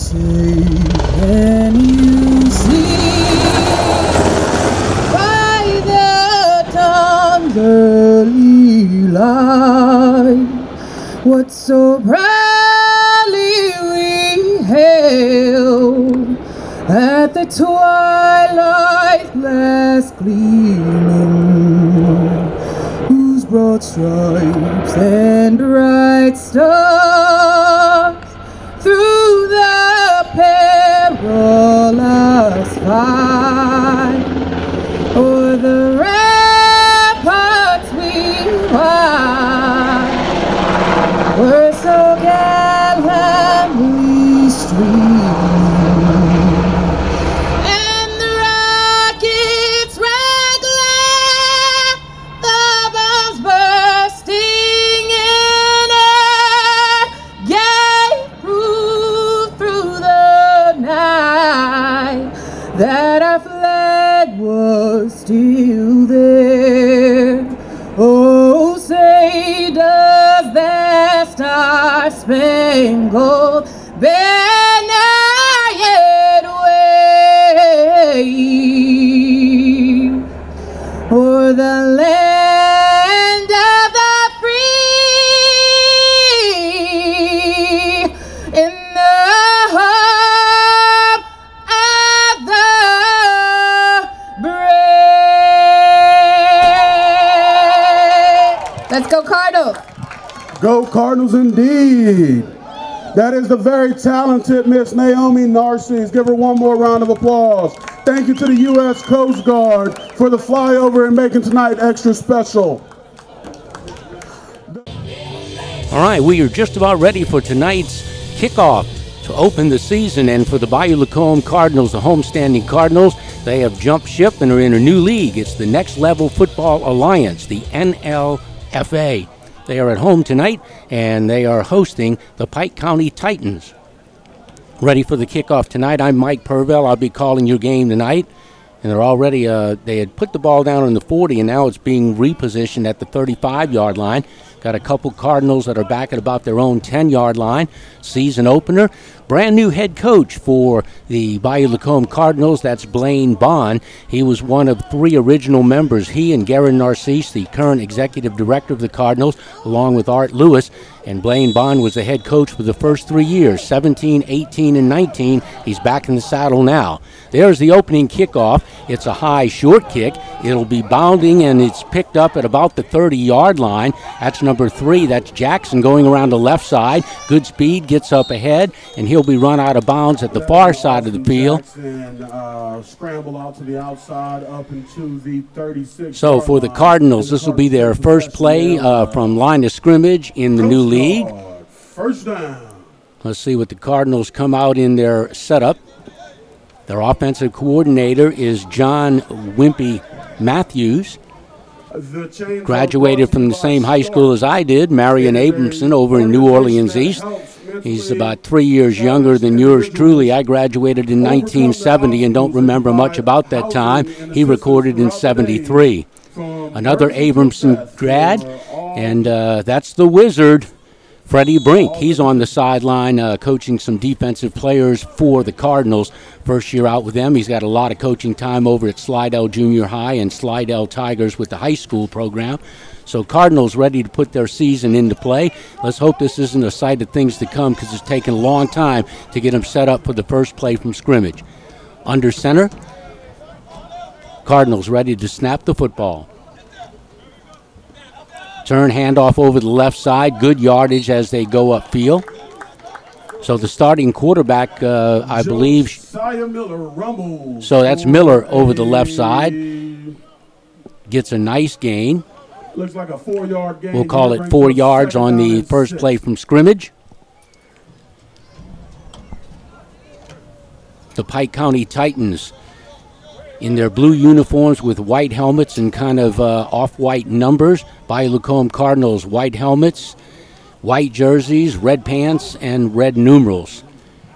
say, can you see by the dawn's early light what so proudly we hailed at the twilight's last gleaming, whose broad stripes and bright stars through the perilous fight o'er the ramparts we watched were so gallantly streaming. That our flag was still there. Oh, say does that star-spangled banner yet wave o'er the land of the free in the Let's go Cardinals! Go Cardinals indeed. That is the very talented Miss Naomi Narcisse. Give her one more round of applause. Thank you to the U.S. Coast Guard for the flyover and making tonight extra special. All right, we are just about ready for tonight's kickoff to open the season. And for the Bayou Lacombe Cardinals, the homestanding Cardinals, they have jumped ship and are in a new league. It's the Next Level Football Alliance, the NLFA. They are at home tonight, and they are hosting the Pike County Titans. Ready for the kickoff tonight. I'm Mike Purvell. I'll be calling your game tonight. And they're already, they had put the ball down on the 40, and now it's being repositioned at the 35-yard line. Got a couple Cardinals that are back at about their own 10-yard line. Season opener. Brand new head coach for the Bayou Lacombe Cardinals. That's Blaine Bond. He was one of three original members. He and Garen Narcisse, the current executive director of the Cardinals, along with Art Lewis. And Blaine Bond was the head coach for the first 3 years, 17, 18, and 19. He's back in the saddle now. There's the opening kickoff. It's a high short kick. It'll be bounding, and it's picked up at about the 30-yard line. That's number 3. That's Jackson going around the left side. Good speed, gets up ahead, and he'll be run out of bounds at the far side of the field. Scramble out to the outside up into the 36. So for the Cardinals, this will be their first play from line of scrimmage in the new league. First down. Let's see what the Cardinals come out in their setup. Their offensive coordinator is John Wimpy Matthews. Graduated from the same high school as I did, Marion Abramson, over in New Orleans East. He's about 3 years younger than yours truly. I graduated in 1970 and don't remember much about that time. He recorded in 73. Another Abramson grad, and that's the Wizard, Freddie Brink. He's on the sideline coaching some defensive players for the Cardinals. First year out with them. He's got a lot of coaching time over at Slidell Junior High and Slidell Tigers with the high school program. So Cardinals ready to put their season into play. Let's hope this isn't a sight of things to come, because it's taken a long time to get them set up for the first play from scrimmage. Under center, Cardinals ready to snap the football. Turn handoff over the left side. Good yardage as they go upfield. So the starting quarterback, I believe. So that's Miller over the left side. Gets a nice gain. Looks like a 4-yard gain. We'll call it 4 yards on the first play from scrimmage. The Pike County Titans in their blue uniforms with white helmets and kind of off-white numbers. Bayou Lacombe Cardinals, white helmets, white jerseys, red pants, and red numerals.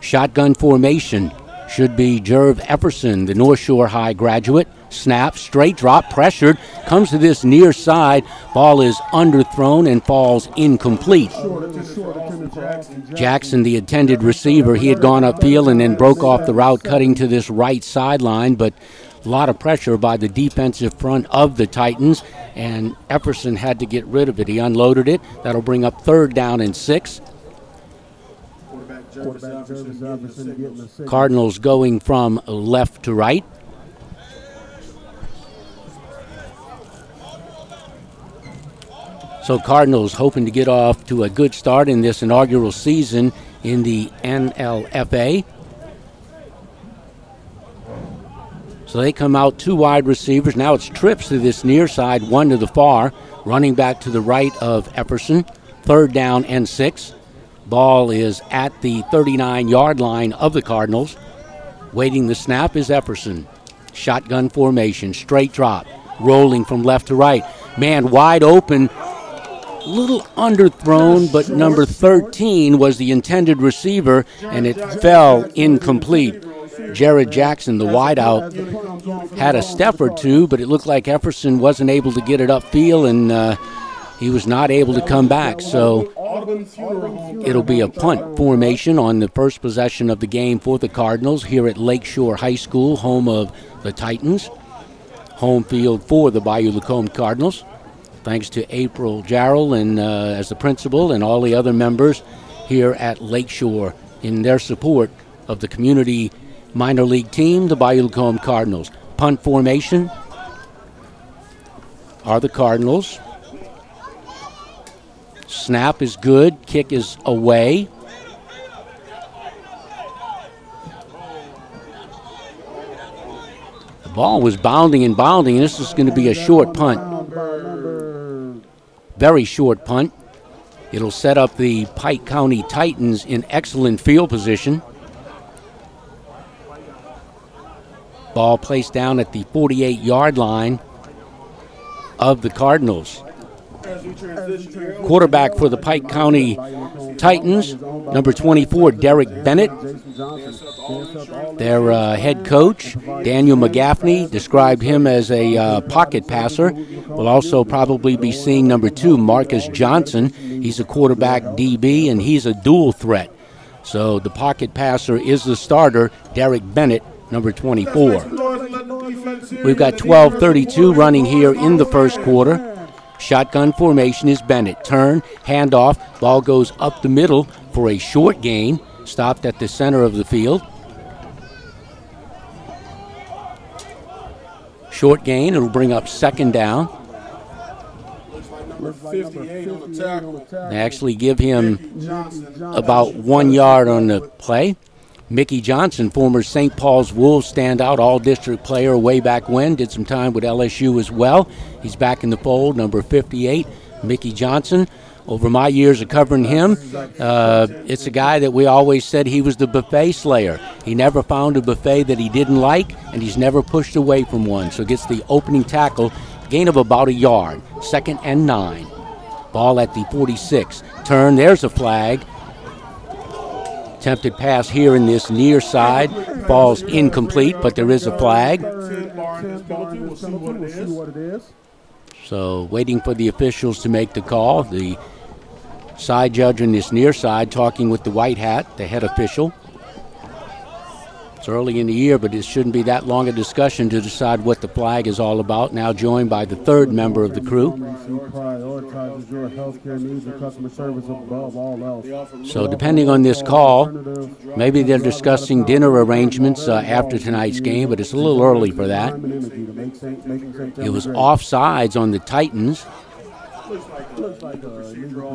Shotgun formation. should be Jerv Efferson, the North Shore High graduate. Snap, straight drop, pressured, comes to this near side. Ball is underthrown and falls incomplete. Jackson, the intended receiver, he had gone upfield and then broke off the route, cutting to this right sideline, but a lot of pressure by the defensive front of the Titans, and Efferson had to get rid of it. He unloaded it. That'll bring up 3rd down and 6. Cardinals going from left to right. So Cardinals hoping to get off to a good start in this inaugural season in the NLFA. So they come out 2 wide receivers. Now it's trips to this near side, 1 to the far. Running back to the right of Efferson. 3rd down and 6. Ball is at the 39-yard line of the Cardinals. Waiting the snap is Efferson. Shotgun formation, straight drop. Rolling from left to right. Man wide open. A little underthrown, but number 13 was the intended receiver, and it fell incomplete. Jared Jackson, the wideout, had a step or two, but it looked like Efferson wasn't able to get it upfield, and he was not able to come back. So it'll be a punt formation on the first possession of the game for the Cardinals here at Lakeshore High School, home of the Titans. Home field for the Bayou Lacombe Cardinals. Thanks to April Jarrell and as the principal and all the other members here at Lakeshore in their support of the community minor league team, the Bayou Lacombe Cardinals. Punt formation are the Cardinals. Snap is good. Kick is away. The ball was bounding and bounding, and this is going to be a short punt. Very short punt. It'll set up the Pike County Titans in excellent field position. Ball placed down at the 48-yard line of the Cardinals. Quarterback for the Pike County Titans, number 24, Derek Bennett. Their head coach, Daniel McGaffney, described him as a pocket passer. We'll also probably be seeing number 2, Marcus Johnson. He's a quarterback DB, and he's a dual threat. So the pocket passer is the starter, Derek Bennett, number 24. We've got 12:32 running here in the first quarter. Shotgun formation is Bennett. Turn, handoff, ball goes up the middle for a short gain, stopped at the center of the field. Short gain, it'll bring up 2nd down. They actually give him about 1 yard on the play. Mickey Johnson, former St. Paul's Wolves standout, all-district player way back when, did some time with LSU as well. He's back in the fold, number 58, Mickey Johnson. Over my years of covering him, it's a guy that we always said he was the buffet slayer. He never found a buffet that he didn't like, and he's never pushed away from one. So gets the opening tackle, gain of about a yard, 2nd and 9. Ball at the 46. Turn, there's a flag. Attempted pass here in this near side. Ball's incomplete, but there is a flag. So waiting for the officials to make the call. The side judge on this near side talking with the white hat, the head official. It's early in the year, but it shouldn't be that long a discussion to decide what the flag is all about. Now joined by the 3rd member of the crew. So depending on this call, maybe they're discussing dinner arrangements after tonight's game, but it's a little early for that. It was offsides on the Titans.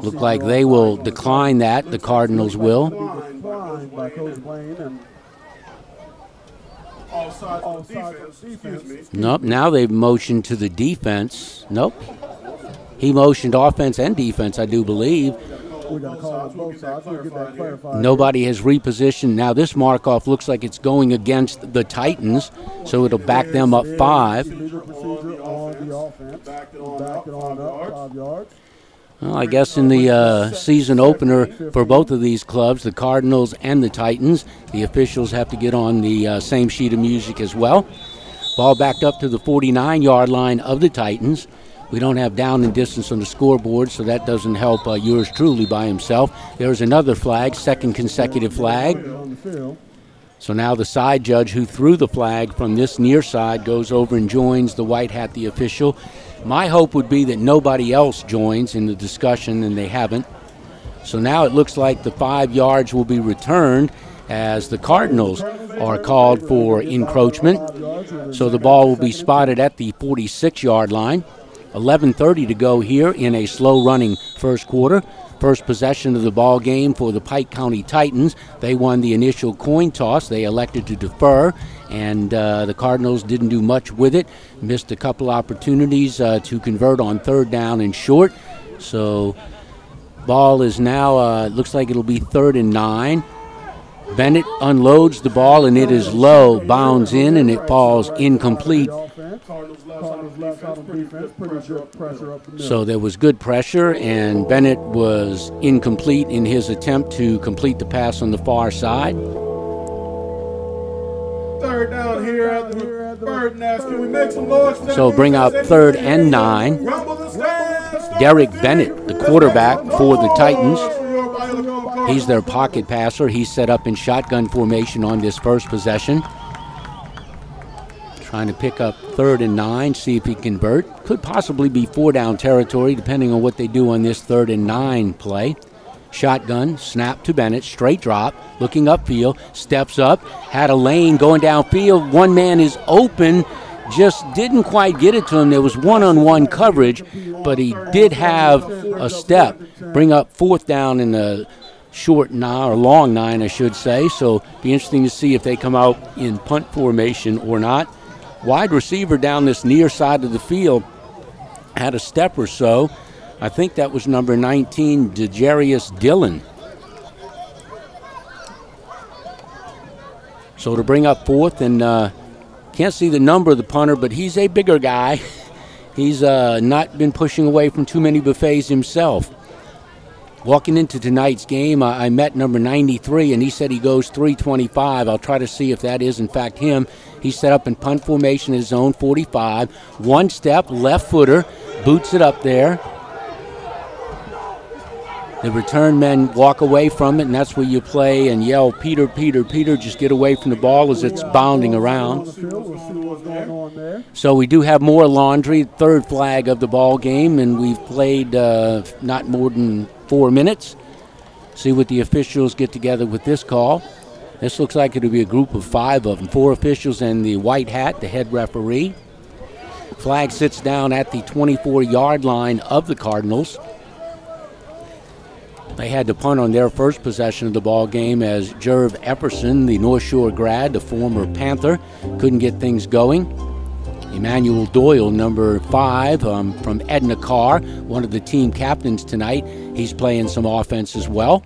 Look like they will decline that. The Cardinals will. Nope, now they've motioned to the defense. Nope. He motioned offense and defense, I do believe. Nobody has repositioned. Now this mark-off looks like it's going against the Titans, so it'll back them up 5. Well, I guess in the season opener for both of these clubs, the Cardinals and the Titans, the officials have to get on the same sheet of music as well. Ball backed up to the 49-yard line of the Titans. We don't have down and distance on the scoreboard, so that doesn't help yours truly by himself. There's another flag, second consecutive flag. So now the side judge who threw the flag from this near side goes over and joins the white hat, the official. My hope would be that nobody else joins in the discussion, and they haven't. So now it looks like the 5 yards will be returned as the Cardinals are called for encroachment. So the ball will be spotted at the 46-yard line. 11:30 to go here in a slow-running first quarter. First possession of the ball game for the Pike County Titans. They won the initial coin toss. They elected to defer, and the Cardinals didn't do much with it. Missed a couple opportunities to convert on third down and short. So ball is now, looks like it'll be 3rd and 9. Bennett unloads the ball, and it is low, bounds in, and it falls incomplete. So there was good pressure, and Bennett was incomplete in his attempt to complete the pass on the far side. Third down here at the bird nest. Can we make some noise? So bring out 3rd and 9. Derek Bennett, the quarterback for the Titans. He's their pocket passer. He's set up in shotgun formation on this first possession. Trying to pick up 3rd and 9, see if he can convert. Could possibly be 4-down territory depending on what they do on this 3rd and 9 play. Shotgun, snap to Bennett, straight drop, looking upfield, steps up, had a lane going downfield. One man is open, just didn't quite get it to him. There was one-on-one coverage, but he did have a step. Bring up 4th down in the short 9, or long 9, I should say. So be interesting to see if they come out in punt formation or not. Wide receiver down this near side of the field had a step or so. I think that was number 19, DeJarius Dillon. So to bring up 4th, and can't see the number of the punter, but he's a bigger guy. He's not been pushing away from too many buffets himself. Walking into tonight's game, I met number 93, and he said he goes 325. I'll try to see if that is, in fact, him. He's set up in punt formation at his own 45. One step, left footer, boots it up there. The return men walk away from it, and that's where you play and yell, Peter, Peter, Peter, just get away from the ball as it's bounding around. So we do have more laundry, 3rd flag of the ball game, and we've played not more than 4 minutes. See what the officials get together with this call. This looks like it'll be a group of 5 of them, 4 officials and the white hat, the head referee. Flag sits down at the 24-yard line of the Cardinals. They had to punt on their first possession of the ball game as Jerv Epperson, the North Shore grad, the former Panther, couldn't get things going. Emmanuel Doyle, number 5, from Edna Carr, one of the team captains tonight. He's playing some offense as well.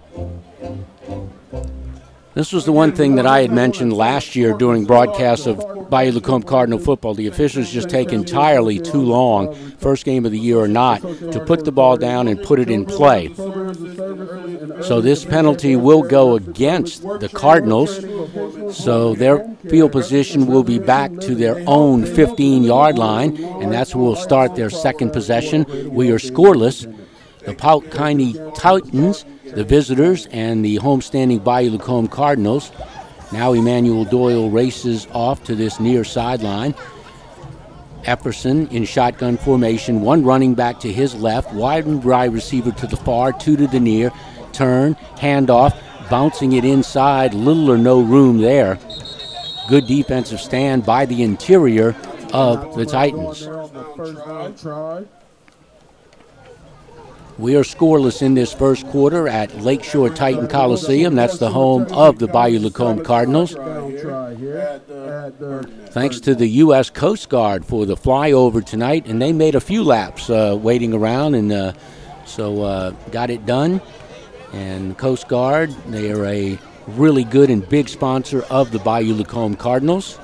This was the one thing that I had mentioned last year during broadcasts of Bayou Lacombe Cardinal football. The officials just take entirely too long, first game of the year or not, to put the ball down and put it in play. So this penalty will go against the Cardinals. So their field position will be back to their own 15-yard line, and that's where we'll start their second possession. We are scoreless. The Pike County Titans, the visitors, and the homestanding Bayou Lacombe Cardinals. Now Emmanuel Doyle races off to this near sideline. Epperson in shotgun formation, one running back to his left, wide and wide receiver to the far, 2 to the near, turn, handoff, bouncing it inside, little or no room there. Good defensive stand by the interior of the Titans. We are scoreless in this first quarter at Lakeshore Titan Coliseum. That's the home of the Bayou Lacombe Cardinals. Thanks to the U.S. Coast Guard for the flyover tonight, and they made a few laps waiting around, and so got it done. And the Coast Guard, they are a really good and big sponsor of the Bayou Lacombe Cardinals.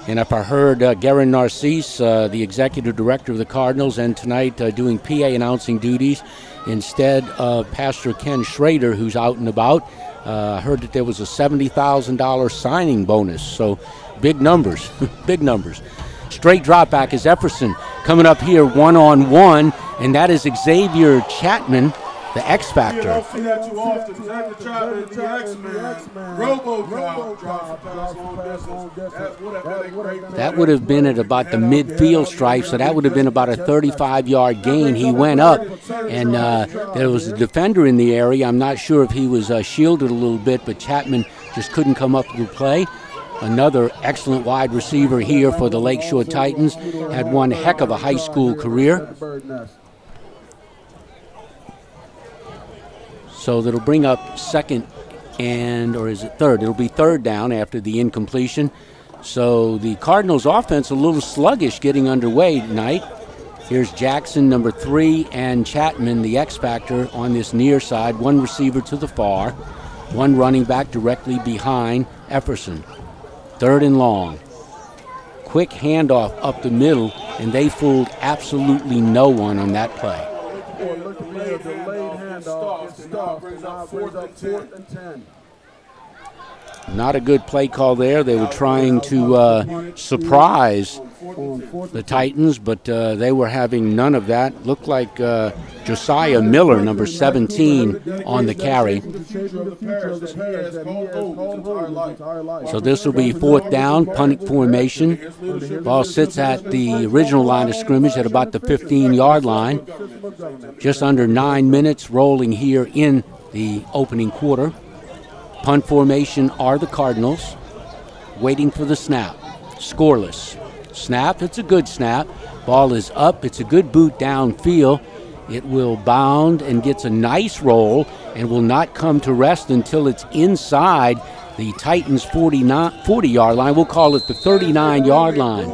And if I heard Garen Narcisse, the executive director of the Cardinals, and tonight doing PA announcing duties instead of Pastor Ken Schrader, who's out and about, I heard that there was a $70,000 signing bonus. So big numbers, big numbers. Straight drop back is Efferson coming up here one-on-one, and that is Xavier Chapman, the X Factor. You don't see that too often. Xavier Chapman, the X-Man, RoboCop drops pass long distance. That would have been at about the midfield stripe, so that would have been about a 35-yard gain. He went up, and there was a defender in the area. I'm not sure if he was shielded a little bit, but Chapman just couldn't come up to the play. Another excellent wide receiver here for the Lakeshore Titans. Had one heck of a high school career. So that'll bring up second or is it third? It'll be third down after the incompletion. So the Cardinals offense a little sluggish getting underway tonight. Here's Jackson, number 3, and Chapman, the X Factor, on this near side. One receiver to the far, one running back directly behind Efferson. Third and long. Quick handoff up the middle, and they fooled absolutely no one on that play. Not a good play call there. They were trying to surprise the Titans, but they were having none of that. Looked like Josiah Miller, number 17, on the carry. So this will be fourth down, punt formation. Ball sits at the original line of scrimmage at about the 15-yard line. Just under 9 minutes rolling here in the opening quarter. Punt formation are the Cardinals, waiting for the snap. Scoreless. Snap, it's a good snap. Ball is up, it's a good boot downfield. It will bound and gets a nice roll and will not come to rest until it's inside the Titans' 40-yard line. We'll call it the 39-yard line.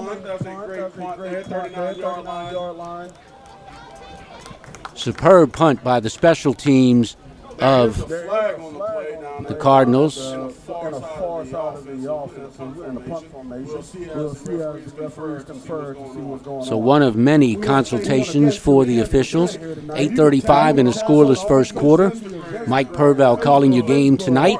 Superb punt by the special teams of the Cardinals. So one of many consultations for the officials. 8:35 in a scoreless first quarter. Mike Purvell calling your game tonight,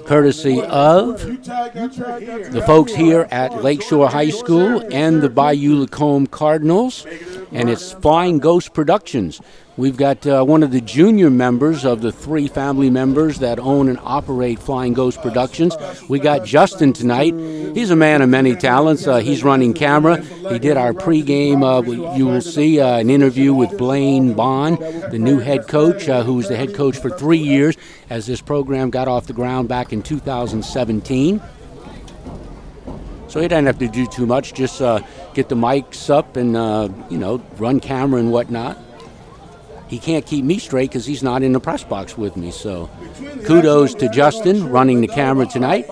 courtesy of the folks here at Lakeshore High School and the Bayou Lacombe Cardinals, and it's Flying Ghost Productions. We've got one of the junior members of the 3 family members that own and operate Flying Ghost Productions. We got Justin tonight. He's a man of many talents. He's running camera. He did our pregame. You will see an interview with Blaine Bond, the new head coach, who was the head coach for 3 years as this program got off the ground back in 2017. So he doesn't have to do too much, just get the mics up and, run camera and whatnot. He can't keep me straight because he's not in the press box with me. So kudos to Justin running the camera tonight.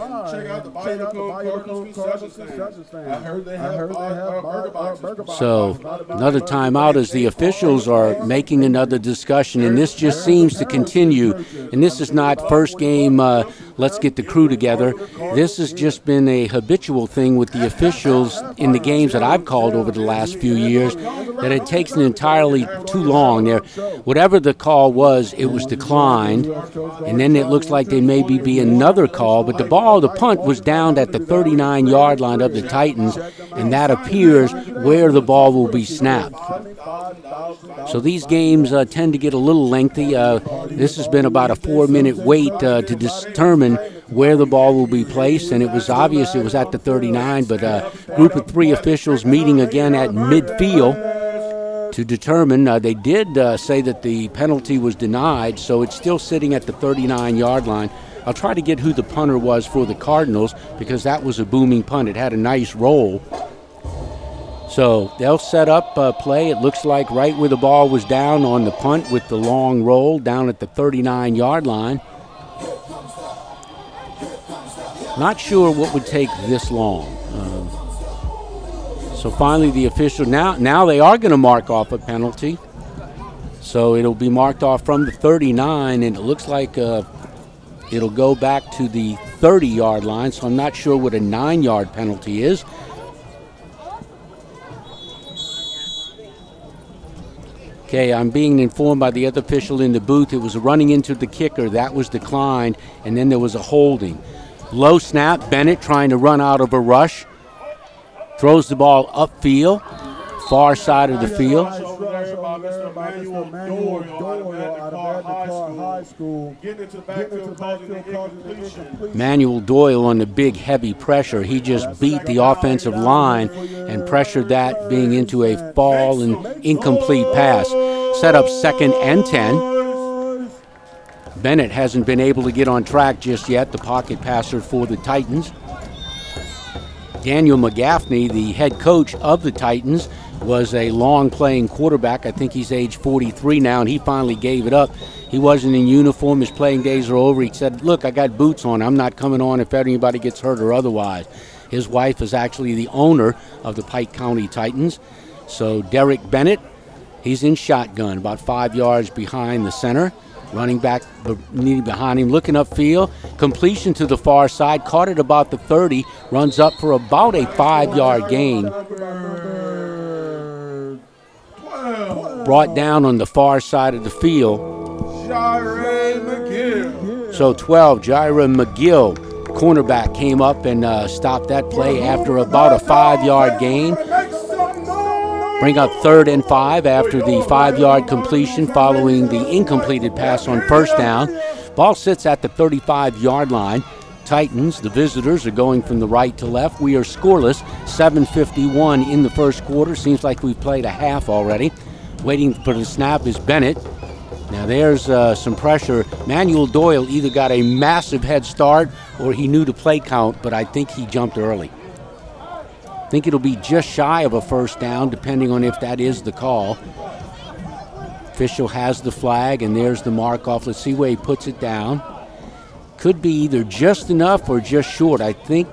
So another timeout as the officials are making another discussion, and this just seems to continue. And this is not first game, let's get the crew together. This has just been a habitual thing with the officials in the games that I've called over the last few years, that it takes an entirely too long. Whatever the call was, it was declined, and then it looks like there may be another call, but the punt was down at the 39-yard line of the Titans, and that appears where the ball will be snapped. So these games tend to get a little lengthy. This has been about a 4-minute wait to determine where the ball will be placed, and it was obvious it was at the 39, but a group of 3 officials meeting again at midfield to determine. They did say that the penalty was denied, so it's still sitting at the 39-yard line. I'll try to get who the punter was for the Cardinals because that was a booming punt. It had a nice roll. So they'll set up play. It looks like right where the ball was down on the punt with the long roll down at the 39-yard line. Not sure what would take this long. So finally the official, now they are going to mark off a penalty. So it'll be marked off from the 39, and it looks like it'll go back to the 30-yard line, so I'm not sure what a 9-yard penalty is. Okay, I'm being informed by the other official in the booth it was running into the kicker. That was declined, and then there was a holding. Low snap, Bennett trying to run out of a rush. Throws the ball upfield, far side of the field. Manuel Doyle on the big heavy pressure. He just beat the offensive line and pressured that, being into a fall and incomplete pass. Set up 2nd and 10. Bennett hasn't been able to get on track just yet, the pocket passer for the Titans. Daniel McGaffney, the head coach of the Titans, was a long-playing quarterback. I think he's age 43 now, and he finally gave it up. He wasn't in uniform. His playing days are over. He said, look, I got boots on. I'm not coming on if anybody gets hurt or otherwise. His wife is actually the owner of the Pike County Titans. So Derek Bennett, he's in shotgun, about 5 yards behind the center. Running back behind him, looking upfield. Completion to the far side, caught it about the 30, runs up for about a 5-yard gain. Brought down on the far side of the field. So 12, Jaira McGill, cornerback, came up and stopped that play after about a 5-yard gain. Bring up 3rd and 5 after the 5-yard completion following the incompleted pass on first down. Ball sits at the 35-yard line. Titans, the visitors, are going from the right to left. We are scoreless, 7:51 in the first quarter. Seems like we've played a half already. Waiting for the snap is Bennett. Now there's some pressure. Manuel Doyle either got a massive head start or he knew the play count, but I think he jumped early. I think it'll be just shy of a first down, depending on if that is the call. Official has the flag, and there's the mark off. Let's see where he puts it down. Could be either just enough or just short. I think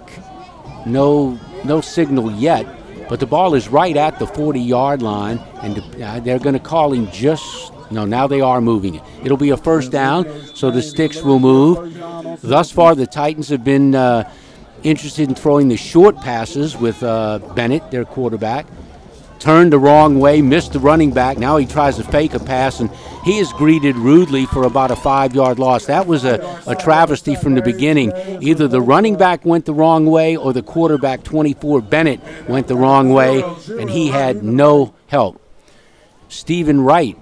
no signal yet, but the ball is right at the 40-yard line, and they're going to call him just... No, now they are moving it. It'll be a first down, so the sticks will move. Thus far, the Titans have been... interested in throwing the short passes with Bennett, their quarterback. Turned the wrong way, missed the running back. Now he tries to fake a pass, and he is greeted rudely for about a 5-yard loss. That was a travesty from the beginning. Either the running back went the wrong way or the quarterback, 24, Bennett, went the wrong way, and he had no help. Stephen Wright,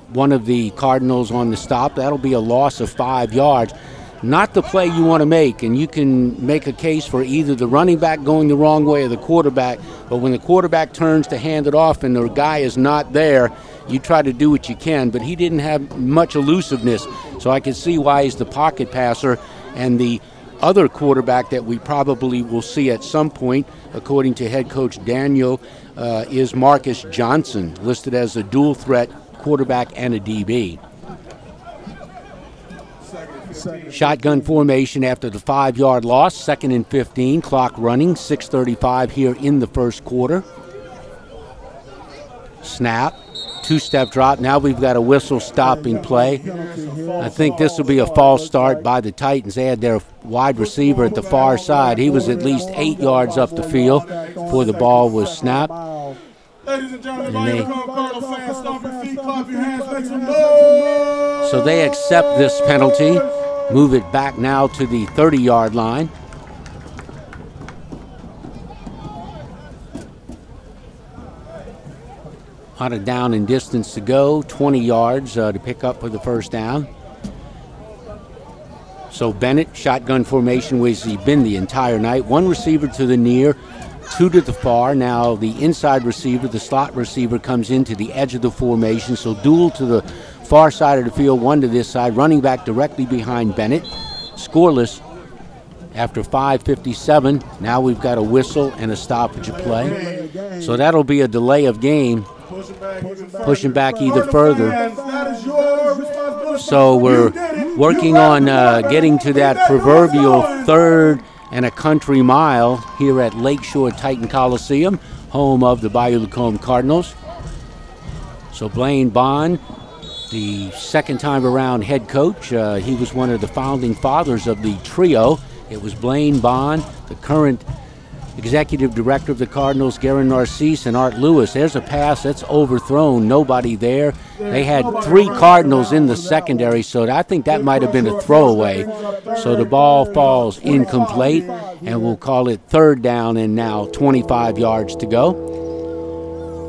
one of the Cardinals on the stop. That'll be a loss of 5 yards. Not the play you want to make, and you can make a case for either the running back going the wrong way or the quarterback, but when the quarterback turns to hand it off and the guy is not there, you try to do what you can, but he didn't have much elusiveness, so I can see why he's the pocket passer. And the other quarterback that we probably will see at some point, according to head coach Daniel, is Marcus Johnson, listed as a dual threat quarterback and a DB. Shotgun formation after the 5-yard loss, 2nd and 15, clock running, 6:35 here in the first quarter. Snap, 2-step drop. Now we've got a whistle stopping play. I think this will be a false start by the Titans. They had their wide receiver at the far side. He was at least 8 yards up the field before the ball was snapped. Ladies and gentlemen, Cardinals fans, stomp your feet, clap your hands, make some noise. So they accept this penalty, move it back now to the 30-yard line. Out of down and distance to go, 20 yards to pick up for the first down. So Bennett, shotgun formation, which he's been the entire night. One receiver to the near, 2 to the far. Now the inside receiver, the slot receiver, comes into the edge of the formation. So dual to the far side of the field, 1 to this side. Running back directly behind Bennett. Scoreless after 5:57. Now we've got a whistle and a stoppage of play. So that'll be a delay of game. Pushing back either further. So we're working on getting to that proverbial 3rd and a country mile here at Lakeshore Titan Coliseum, home of the Bayou Lacombe Cardinals. So Blaine Bond, the second time around head coach, he was one of the founding fathers of the trio. It was Blaine Bond, the current executive director of the Cardinals, Garen Narcisse, and Art Lewis. There's a pass that's overthrown, nobody there. They had 3 Cardinals in the secondary, so I think that might have been a throwaway. So the ball falls incomplete, and we'll call it 3rd down and now 25 yards to go.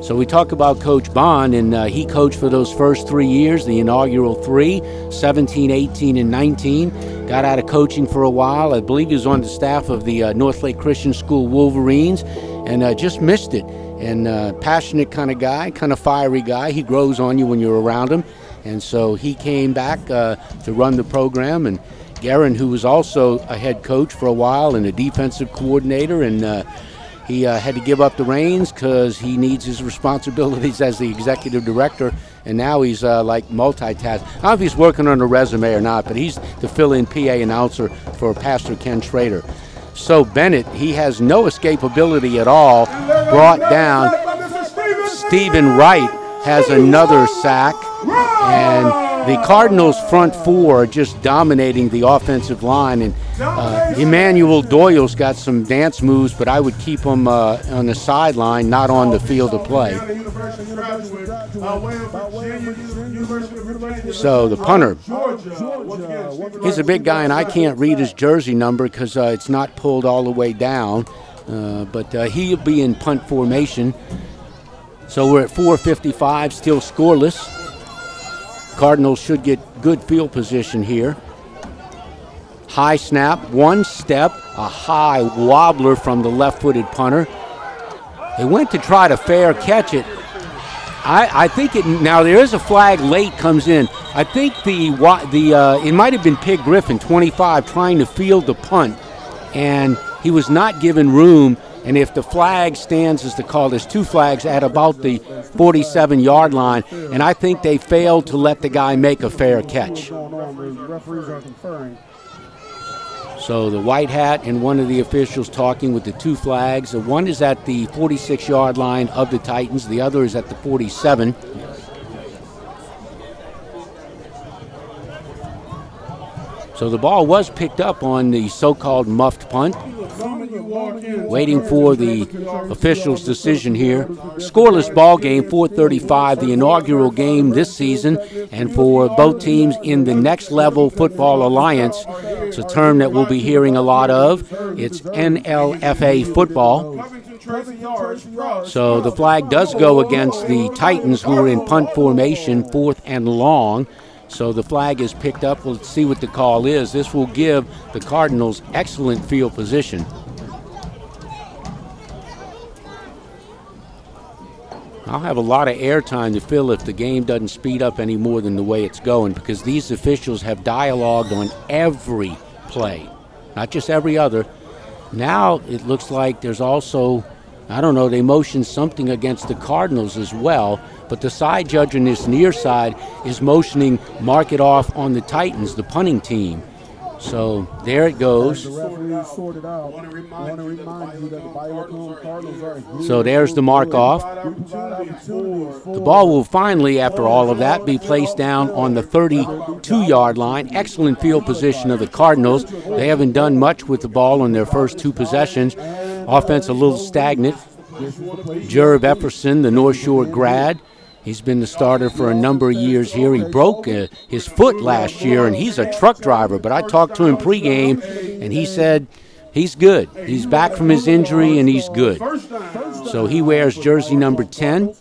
So we talk about Coach Bond, and he coached for those first 3 years, the inaugural 3, 17, 18, and 19. Got out of coaching for a while. I believe he was on the staff of the North Lake Christian School Wolverines, and just missed it. And passionate kind of guy, kind of fiery guy. He grows on you when you're around him. And so he came back to run the program. And Garen, who was also a head coach for a while and a defensive coordinator, and he had to give up the reins because he needs his responsibilities as the executive director, and now he's like multitasking. I don't know if he's working on a resume or not, but he's the fill-in PA announcer for Pastor Ken Schrader. So Bennett, he has no escapability at all, brought down. Stephen Wright has another sack, and the Cardinals' front 4 are just dominating the offensive line, and Emmanuel Doyle's got some dance moves, but I would keep him on the sideline, not on the field of play. So the punter, he's a big guy, and I can't read his jersey number because it's not pulled all the way down, but he'll be in punt formation. So we're at 4:55, still scoreless. Cardinals should get good field position here. High snap, 1 step, a high wobbler from the left-footed punter. They went to try to fair catch it. I think it, now there is a flag late comes in. I think it might have been Pig Griffin, 25, trying to field the punt, and he was not given room. And if the flag stands as the call, there's 2 flags at about the 47-yard line, and I think they failed to let the guy make a fair catch. So the white hat and one of the officials talking with the 2 flags. One is at the 46-yard line of the Titans. The other is at the 47. So the ball was picked up on the so-called muffed punt. Waiting for the officials' decision here. Scoreless ball game, 4:35, the inaugural game this season, and for both teams in the Next Level Football Alliance. It's a term that we'll be hearing a lot of. It's NLFA football. So the flag does go against the Titans, who are in punt formation, 4th and long. So the flag is picked up. Let's see what the call is. This will give the Cardinals excellent field position. I'll have a lot of airtime to fill if the game doesn't speed up any more than the way it's going, because these officials have dialogued on every play, not just every other. Now it looks like there's also, I don't know, they motioned something against the Cardinals as well, but the side judge on this near side is motioning mark it off on the Titans, the punting team. So there it goes. So there's the mark off. The ball will finally, after all of that, be placed down on the 32-yard line. Excellent field position of the Cardinals. They haven't done much with the ball on their first 2 possessions. Offense a little stagnant. Jerv Epperson, the North Shore grad. He's been the starter for a number of years here. He broke his foot last year, and he's a truck driver. But I talked to him pregame, and he said he's good. He's back from his injury, and he's good. So he wears jersey number 10.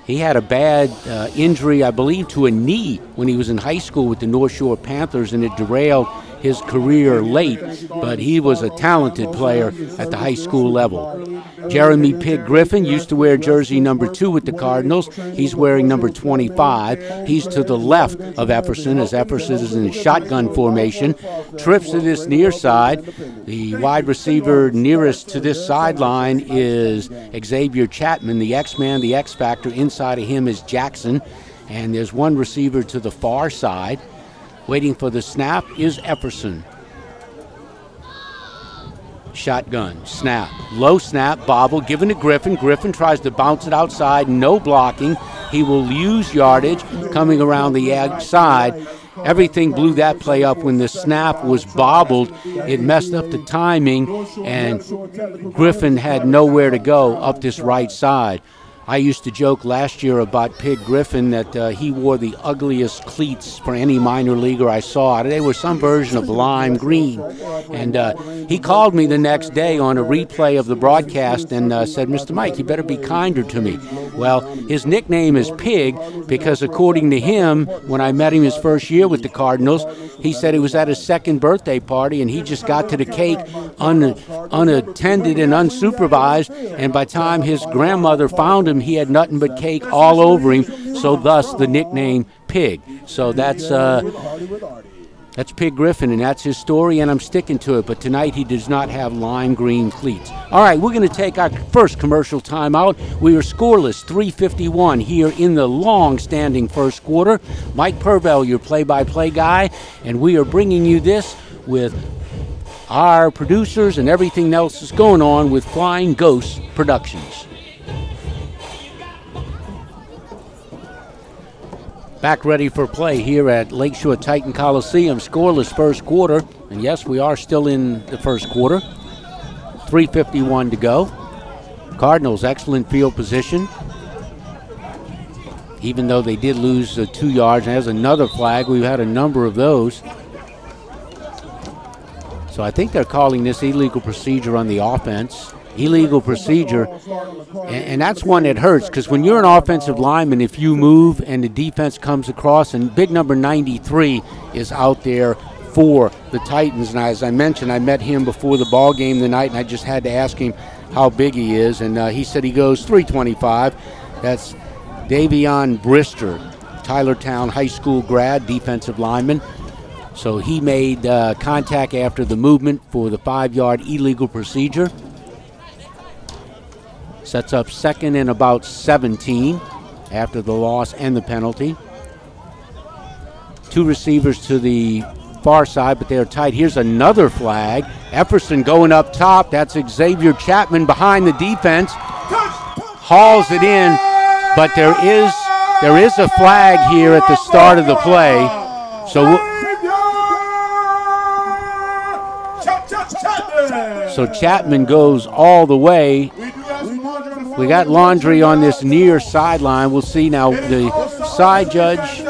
He had a bad injury, I believe, to a knee when he was in high school with the North Shore Panthers, and it derailed his career late, but he was a talented player at the high school level. Jeremy Pig Griffin used to wear jersey number 2 with the Cardinals. He's wearing number 25. He's to the left of Epperson, as Epperson is in shotgun formation. Trips to this near side. The wide receiver nearest to this sideline is Xavier Chapman, the X-Man, the X-Factor. Inside of him is Jackson, and there's one receiver to the far side. Waiting for the snap is Epperson. Shotgun, snap, low snap, bobble, given to Griffin. Griffin tries to bounce it outside, no blocking. He will use yardage coming around the outside, everything blew that play up. When the snap was bobbled, it messed up the timing, and Griffin had nowhere to go up this right side. I used to joke last year about Pig Griffin that he wore the ugliest cleats for any minor leaguer I saw. They were some version of lime green. And he called me the next day on a replay of the broadcast and said, "Mr. Mike, you better be kinder to me." Well, his nickname is Pig because according to him, when I met him his first year with the Cardinals, he said he was at his second birthday party and he just got to the cake unattended and unsupervised, and by the time his grandmother found him, he had nothing but cake all over him, so thus the nickname Pig. So that's Pig Griffin, and that's his story, and I'm sticking to it. But tonight he does not have lime green cleats. All right, we're going to take our first commercial timeout. We are scoreless, 3:51 here in the long-standing first quarter. Mike Purvell, your play-by-play guy, and we are bringing you this with our producers and everything else that's going on with Flying Ghost Productions. Back ready for play here at Lakeshore Titan Coliseum. Scoreless first quarter. And yes, we are still in the first quarter. 3:51 to go. Cardinals, excellent field position. Even though they did lose 2 yards. And there's another flag. We've had a number of those. So I think they're calling this illegal procedure on the offense. Illegal procedure, and that's one that hurts because when you're an offensive lineman, if you move and the defense comes across, and big number 93 is out there for the Titans, and as I mentioned, I met him before the ball game tonight, and I just had to ask him how big he is, and he said he goes 325. That's Davion Brister, Tylertown High School grad, defensive lineman. So he made contact after the movement for the 5-yard illegal procedure. Sets up second and about 17 after the loss and the penalty. 2 receivers to the far side, but they're tight. Here's another flag. Epperson going up top. That's Xavier Chapman behind the defense. Hauls it in, but there is a flag here at the start of the play. So Chapman goes all the way. We got laundry on this near sideline. We'll see now. The side judge,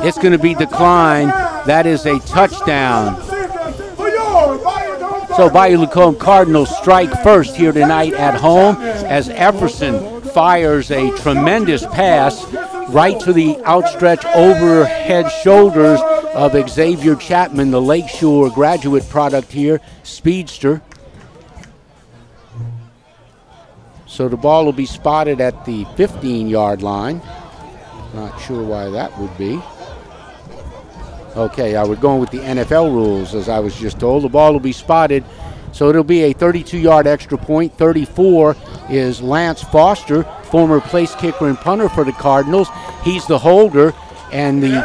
it's going to be declined. That is a touchdown. So Bayou Lacombe Cardinals strike first here tonight at home as Epperson fires a tremendous pass right to the outstretched overhead shoulders of Xavier Chapman, the Lakeshore graduate product here, speedster. So the ball will be spotted at the 15-yard line. Not sure why that would be. Okay, we're going with the NFL rules, as I was just told. The ball will be spotted, so it'll be a 32-yard extra point. 34 is Lance Foster, former place kicker and punter for the Cardinals. He's the holder, and the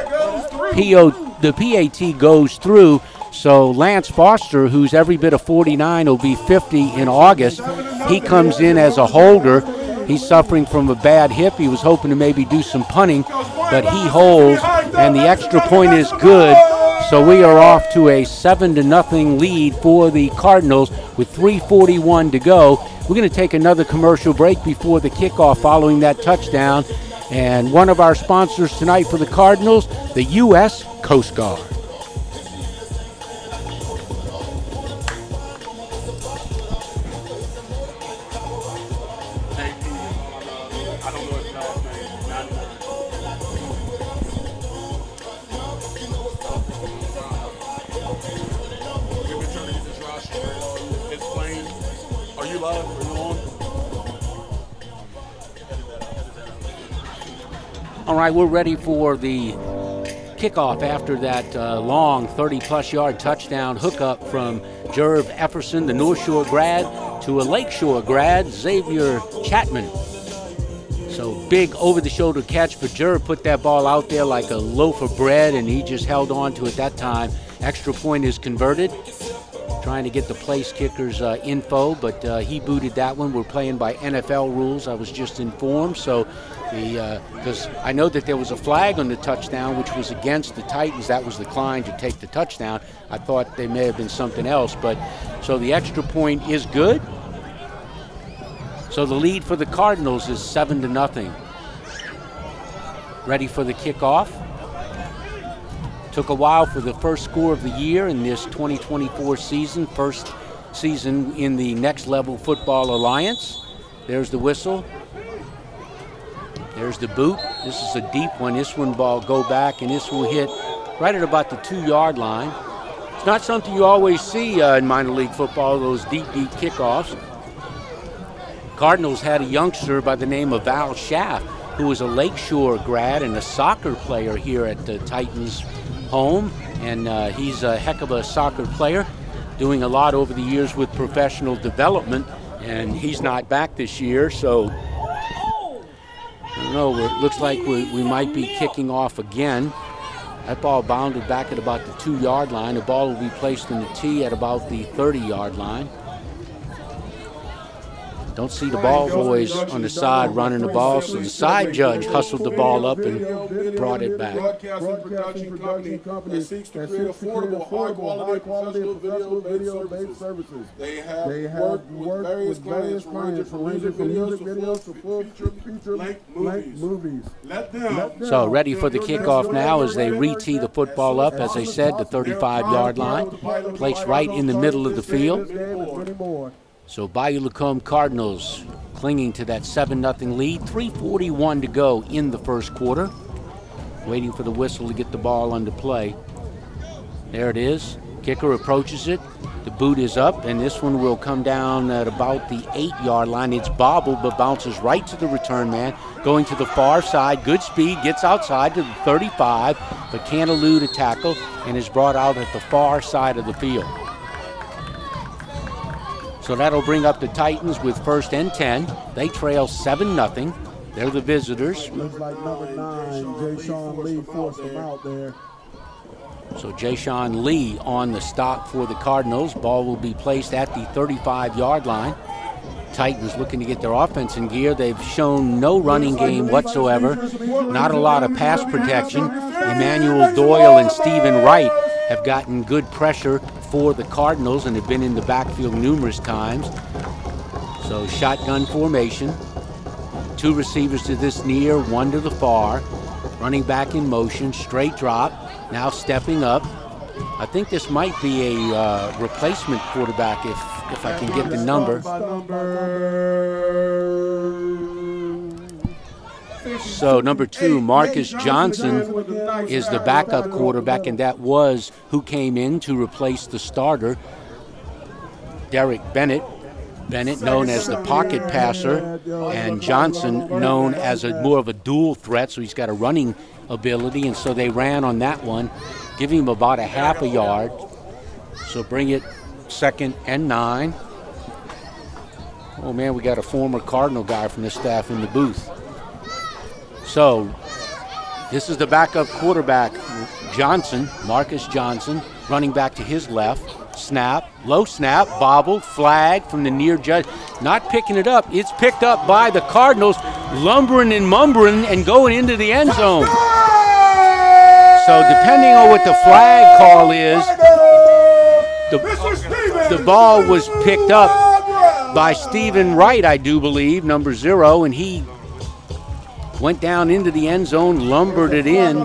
PAT goes through. So Lance Foster, who's every bit of 49, will be 50 in August. He comes in as a holder. He's suffering from a bad hip. He was hoping to maybe do some punting, but he holds, and the extra point is good. So we are off to a 7-0 lead for the Cardinals with 3:41 to go. We're going to take another commercial break before the kickoff following that touchdown. And one of our sponsors tonight for the Cardinals, the U.S. Coast Guard. All right, we're ready for the kickoff after that long 30-plus yard touchdown hookup from Jerv Epperson, the North Shore grad, to a Lakeshore grad, Xavier Chapman. So big over-the-shoulder catch, but Jerv put that ball out there like a loaf of bread, and he just held on to it that time. Extra point is converted. trying to get the place kicker's info, but he booted that one. We're playing by NFL rules, I was just informed. So, because I know that there was a flag on the touchdown, which was against the Titans. That was declined to take the touchdown. I thought they may have been something else, but so the extra point is good. So the lead for the Cardinals is 7-0. Ready for the kickoff. Took a while for the first score of the year in this 2024 season, first season in the Next Level Football Alliance. There's the whistle. There's the boot. This is a deep one. This one ball go back, and this will hit right at about the 2-yard line. It's not something you always see in minor league football, those deep kickoffs. Cardinals had a youngster by the name of Val Schaff, who was a Lakeshore grad and a soccer player here at the Titans home, and he's a heck of a soccer player, doing a lot over the years with professional development, and he's not back this year, so I don't know, it looks like we might be kicking off again. That ball bounded back at about the 2-yard line. The ball will be placed in the tee at about the 30-yard line. Don't see the ball boys on the side running the ball, so the side judge hustled the ball up and brought it back. Broadcasting production company that seeks to create affordable, high-quality video-based services. They have worked with various clients from music videos to feature-length movies. Let them. So ready for the kickoff now as they re-tee the football up, as I said, the 35-yard line, placed right in the middle of the field. So Bayou Lacombe Cardinals clinging to that 7-0 lead. 3:41 to go in the first quarter. Waiting for the whistle to get the ball under play. There it is. Kicker approaches it. The boot is up, and this one will come down at about the 8-yard line. It's bobbled, but bounces right to the return man. Going to the far side. Good speed. Gets outside to the 35, but can't elude a tackle, and is brought out at the far side of the field. So that'll bring up the Titans with 1st and 10. They trail 7-0. They're the visitors. Looks like number 9, Jay-Sean Lee, forced him out there. So Jay-Sean Lee on the stop for the Cardinals. Ball will be placed at the 35-yard line. Titans looking to get their offense in gear. They've shown no running game whatsoever. Not a lot of pass protection. Emmanuel Doyle and Stephen Wright have gotten good pressure for the Cardinals and have been in the backfield numerous times. So shotgun formation. 2 receivers to this near, 1 to the far. Running back in motion, straight drop. Now stepping up. I think this might be a replacement quarterback if I can get the number. So number 2, Marcus Johnson, is the backup quarterback, and that was who came in to replace the starter, Derek Bennett. Bennett known as the pocket passer, and Johnson known as more of a dual threat, so he's got a running ability, and so they ran on that one, giving him about a half a yard. So bring it 2nd and 9. Oh man, we got a former Cardinal guy from the staff in the booth. So this is the backup quarterback, Johnson, Marcus Johnson, running back to his left. Snap, low snap, bobbled, flag from the near judge. Not picking it up. It's picked up by the Cardinals, lumbering and mumbling and going into the end zone. So depending on what the flag call is, the ball was picked up by Stephen Wright, I do believe, number 0, and he went down into the end zone, lumbered it in.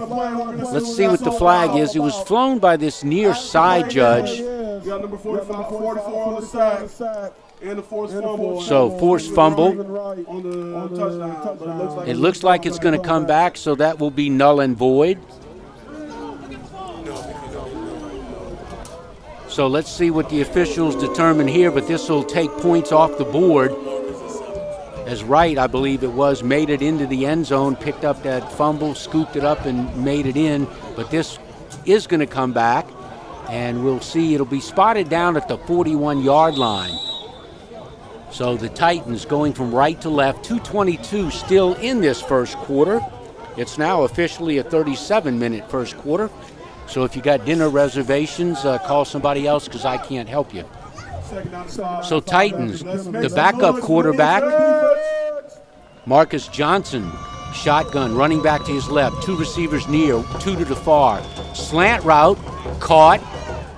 Let's see what the flag is. It was flown by this near side judge. Got number 44 on the sack and the forced fumble. So forced fumble. On the touchdown. It looks like it's going to come back, so that will be null and void. So let's see what the officials determine here, but this will take points off the board. As Wright, I believe it was, made it into the end zone, picked up that fumble, scooped it up and made it in. But this is going to come back, and we'll see it'll be spotted down at the 41-yard line. So the Titans going from right to left, 2:22 still in this first quarter. It's now officially a 37-minute first quarter. So if you got dinner reservations, call somebody else because I can't help you. So Titans, the backup quarterback, Marcus Johnson, shotgun, running back to his left, 2 receivers near, 2 to the far. Slant route, caught,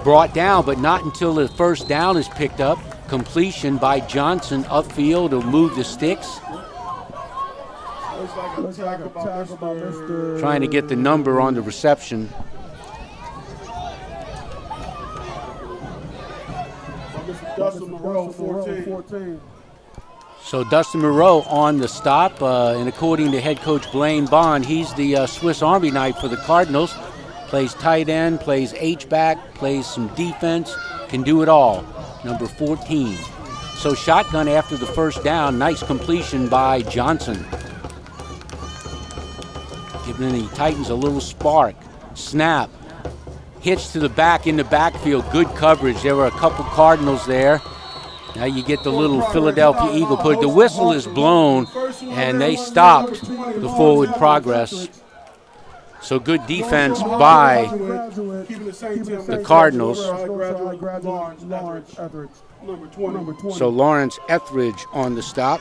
brought down, but not until the first down is picked up. Completion by Johnson upfield to move the sticks. Trying to get the number on the reception. Dustin Moreau, 14. So Dustin Moreau on the stop, and according to head coach Blaine Bond, he's the Swiss Army knife for the Cardinals. Plays tight end, plays H-back, plays some defense, can do it all. Number 14. So shotgun after the first down, nice completion by Johnson. Giving the Titans a little spark. Snap. Hitch to the back in the backfield, good coverage. There were a couple Cardinals there. Now you get the little Philadelphia Eagle put. The whistle is blown, and they stopped the forward progress. So good defense by the Cardinals. So Lawrence Etheridge on the stop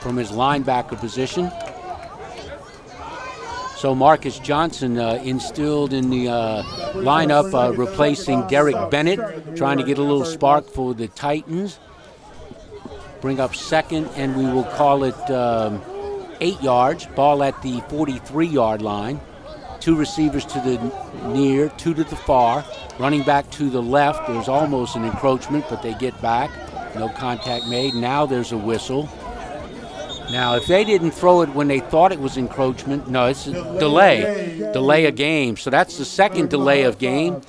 from his linebacker position. So Marcus Johnson instilled in the lineup, replacing Derek Bennett, trying to get a little spark for the Titans. Bring up second, and we will call it 8 yards. Ball at the 43-yard line. 2 receivers to the near, 2 to the far. Running back to the left. There's almost an encroachment, but they get back. No contact made. Now there's a whistle. Now, if they didn't throw it when they thought it was encroachment, no, it's a delay of game. So that's the second delay of game.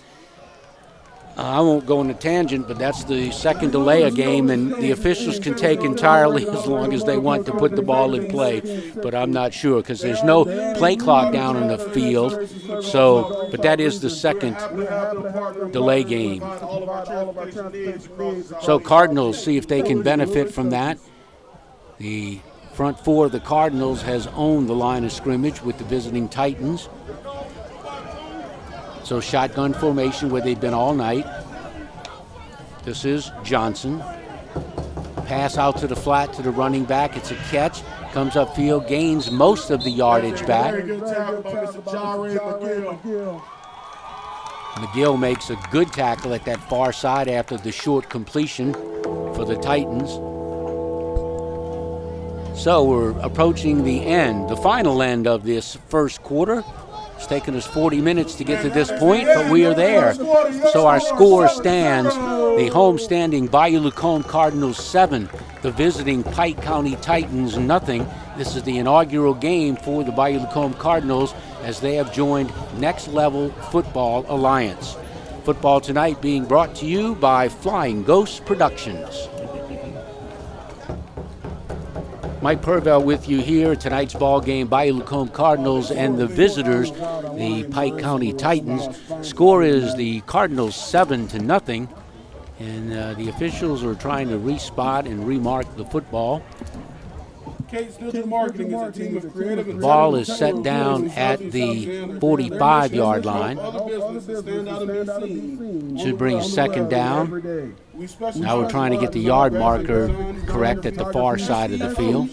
I won't go on a tangent, but that's the second delay of game, and the officials can take entirely as long as they want to put the ball in play. But I'm not sure because there's no play clock down on the field. So, but that is the second delay game. So Cardinals see if they can benefit from that. The front four of the Cardinals has owned the line of scrimmage with the visiting Titans. So shotgun formation where they've been all night. This is Johnson. Pass out to the flat to the running back. It's a catch. Comes upfield, gains most of the yardage back. McGill makes a good tackle at that far side after the short completion for the Titans. So we're approaching the end, the final end of this first quarter. It's taken us 40 minutes to get to this point, but we are there. So our score stands, the home-standing Bayou Lacombe Cardinals 7, the visiting Pike County Titans nothing. This is the inaugural game for the Bayou Lacombe Cardinals as they have joined Next Level Football Alliance. Football tonight being brought to you by Flying Ghost Productions. Mike Purvell with you here. Tonight's ball game, Bayou Lacombe Cardinals and the visitors, the Pike County Titans. Score is the Cardinals 7-0, and the officials are trying to respot and remark the football. The ball is set down at the 45-yard line. Should bring second down. Now we're trying to get the yard marker correct at the far side of the field.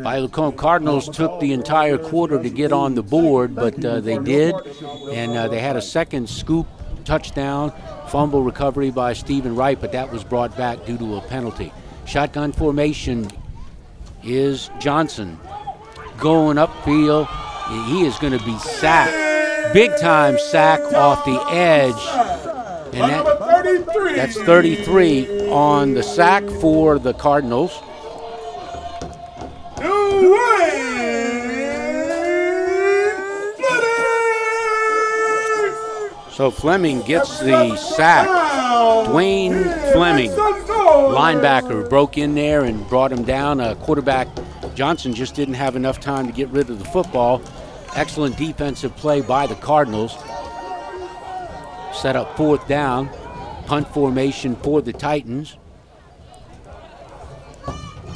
Bayou Lacombe Cardinals took the entire quarter to get on the board, but they did, and they had a second scoop touchdown, fumble recovery by Stephen Wright, but that was brought back due to a penalty. Shotgun formation is Johnson. Going upfield, he is going to be sacked. Big time sack off the edge. And that's 33 on the sack for the Cardinals. So Fleming gets the sack. Dwayne Fleming, linebacker, broke in there and brought him down. Quarterback Johnson just didn't have enough time to get rid of the football. Excellent defensive play by the Cardinals. Set up fourth down. Punt formation for the Titans.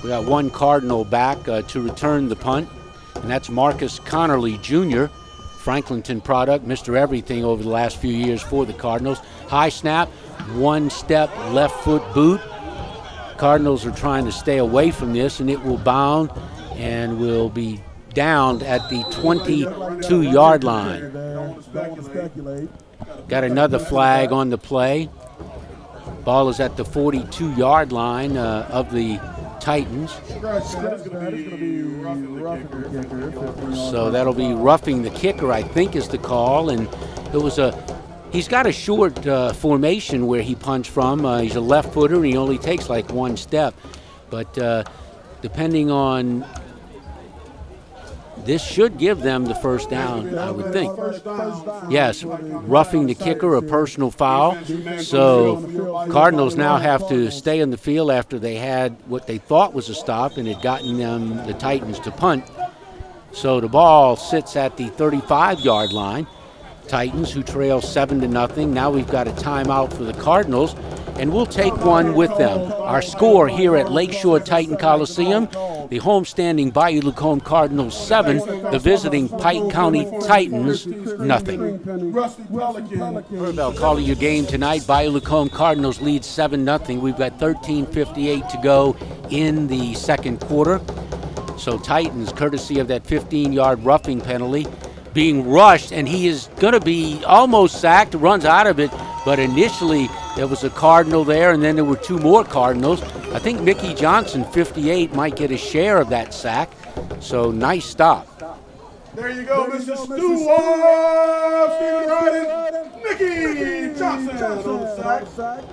We got one Cardinal back to return the punt. and that's Marcus Connerly Jr., Franklinton product, Mr. Everything over the last few years for the Cardinals. High snap, one-step left foot boot. Cardinals are trying to stay away from this, and it will bound and will be downed at the 22-yard line. Got another flag on the play. Ball is at the 42-yard line of the Titans. So that'll be roughing the kicker, I think, is the call. And it was he's got a short formation where he punched from. He's a left footer and he only takes like one step. But depending on, this should give them the first down, I would think. Yes, roughing the kicker, a personal foul. So Cardinals now have to stay in the field after they had what they thought was a stop and had gotten them, the Titans, to punt. So the ball sits at the 35-yard line. Titans, who trail 7-0. Now we've got a timeout for the Cardinals, and we'll take one with them. Our score here at Lakeshore Titan Coliseum: the homestanding Bayou Lacombe Cardinals 7, the visiting Pike County Titans 0. I'll call your game tonight. Bayou Lacombe Cardinals lead 7-0. We've got 13:58 to go in the second quarter. So Titans, courtesy of that 15-yard roughing penalty, being rushed, and he is going to be almost sacked, runs out of it, but initially there was a Cardinal there, and then there were two more Cardinals. I think Mickey Johnson, 58, might get a share of that sack, so nice stop. There you go, Mr. Stewart, Stephen Wright, and Mickey Johnson on the sack.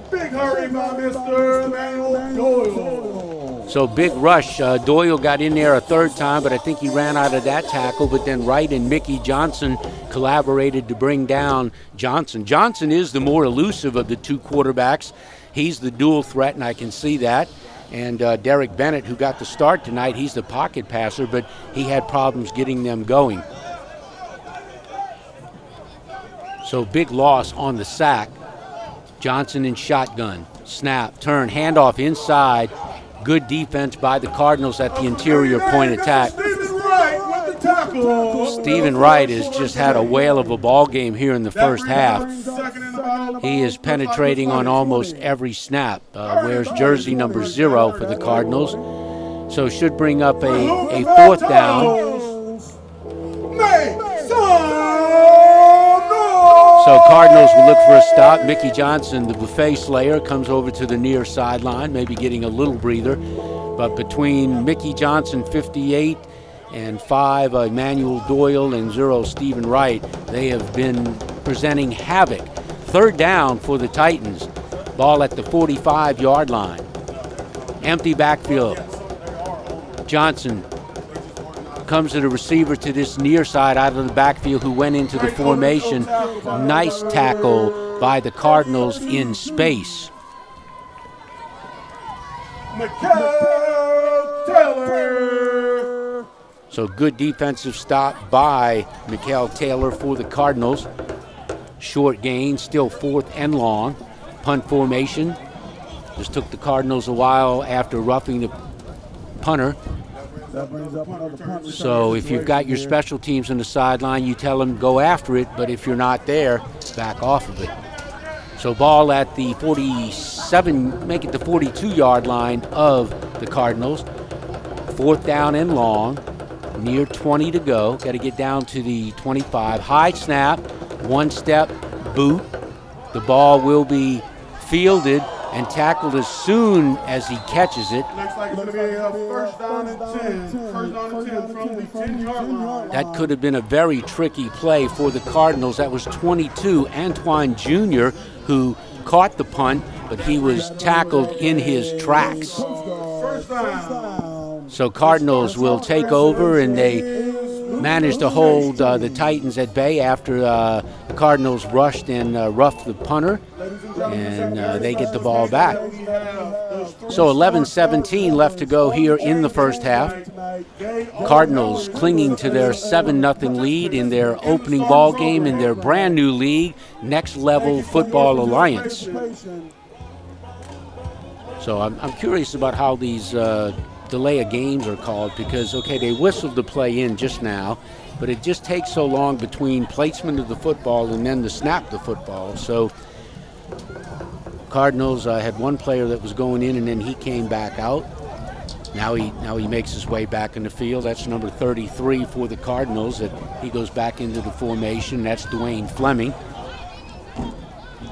Big hurry by Mr. Emmanuel Doyle. So big rush. Doyle got in there a third time, but I think he ran out of that tackle. But then Wright and Mickey Johnson collaborated to bring down Johnson. Johnson is the more elusive of the two quarterbacks. He's the dual threat, and I can see that. And Derek Bennett, who got the start tonight, he's the pocket passer, but he had problems getting them going. So big loss on the sack. Johnson in shotgun. Snap, turn, handoff inside. Good defense by the Cardinals at the interior point attack. Stephen Wright has just had a whale of a ball game here in the first half. He is penetrating on almost every snap. Wears jersey number 0 for the Cardinals. So should bring up a fourth down. So Cardinals will look for a stop. Mickey Johnson, the buffet slayer, comes over to the near sideline, maybe getting a little breather. But between Mickey Johnson, 58, and 5, Emmanuel Doyle, and 0, Stephen Wright, they have been presenting havoc. Third down for the Titans. Ball at the 45-yard line. Empty backfield. Johnson comes to the receiver to this near side out of the backfield, who went into the formation. Nice tackle by the Cardinals in space. Taylor. So good defensive stop by Mikael Taylor for the Cardinals. Short gain, still 4th and long. Punt formation. Just took the Cardinals a while after roughing the punter. So if you've got your special teams on the sideline, you tell them go after it, but if you're not there, back off of it. So ball at the 47, make it the 42-yard line of the Cardinals. 4th down and long, near 20 to go. Got to get down to the 25. High snap, one-step boot. The ball will be fielded and tackled as soon as he catches it. Looks like it's going to be a first down and 10. First down and 10 from the 10-yard line. That could have been a very tricky play for the Cardinals. That was 22, Antoine Jr., who caught the punt, but he was tackled in his tracks. First down. So Cardinals will take over, and they managed to hold the Titans at bay after the Cardinals rushed and roughed the punter, and they get the ball back. So 11-17 left to go here in the first half. Cardinals clinging to their 7-0 lead in their opening ball game in their brand new league, Next Level Football Alliance. So I'm curious about how these the delay of games are called because, okay, they whistled the play in just now, but it just takes so long between placement of the football and then the snap of the football. So Cardinals had one player that was going in, and then he came back out. Now he makes his way back in the field. That's number 33 for the Cardinals. That he goes back into the formation. That's Dwayne Fleming.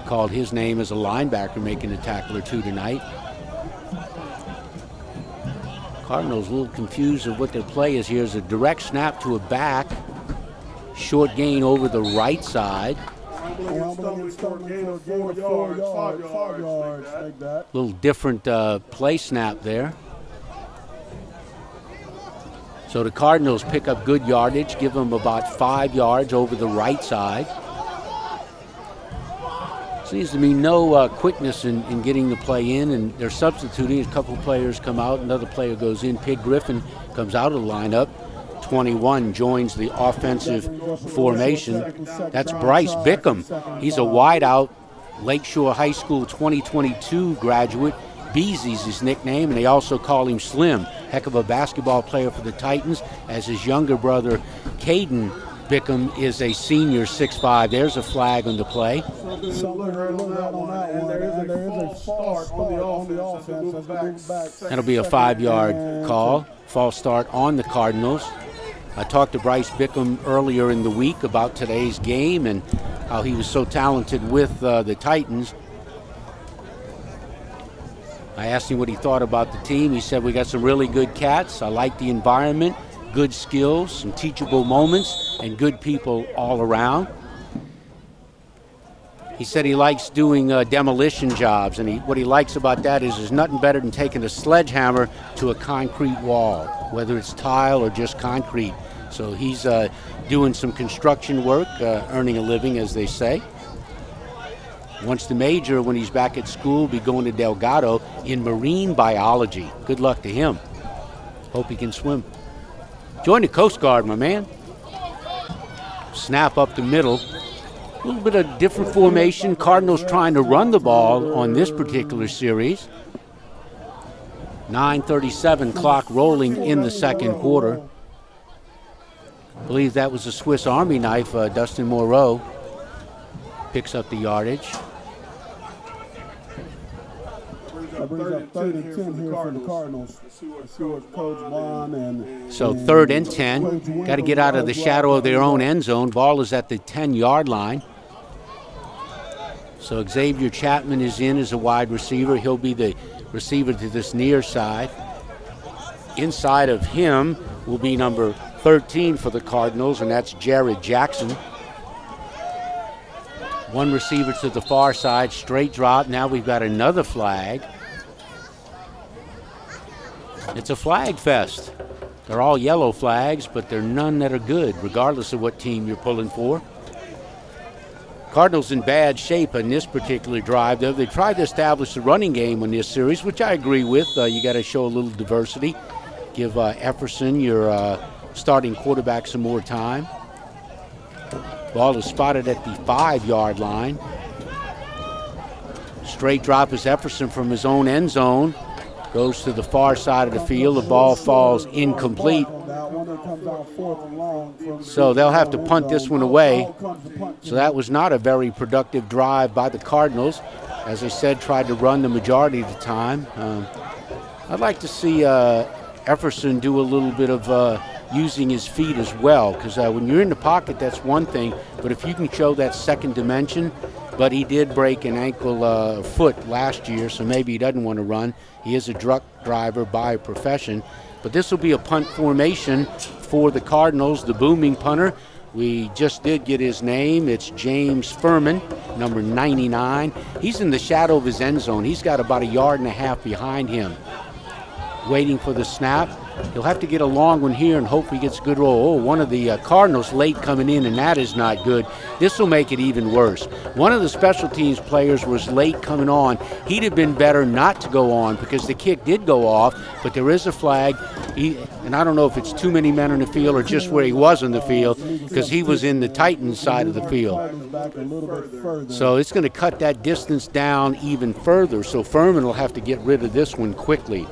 Called his name as a linebacker, making a tackle or two tonight. Cardinals a little confused of what their play is here. Is a direct snap to a back. Short gain over the right side. Little different play snap there. So the Cardinals pick up good yardage, give them about 5 yards over the right side. Seems to be no quickness in getting the play in, and they're substituting. A couple players come out, another player goes in. Pig Griffin comes out of the lineup. 21 joins the offensive formation. That's Bryce Bickham. He's a wideout, Lakeshore High School 2022 graduate. Beezy's his nickname, and they also call him Slim. Heck of a basketball player for the Titans, as his younger brother, Caden Bickham, is a senior, 6'5". There's a flag on the play. That'll be a 5-yard call. False start on the Cardinals. I talked to Bryce Bickham earlier in the week about today's game and how he was so talented with the Titans. I asked him what he thought about the team. He said, we got some really good cats. I like the environment, good skills, some teachable moments, and good people all around. He said he likes doing demolition jobs, and what he likes about that is there's nothing better than taking a sledgehammer to a concrete wall, whether it's tile or just concrete. So he's doing some construction work, earning a living, as they say. Wants to major when he's back at school, be going to Delgado in marine biology. Good luck to him. Hope he can swim. Join the Coast Guard, my man. Snap up the middle. A little bit of different formation. Cardinals trying to run the ball on this particular series. 9:37 clock rolling in the second quarter. I believe that was a Swiss Army knife. Dustin Moreau picks up the yardage. That brings up 3rd and 10 here for the Cardinals. So 3rd and 10. Got to get out of the shadow of their own end zone. Ball is at the 10-yard line. So Xavier Chapman is in as a wide receiver. He'll be the receiver to this near side. Inside of him will be number 13 for the Cardinals, and that's Jared Jackson. One receiver to the far side, straight drop. Now we've got another flag. It's a flag fest. They're all yellow flags, but they're none that are good, regardless of what team you're pulling for. Cardinals in bad shape in this particular drive, though. They tried to establish the running game in this series, which I agree with. You got to show a little diversity. Give Efferson, your starting quarterback, some more time. Ball is spotted at the 5-yard line. Straight drop is Efferson from his own end zone. Goes to the far side of the field. The ball falls incomplete. So they'll have to punt this one away. So that was not a very productive drive by the Cardinals. As I said, tried to run the majority of the time. I'd like to see Efferson do a little bit of using his feet as well, because when you're in the pocket, that's one thing, but if you can show that second dimension. But he did break an ankle foot last year, so maybe he doesn't want to run. He is a truck driver by profession. But this will be a punt formation for the Cardinals. The booming punter, we just did get his name. It's James Furman, number 99. He's in the shadow of his end zone. He's got about 1.5 yards behind him. Waiting for the snap. He'll have to get a long one here and hope he gets a good roll. Oh, one of the Cardinals late coming in, and that is not good. This will make it even worse. One of the special teams players was late coming on. He'd have been better not to go on because the kick did go off, but there is a flag. And I don't know if it's too many men on the field or just where he was on the field, because he was in the Titans side of the field. So it's going to cut that distance down even further. So Furman will have to get rid of this one quickly.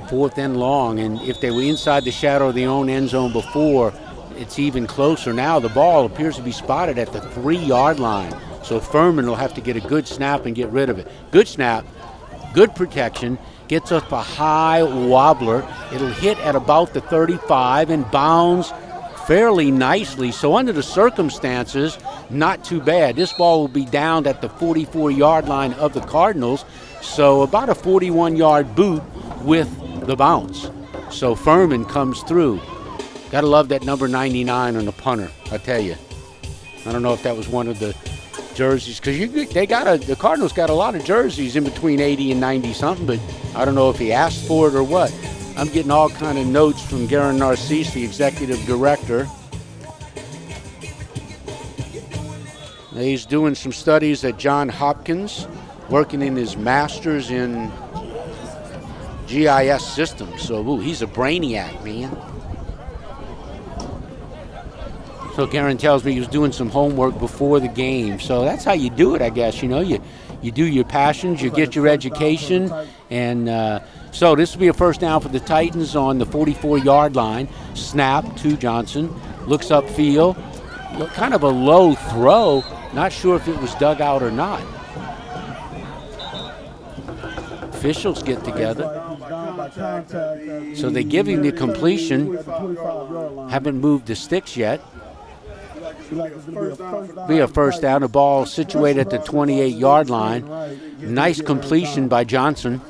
4th and long, and if they were inside the shadow of their own end zone before, it's even closer now. The ball appears to be spotted at the 3-yard line, so Furman will have to get a good snap and get rid of it. Good snap, good protection, gets up a high wobbler. It'll hit at about the 35 and bounds fairly nicely. So under the circumstances, not too bad. This ball will be downed at the 44-yard line of the Cardinals, so about a 41-yard boot with the bounce. So Furman comes through. Gotta love that number 99 on the punter, I tell you. I don't know if that was one of the jerseys, because the Cardinals got a lot of jerseys in between 80 and 90 something, but I don't know if he asked for it or what. I'm getting all kind of notes from Garen Narcisse, the executive director. He's doing some studies at Johns Hopkins, working in his master's in GIS systems. So he's a brainiac, man. So Garen tells me he was doing some homework before the game. So that's how you do it, I guess. You know, you do your passions, you get your education, and so this will be a first down for the Titans on the 44-yard line. Snap to Johnson, looks upfield, kind of a low throw. Not sure if it was dug out or not. Officials get together. So they give him the completion. Haven't moved the sticks yet. Be a first down. The ball situated at the 28-yard line. Nice completion by Johnson.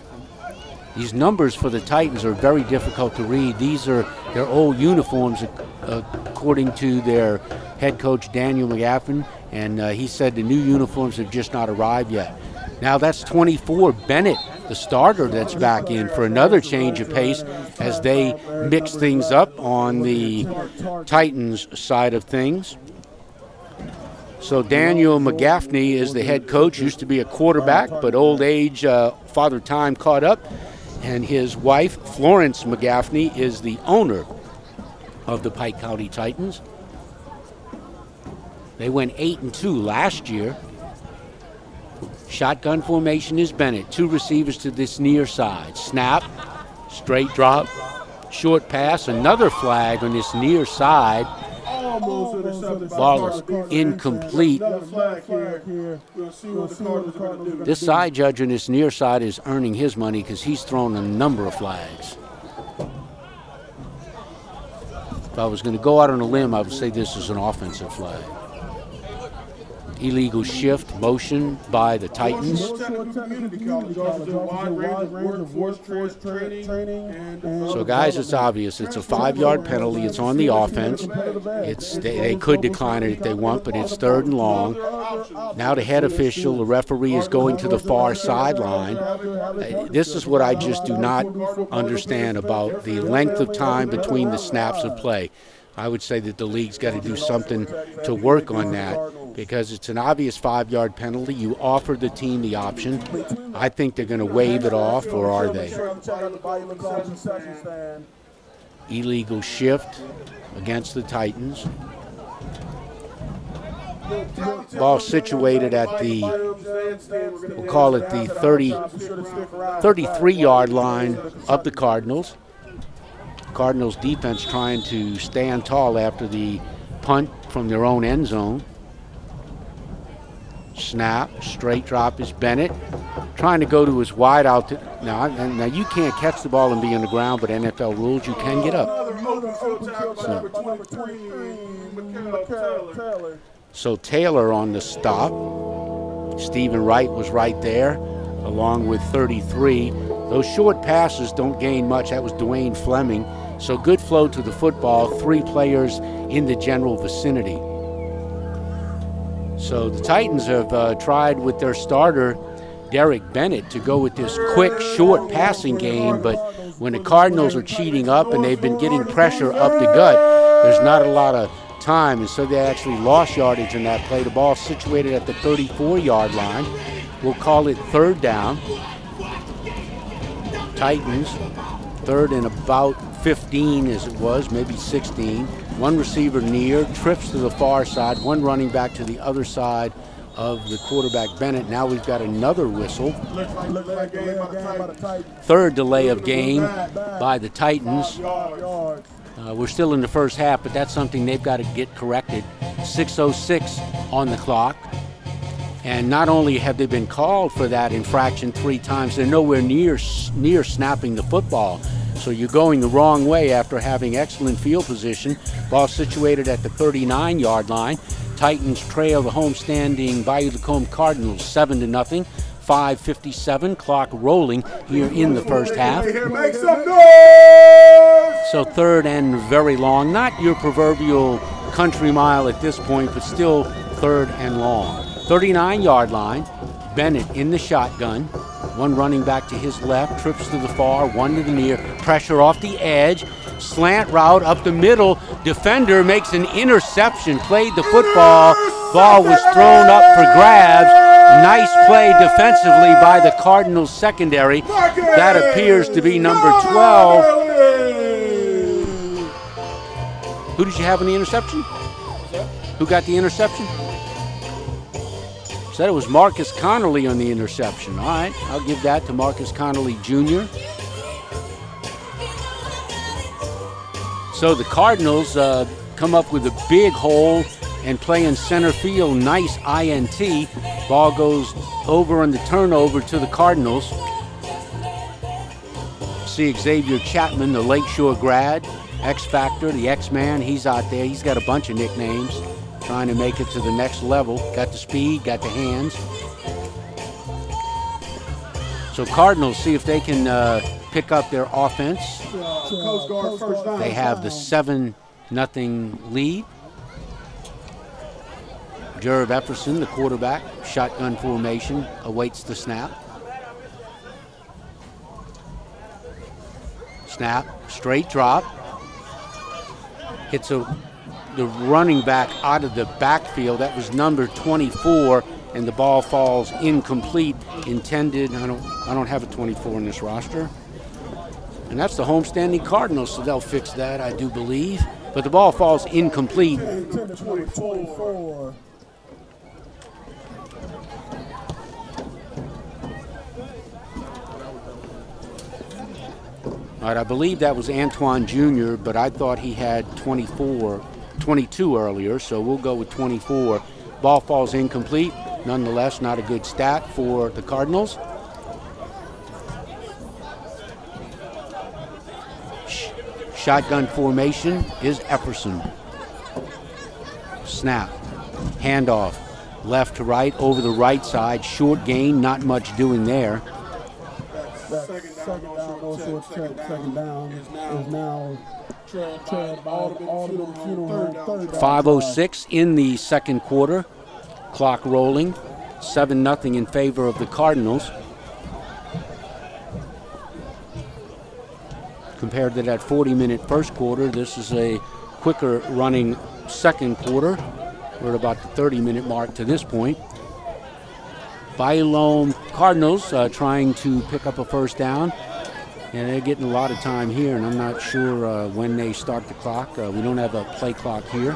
These numbers for the Titans are very difficult to read. These are their old uniforms, according to their head coach, Daniel McGaffin, and he said the new uniforms have just not arrived yet. Now that's 24, Bennett, the starter, that's back in for another change of pace as they mix things up on the Titans side of things. So Daniel McGaffney is the head coach, used to be a quarterback, but old age, father time caught up. And his wife, Florence McGaffney, is the owner of the Pike County Titans. They went 8-2 last year. Shotgun formation is Bennett. 2 receivers to this near side. Snap, straight drop, short pass, another flag on this near side. Ball is incomplete. This side judge on this near side is earning his money because he's thrown a number of flags. If I was going to go out on a limb, I would say this is an offensive flag. Illegal shift motion by the Titans. So guys, it's obvious. It's a 5-yard penalty. It's on the offense. They could decline it if they want, but it's 3rd and long. Now the head official, the referee, is going to the far sideline. This is what I just do not understand about the length of time between the snaps of play. I would say that the league's got to do something to work on that because it's an obvious 5-yard penalty. You offer the team the option. I think they're going to waive it off, or are they? Illegal shift against the Titans. Ball situated at the, we'll call it the 33-yard line of the Cardinals. Cardinals defense trying to stand tall after the punt from their own end zone. Snap, straight drop is Bennett. Trying to go to his wide out. Now you can't catch the ball and be on the ground, but NFL rules, you can get up. So Taylor on the stop. Stephen Wright was right there, along with 33. Those short passes don't gain much. That was Dwayne Fleming. So good flow to the football, 3 players in the general vicinity. So the Titans have tried with their starter, Derek Bennett, to go with this quick, short passing game, but when the Cardinals are cheating up and they've been getting pressure up the gut, there's not a lot of time, and so they actually lost yardage in that play. The ball situated at the 34-yard line. We'll call it 3rd down. Titans, 3rd and about 15 as it was, maybe 16. 1 receiver near, trips to the far side, 1 running back to the other side of the quarterback Bennett. Now we've got another whistle. Looks like game by the Titans. Third delay of game by the Titans. We're still in the first half, but that's something they've got to get corrected. 6:06 on the clock. And not only have they been called for that infraction 3 times, they're nowhere near snapping the football. So you're going the wrong way after having excellent field position. Ball situated at the 39-yard line. Titans trail the homestanding Bayou Lacombe Cardinals 7-0. 5:57, clock rolling here in the first half. Make some noise! So third and very long. Not your proverbial country mile at this point, but still third and long. 39-yard line. Bennett in the shotgun. One running back to his left, trips to the far, one to the near. Pressure off the edge. Slant route up the middle. Defender makes an interception. Played the football. Ball was thrown up for grabs. Nice play defensively by the Cardinals secondary. That appears to be number 12. Who did you have in the interception? Who got the interception? Said it was Marcus Connolly on the interception. All right, I'll give that to Marcus Connolly Jr. So the Cardinals come up with a big hole and play in center field. Nice INT. Ball goes over on the turnover to the Cardinals. See Xavier Chapman, the Lakeshore grad, X Factor, the X-Man. He's out there. He's got a bunch of nicknames, trying to make it to the next level. Got the speed, got the hands. So Cardinals see if they can pick up their offense. They have the 7-0 lead. Jerv Epperson, the quarterback, shotgun formation, awaits the snap. Snap, straight drop. Hits the running back out of the backfield. That was number 24, and the ball falls incomplete. Intended, I don't have a 24 in this roster. And that's the homestanding Cardinals, so they'll fix that, I do believe. But the ball falls incomplete. 24. All right, I believe that was Antoine Jr., but I thought he had 22 earlier, so we'll go with 24. Ball falls incomplete. Nonetheless, not a good stat for the Cardinals. Shotgun formation is Epperson. Snap, handoff, left to right, over the right side, short gain, not much doing there. Second down is now trailed by Audible Funeral Home. 5:06 in the second quarter. Clock rolling. 7-0 in favor of the Cardinals. Compared to that 40-minute first quarter, this is a quicker running second quarter. We're at about the 30-minute mark to this point. Bayou Cardinals trying to pick up a first down. And they're getting a lot of time here, and I'm not sure when they start the clock. We don't have a play clock here.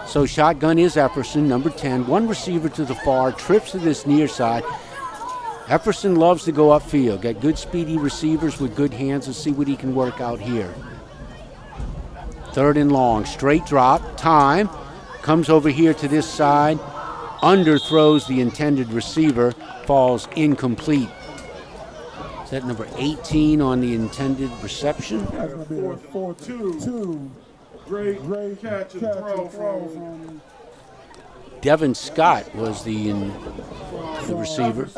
So shotgun is Epperson, number 10. One receiver to the far, trips to this near side. Epperson loves to go upfield. Got good speedy receivers with good hands. Let's see what he can work out here. Third and long, straight drop, time. Comes over here to this side. Underthrows the intended receiver, falls incomplete. Is that number 18 on the intended reception? That's going to be a 4-2. Great catch and throw from Devin Scott was the receiver.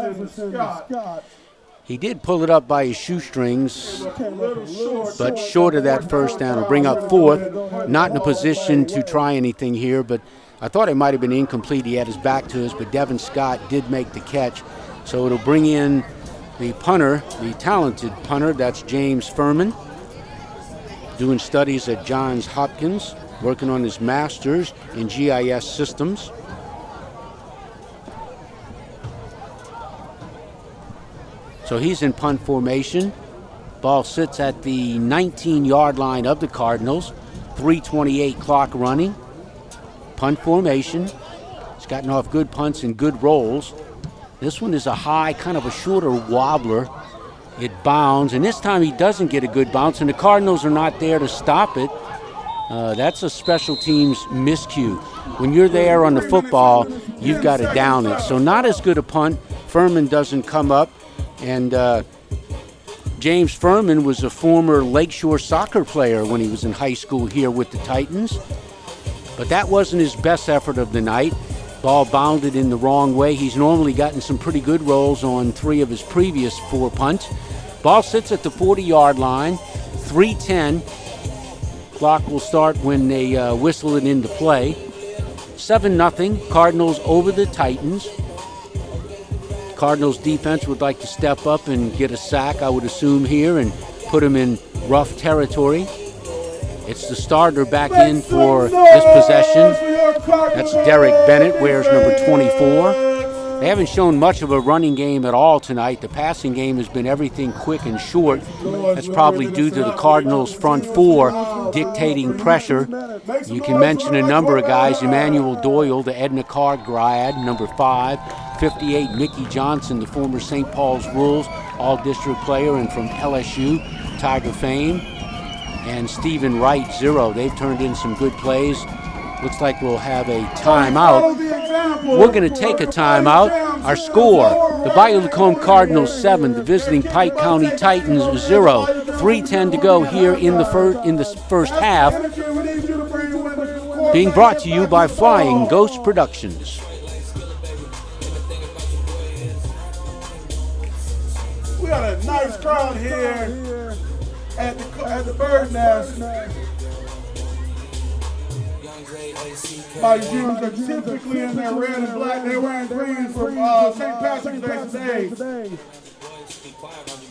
He did pull it up by his shoestrings, but short of that first down. Will bring up fourth. Not in a position to try anything here, but I thought it might have been incomplete. He had his back to us, but Devin Scott did make the catch. So it'll bring in the punter, the talented punter, that's James Furman, doing studies at Johns Hopkins, working on his master's in GIS systems. So he's in punt formation. Ball sits at the 19-yard line of the Cardinals. 3:28 clock running. Punt formation. He's gotten off good punts and good rolls. This one is a high, kind of a shorter wobbler. It bounds, and this time he doesn't get a good bounce, and the Cardinals are not there to stop it. That's a special teams miscue. When you're there on the football, you've got to down it. So not as good a punt. Furman doesn't come up, and James Furman was a former Lakeshore soccer player when he was in high school here with the Titans. But that wasn't his best effort of the night. Ball bounded in the wrong way. He's normally gotten some pretty good rolls on 3 of his previous 4 punts. Ball sits at the 40-yard line, 3:10. Clock will start when they whistle it into play. 7-0, Cardinals over the Titans. Cardinals defense would like to step up and get a sack, I would assume, here and put them in rough territory. It's the starter back in for this possession. That's Derek Bennett, wears number 24. They haven't shown much of a running game at all tonight. The passing game has been everything quick and short. That's probably due to the Cardinals' front 4 dictating pressure. You can mention a number of guys. Emmanuel Doyle, the Edna Carr grad, number 5. 58, Mickey Johnson, the former St. Paul's Wolves all-district player and from LSU, Tiger fame. And Stephen Wright, 0. They've turned in some good plays. Looks like we'll have a timeout. We're going to take a timeout. Our score, the Bayou Lacombe Cardinals 7, the visiting Pike County Titans 0. 3:10 to go here in the first half. Being brought to you by Flying Ghost Productions. We got a nice crowd here at the Bird Nest. My Jews are typically in their red and black. They're wearing green for St. Patrick's Day today.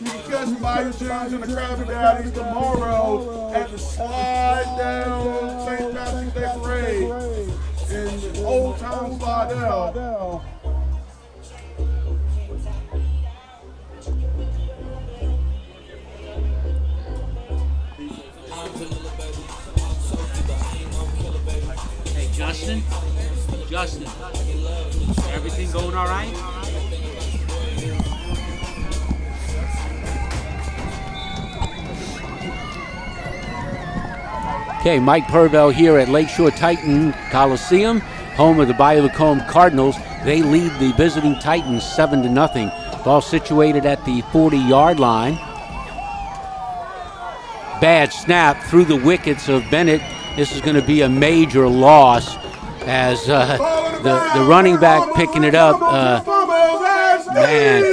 You can catch Bayou Jones and the Krabby Daddies tomorrow at the Slide Down St. Patrick's Day Parade in Old Town Slidell. Justin, everything going all right? Okay, Mike Purvell here at Lakeshore Titan Coliseum, home of the Bayou Lacombe Cardinals. They lead the visiting Titans 7-0. Ball situated at the 40-yard line. Bad snap through the wickets of Bennett. This is going to be a major loss as the running back picking it up. Man,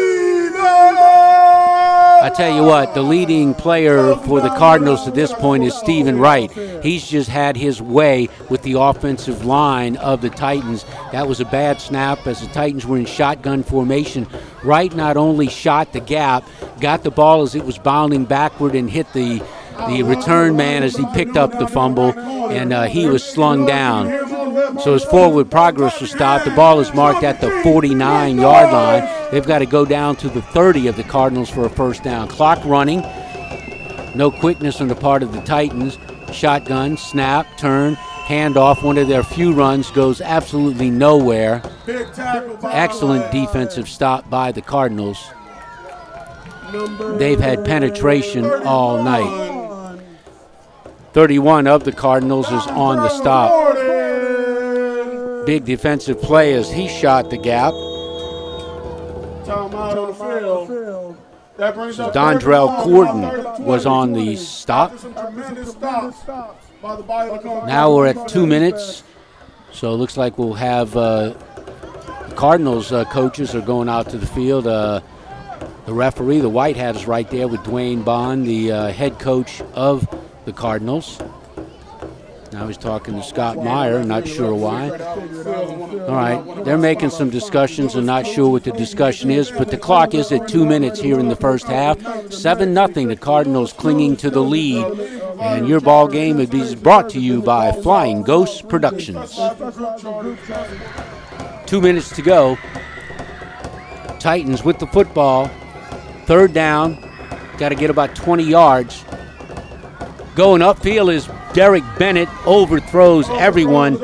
I tell you what, the leading player for the Cardinals at this point is Stephen Wright. He's just had his way with the offensive line of the Titans. That was a bad snap as the Titans were in shotgun formation. Wright not only shot the gap, got the ball as it was bounding backward and hit the return man as he picked up the fumble, and he was slung down. So his forward progress was stopped. The ball is marked at the 49-yard line. They've got to go down to the 30 of the Cardinals for a first down. Clock running. No quickness on the part of the Titans. Shotgun, snap, turn, handoff. One of their few runs goes absolutely nowhere. Excellent defensive stop by the Cardinals. They've had penetration all night. 31 of the Cardinals is on the stop. Big defensive play as he shot the gap. So Dondrell Corden was on the stop. Now we're at 2 minutes. So it looks like we'll have Cardinals coaches are going out to the field. The referee, the white hat, is right there with Dwayne Bond, the head coach of the Cardinals. Now he's talking to Scott Meyer, not sure why. All right, they're making some discussions and not sure what the discussion is, but the clock is at 2 minutes here in the first half. 7-0, the Cardinals clinging to the lead. And your ball game is brought to you by Flying Ghost Productions. 2 minutes to go. Titans with the football. Third down. Got to get about 20 yards. Going upfield is Derek Bennett, overthrows everyone.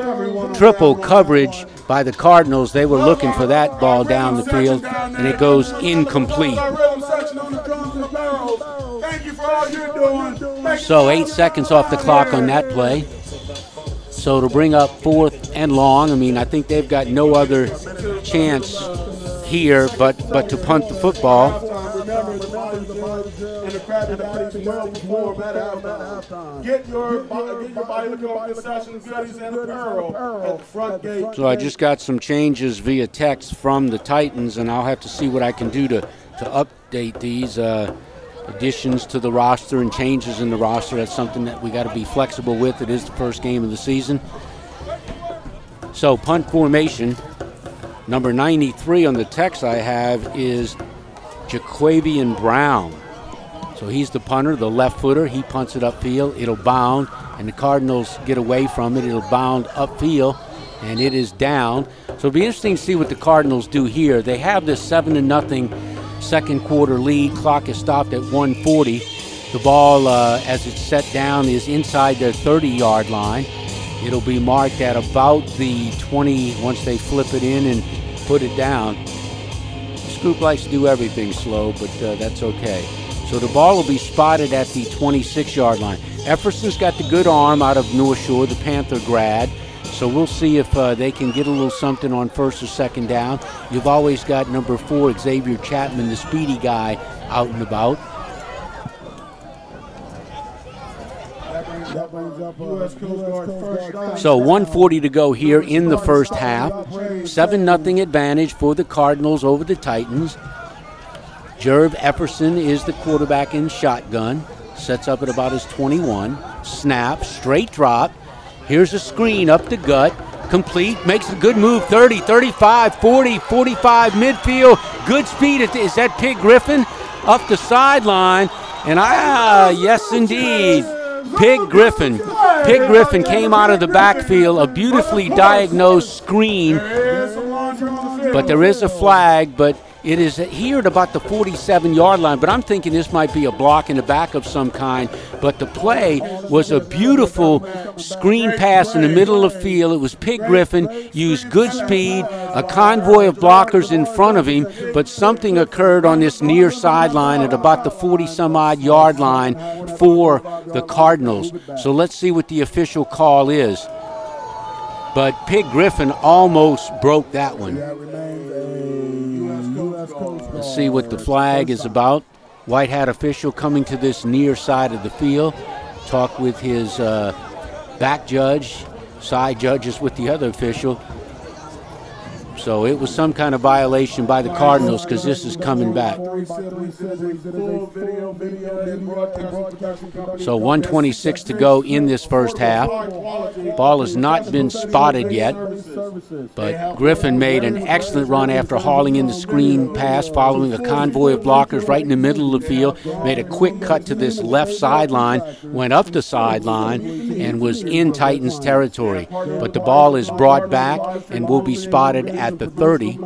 Triple coverage. by the Cardinals. They were looking for that ball down the field, and it goes incomplete. So 8 seconds off the clock on that play. So to bring up 4th and long, I mean, I think they've got no other chance here but to punt the football. So I just got some changes via text from the Titans, and I'll have to see what I can do to update these additions to the roster and changes in the roster. That's something that we got to be flexible with. It is the first game of the season. So punt formation, number 93 on the text I have is Jaquavian Brown. So he's the punter, the left footer. He punts it upfield. It'll bound, and the Cardinals get away from it. It'll bound upfield, and it is down. So it'll be interesting to see what the Cardinals do here. They have this 7-0 second quarter lead. Clock is stopped at 1:40. The ball, as it's set down, is inside their 30-yard line. It'll be marked at about the 20 once they flip it in and put it down. Scoop likes to do everything slow, but that's okay. So the ball will be spotted at the 26-yard line. Efferson's got the good arm out of North Shore, the Panther grad. So we'll see if they can get a little something on first or second down. You've always got number 4, Xavier Chapman, the speedy guy, out and about. So 1:40 to go here in the first half. 7-0 advantage for the Cardinals over the Titans. Jerv Efferson is the quarterback in shotgun. Sets up at about his 21. Snap, straight drop. Here's a screen up the gut. Complete. Makes a good move. 30, 35, 40, 45, midfield. Good speed. Is that Pig Griffin? Up the sideline. And yes, indeed. Pig Griffin. Pig Griffin came out of the backfield. A beautifully diagnosed screen. But there is a flag, but it is here at about the 47-yard line, but I'm thinking this might be a block in the back of some kind. But the play was a beautiful screen pass in the middle of the field. It was Pig Griffin, used good speed, a convoy of blockers in front of him, but something occurred on this near sideline at about the 40-some-odd yard line for the Cardinals. So let's see what the official call is. But Pig Griffin almost broke that one. Let's see what the flag is about. White hat official coming to this near side of the field. Talk with his back judge. Side judges with the other official. So it was some kind of violation by the Cardinals because this is coming back. So 1:26 to go in this first half. Ball has not been spotted yet, but Griffin made an excellent run after hauling in the screen pass following a convoy of blockers right in the middle of the field. Made a quick cut to this left sideline, went up the sideline, and was in Titans territory. But the ball is brought back and will be spotted at the 30.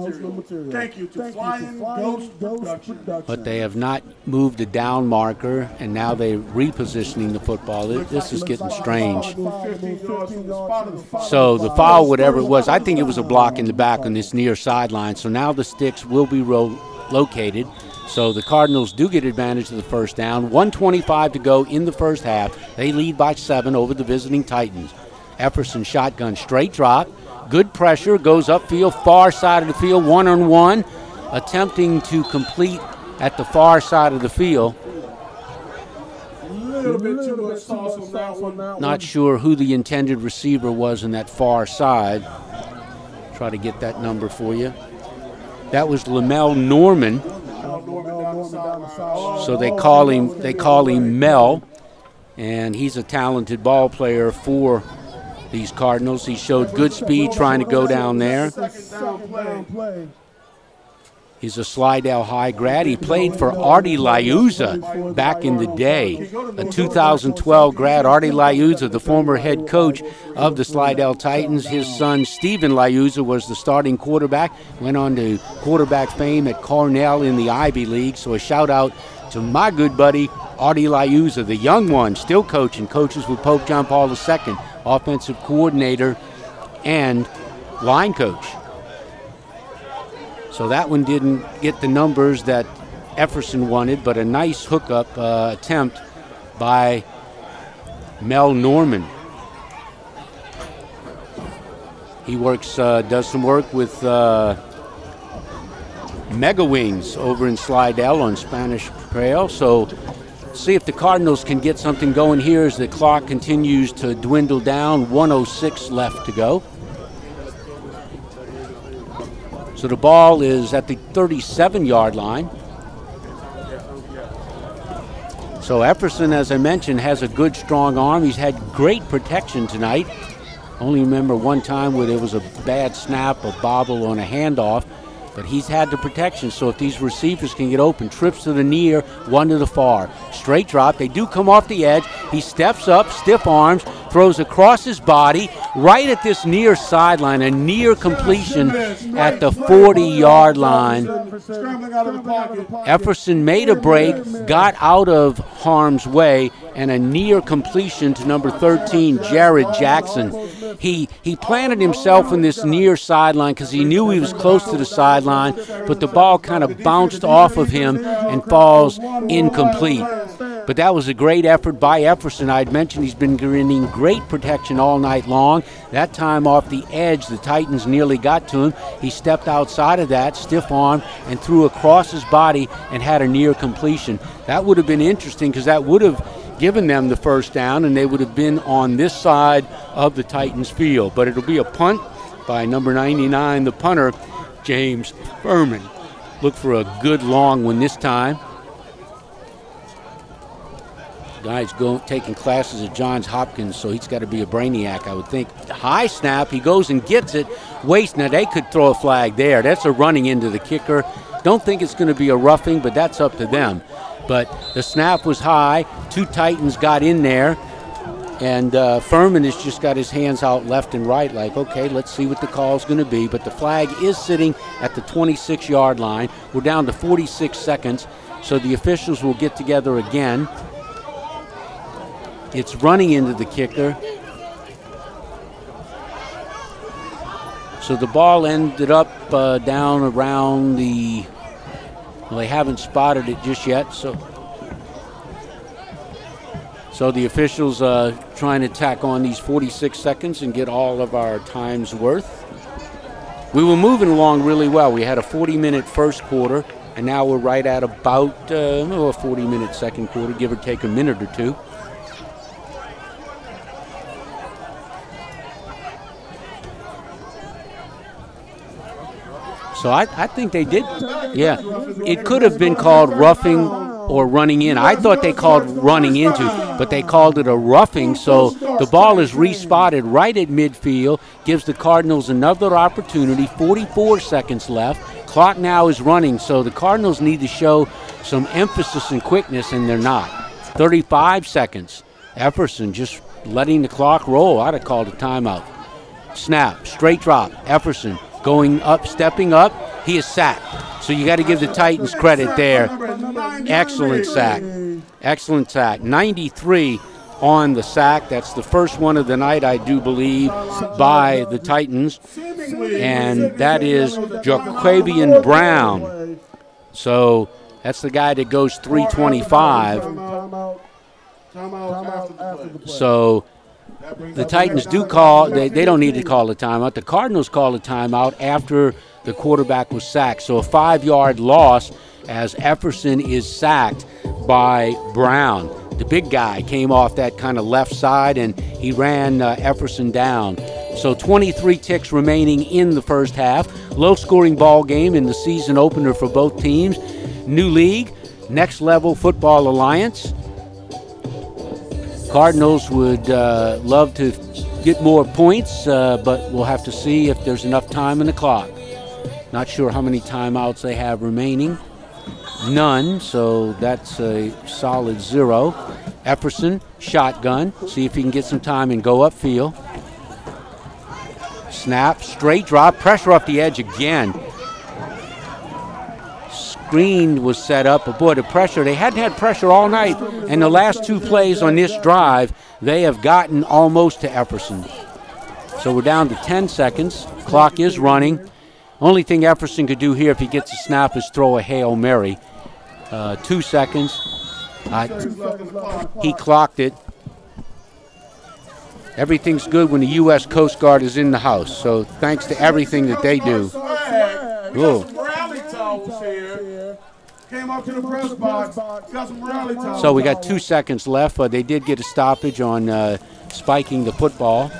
But they have not moved the down marker, and now they're repositioning the football. This is getting strange. So the foul, whatever it was, I think it was a block in the back on this near sideline. So now the sticks will be located. So the Cardinals do get advantage of the first down. 1:25 to go in the first half. They lead by 7 over the visiting Titans. Efferson shotgun, straight drop. Good pressure, goes upfield, far side of the field, one-on-one. Attempting to complete at the far side of the field. Not sure who the intended receiver was in that far side. Try to get that number for you. That was Lamel Norman. So they call him Mel, and he's a talented ball player for these Cardinals. He showed good speed trying to go down there. He's a Slidell High grad. He played for Artie Liuzza back in the day. A 2012 grad, Artie Liuzza, the former head coach of the Slidell Titans. His son, Steven Liuzza, was the starting quarterback. Went on to quarterback fame at Cornell in the Ivy League. So a shout out to my good buddy, Artie Liuzza, the young one, still coaching, coaches with Pope John Paul II, offensive coordinator and line coach. So that one didn't get the numbers that Efferson wanted, but a nice hookup attempt by Mel Norman. He does some work with Mega Wings over in Slidell on Spanish Trail. So see if the Cardinals can get something going here as the clock continues to dwindle down. 1:06 left to go. So the ball is at the 37-yard line. So Efferson, as I mentioned, has a good, strong arm. He's had great protection tonight. Only remember one time where there was a bad snap, a bobble on a handoff, but he's had the protection. So if these receivers can get open, trips to the near, one to the far. Straight drop. They do come off the edge. He steps up, stiff arms, throws across his body, right at this near sideline, a near completion at the 40-yard line. Efferson made a break, got out of harm's way, and a near completion to number 13, Jared Jackson. He planted himself in this near sideline because he knew he was close to the sideline, but the ball kind of bounced off of him and falls incomplete. But that was a great effort by Efferson. I had mentioned he's been getting great protection all night long. That time off the edge, the Titans nearly got to him. He stepped outside of that, stiff arm, and threw across his body and had a near completion. That would have been interesting because that would have given them the first down, and they would have been on this side of the Titans field. But it'll be a punt by number 99, the punter, James Furman. Look for a good long one this time. Guy's taking classes at Johns Hopkins, so he's got to be a brainiac, I would think. High snap, he goes and gets it. Now they could throw a flag there. That's a running into the kicker. Don't think it's going to be a roughing, but that's up to them. But the snap was high. Two Titans got in there, and Furman has just got his hands out left and right like, okay, let's see what the call's going to be. But the flag is sitting at the 26-yard line. We're down to 46 seconds, so the officials will get together again. It's running into the kicker. So the ball ended up down around the, well, they haven't spotted it just yet. So the officials trying to tack on these 46 seconds and get all of our time's worth. We were moving along really well. We had a 40-minute first quarter, and now we're right at about a 40-minute second quarter, give or take a minute or two. So I think they did. Yeah, it could have been called roughing or running in. I thought they called running into, but they called it a roughing. So the ball is respotted right at midfield, gives the Cardinals another opportunity. 44 seconds left. Clock now is running, so the Cardinals need to show some emphasis and quickness, and they're not. 35 seconds. Efferson just letting the clock roll. I'd have called a timeout. Snap, straight drop. Efferson going up, stepping up. He is sacked. So you got to give the Titans credit there. Excellent sack. Excellent sack. 93 on the sack. That's the first one of the night, I do believe, by the Titans. And that is Jaquavian Brown. So that's the guy that goes 325. So the Titans do call, they don't need to call a timeout. The Cardinals call a timeout after the quarterback was sacked. So a 5-yard loss as Efferson is sacked by Brown. The big guy came off that kind of left side, and he ran Efferson down. So 23 ticks remaining in the first half. Low-scoring ball game in the season opener for both teams. New league, Next Level Football Alliance. Cardinals would love to get more points, but we'll have to see if there's enough time in the clock. Not sure how many timeouts they have remaining. None, so that's a solid 0. Efferson, shotgun. See if he can get some time and go upfield. Snap, straight drop, pressure off the edge again. Screen was set up, but boy, the pressure, they hadn't had pressure all night, and the last 2 plays on this drive, they have gotten almost to Efferson. So we're down to 10 seconds. Clock is running. Only thing Efferson could do here if he gets a snap is throw a Hail Mary. 2 seconds. He clocked it. Everything's good when the U.S. Coast Guard is in the house. So thanks to everything that they do. Came up to the press box, got some rally time. So we got 2 seconds left. They did get a stoppage on spiking the football.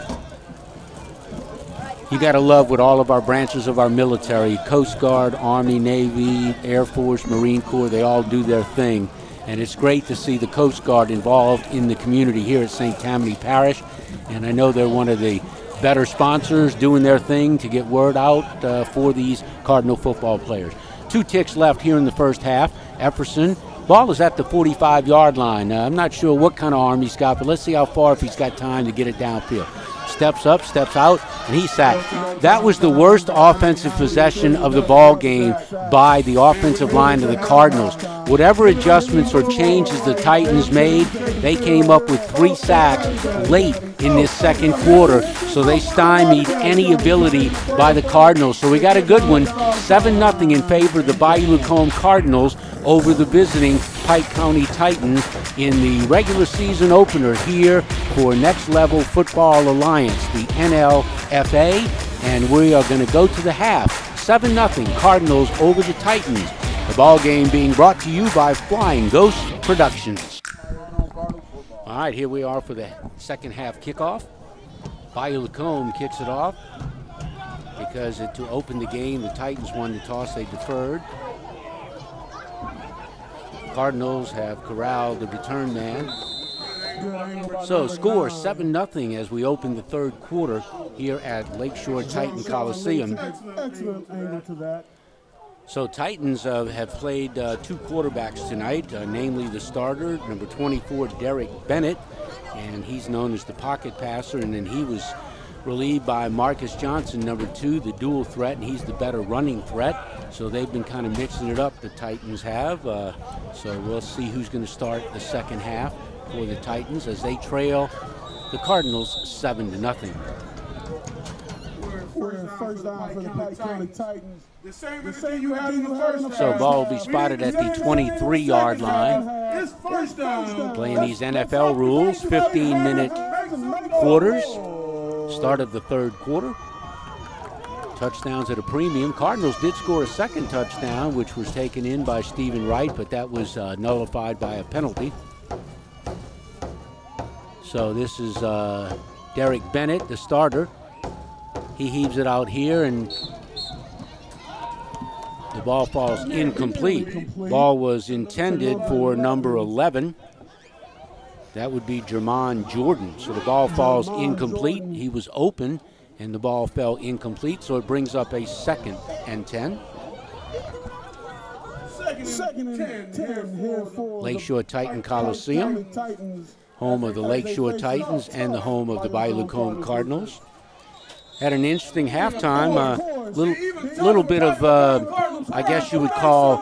You got to love what all of our branches of our military, Coast Guard, Army, Navy, Air Force, Marine Corps, they all do their thing. And it's great to see the Coast Guard involved in the community here at St. Tammany Parish. And I know they're one of the better sponsors doing their thing to get word out for these Cardinal football players. 2 ticks left here in the first half. Efferson, ball is at the 45-yard line. I'm not sure what kind of arm he's got, but let's see how far, if he's got time to get it downfield. Steps up, steps out, and he's sacked. That was the worst offensive possession of the ball game by the offensive line of the Cardinals. Whatever adjustments or changes the Titans made, they came up with 3 sacks late in this second quarter, so they stymied any ability by the Cardinals. So we got a good one, 7-0 in favor of the Bayou Lacombe Cardinals over the visiting Pike County Titans in the regular season opener here for Next Level Football Alliance, the NLFA, and we are going to go to the half. 7-0 Cardinals over the Titans. The ball game being brought to you by Flying Ghost Productions. All right, here we are for the second half kickoff. Bayou Lacombe kicks it off because to open the game, the Titans won the toss, they deferred. Cardinals have corralled the return man. So score 7-0 as we open the third quarter here at Lakeshore Titan Coliseum. So Titans have played 2 quarterbacks tonight, namely the starter, number 24, Derek Bennett, and he's known as the pocket passer, and then he was relieved by Marcus Johnson, number 2, the dual threat, and he's the better running threat. So they've been kind of mixing it up, the Titans have. So we'll see who's going to start the second half for the Titans as they trail the Cardinals 7-0. First down for the Pike County Titans. The same you had in the first. So ball will be spotted at the 23-yard line. Playing these NFL rules, 15-minute quarters. Start of the third quarter. Touchdowns at a premium. Cardinals did score a second touchdown, which was taken in by Stephen Wright, but that was nullified by a penalty. So this is Derek Bennett, the starter. He heaves it out here, and the ball falls incomplete. Ball was intended for number 11. That would be Jermon Jordan. So the ball falls incomplete. He was open, and the ball fell incomplete, so it brings up a 2nd and 10. Lakeshore Titan Coliseum, home of the Lakeshore Titans and the home of the Bayou Lacombe Cardinals. Had an interesting halftime, little bit of, I guess you would call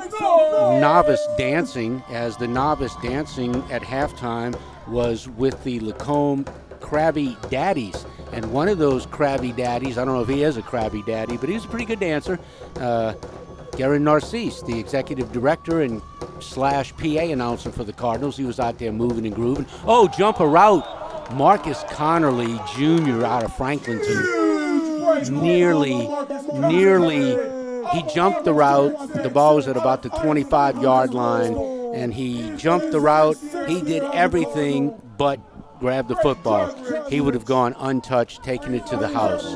novice dancing, as the novice dancing at halftime was with the Lacombe Krabby Daddies. And one of those Krabby Daddies, I don't know if he is a Krabby Daddy, but he's a pretty good dancer. Garen Narcisse, the executive director and / PA announcer for the Cardinals. He was out there moving and grooving. Oh, jump a route. Marcus Connerly Jr. out of Franklinton. Nearly, he jumped the route. The ball was at about the 25-yard line, and he jumped the route. He did everything but grab the football. He would have gone untouched, taking it to the house.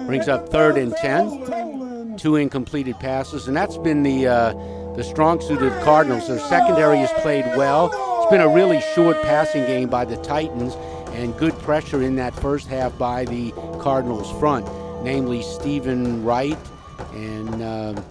Brings up 3rd and 10. 2 incompleted passes, and that's been the strong suit of the Cardinals. Their secondary has played well. It's been a really short passing game by the Titans, and good pressure in that first half by the Cardinals front, namely Stephen Wright, and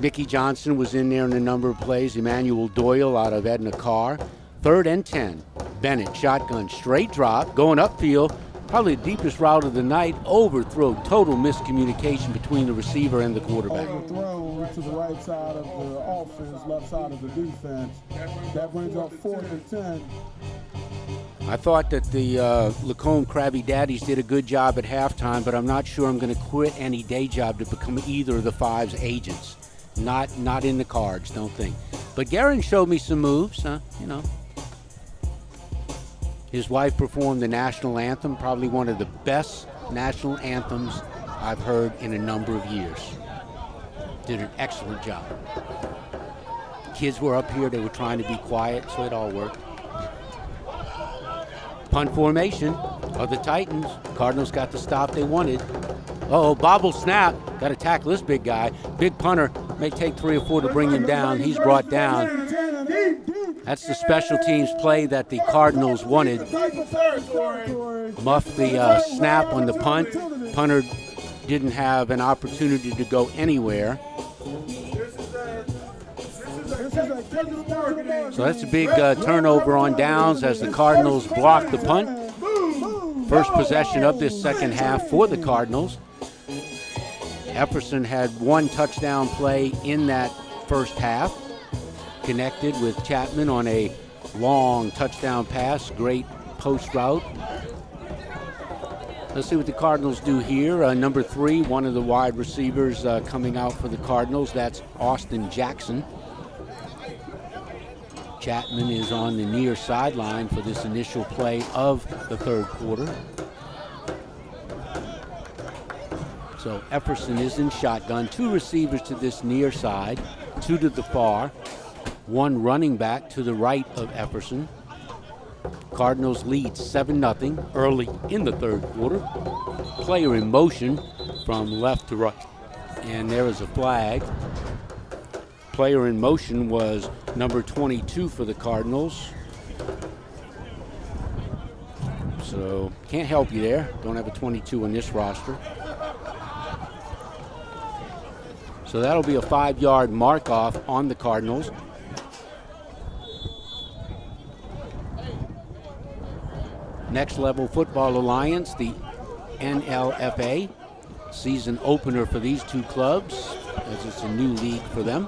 Mickey Johnson was in there in a number of plays. Emmanuel Doyle out of Edna Carr. 3rd and 10. Bennett, shotgun, straight drop, going upfield. Probably the deepest route of the night. Overthrow, total miscommunication between the receiver and the quarterback. Overthrow to the right side of the offense, left side of the defense. That brings up 4th and 10. All I thought that the Lacombe Krabby Daddies did a good job at halftime, but I'm not sure I'm going to quit any day job to become either of the Five's agents. Not in the cards, don't think. But Guerin showed me some moves, you know. His wife performed the national anthem, probably one of the best national anthems I've heard in a number of years. Did an excellent job. Kids were up here, they were trying to be quiet, so it all worked. Punt formation of the Titans. Cardinals got the stop they wanted. Uh-oh, bobble snap. Got to tackle this big guy. Big punter. May take 3 or 4 to bring him down. He's brought down. That's the special teams play that the Cardinals wanted. Muffed the snap on the punt. Punter didn't have an opportunity to go anywhere. So that's a big turnover on downs as the Cardinals block the punt. First possession of this second half for the Cardinals. Epperson had 1 touchdown play in that first half. Connected with Chapman on a long touchdown pass. Great post route. Let's see what the Cardinals do here. Number 3, one of the wide receivers coming out for the Cardinals. That's Austin Jackson. Chapman is on the near sideline for this initial play of the third quarter. So Epperson is in shotgun. 2 receivers to this near side, 2 to the far, 1 running back to the right of Epperson. Cardinals lead 7-0 early in the third quarter. Player in motion from left to right. And there is a flag. Player in motion was number 22 for the Cardinals. So can't help you there. Don't have a 22 on this roster. So that'll be a 5-yard mark off on the Cardinals. Next Level Football Alliance, the NLFA, season opener for these 2 clubs as it's a new league for them.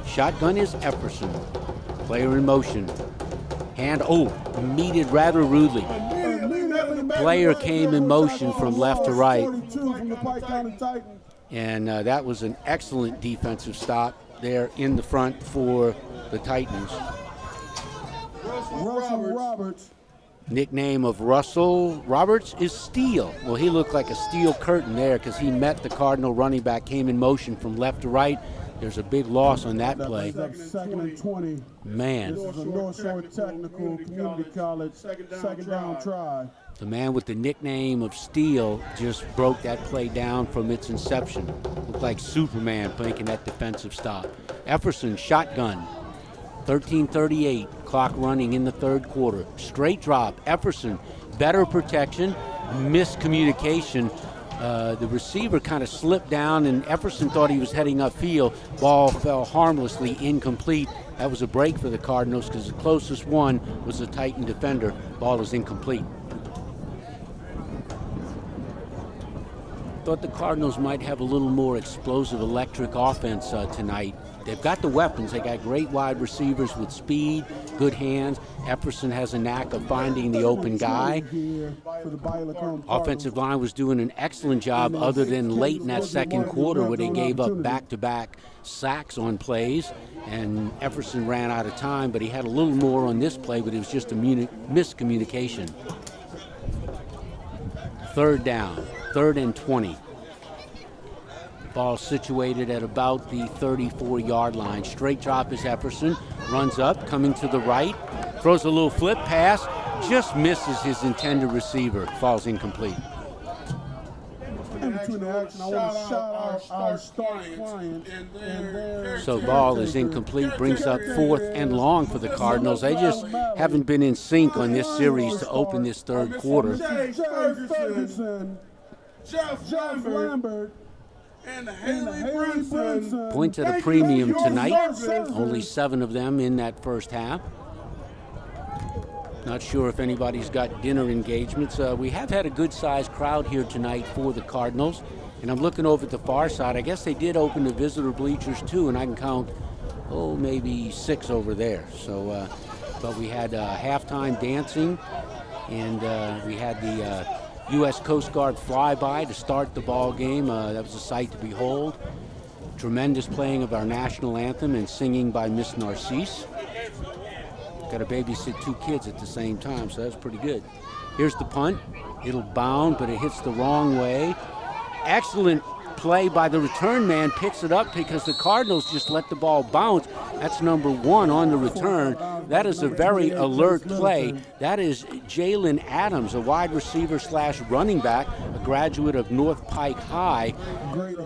Shotgun is Epperson. Player in motion. Hand, meted rather rudely. Player came in motion from left to right. And that was an excellent defensive stop there in the front for the Titans. Russell Roberts. Nickname of Russell Roberts is Steel. Well, he looked like a steel curtain there because he met the Cardinal running back, came in motion from left to right. There's a big loss on that play. Second and 20. Man. This is a North Shore Technical Community College second down try. The man with the nickname of Steel just broke that play down from its inception. Looked like Superman making that defensive stop. Epperson, shotgun. 13:38, clock running in the third quarter. Straight drop, Epperson, better protection, miscommunication. The receiver kind of slipped down and Epperson thought he was heading upfield. Ball fell harmlessly incomplete. That was a break for the Cardinals because the closest one was the Titan defender. Ball is incomplete. Thought the Cardinals might have a little more explosive electric offense tonight. They've got the weapons. They got great wide receivers with speed, good hands. Epperson has a knack of finding the open guy. Offensive line was doing an excellent job other than late in that second quarter where they gave up back-to-back sacks on plays. And Epperson ran out of time, but he had a little more on this play, but it was just a miscommunication. Third down, 3rd and 20. Ball situated at about the 34-yard line. Straight drop is Epperson. Runs up, coming to the right. Throws a little flip pass. Just misses his intended receiver. Falls incomplete. So ball is incomplete. Brings up 4th and long for the Cardinals. They just haven't been in sync on this series to open this third quarter. Jeff Lambert. And Haley Brunson. Points at a premium tonight. Only 7 of them in that first half. Not sure if anybody's got dinner engagements. We have had a good-sized crowd here tonight for the Cardinals. And I'm looking over at the far side. I guess they did open the visitor bleachers too, and I can count, maybe 6 over there. So but we had halftime dancing, and we had the U.S. Coast Guard flyby to start the ball game. That was a sight to behold. Tremendous playing of our national anthem and singing by Miss Narcisse. Got to babysit 2 kids at the same time, so that's pretty good. Here's the punt. It'll bound, but it hits the wrong way. Excellent play by the return man, picks it up because the Cardinals just let the ball bounce. That's number 1 on the return. That is a very alert play. That is Jalen Adams, a wide receiver / running back, a graduate of North Pike High.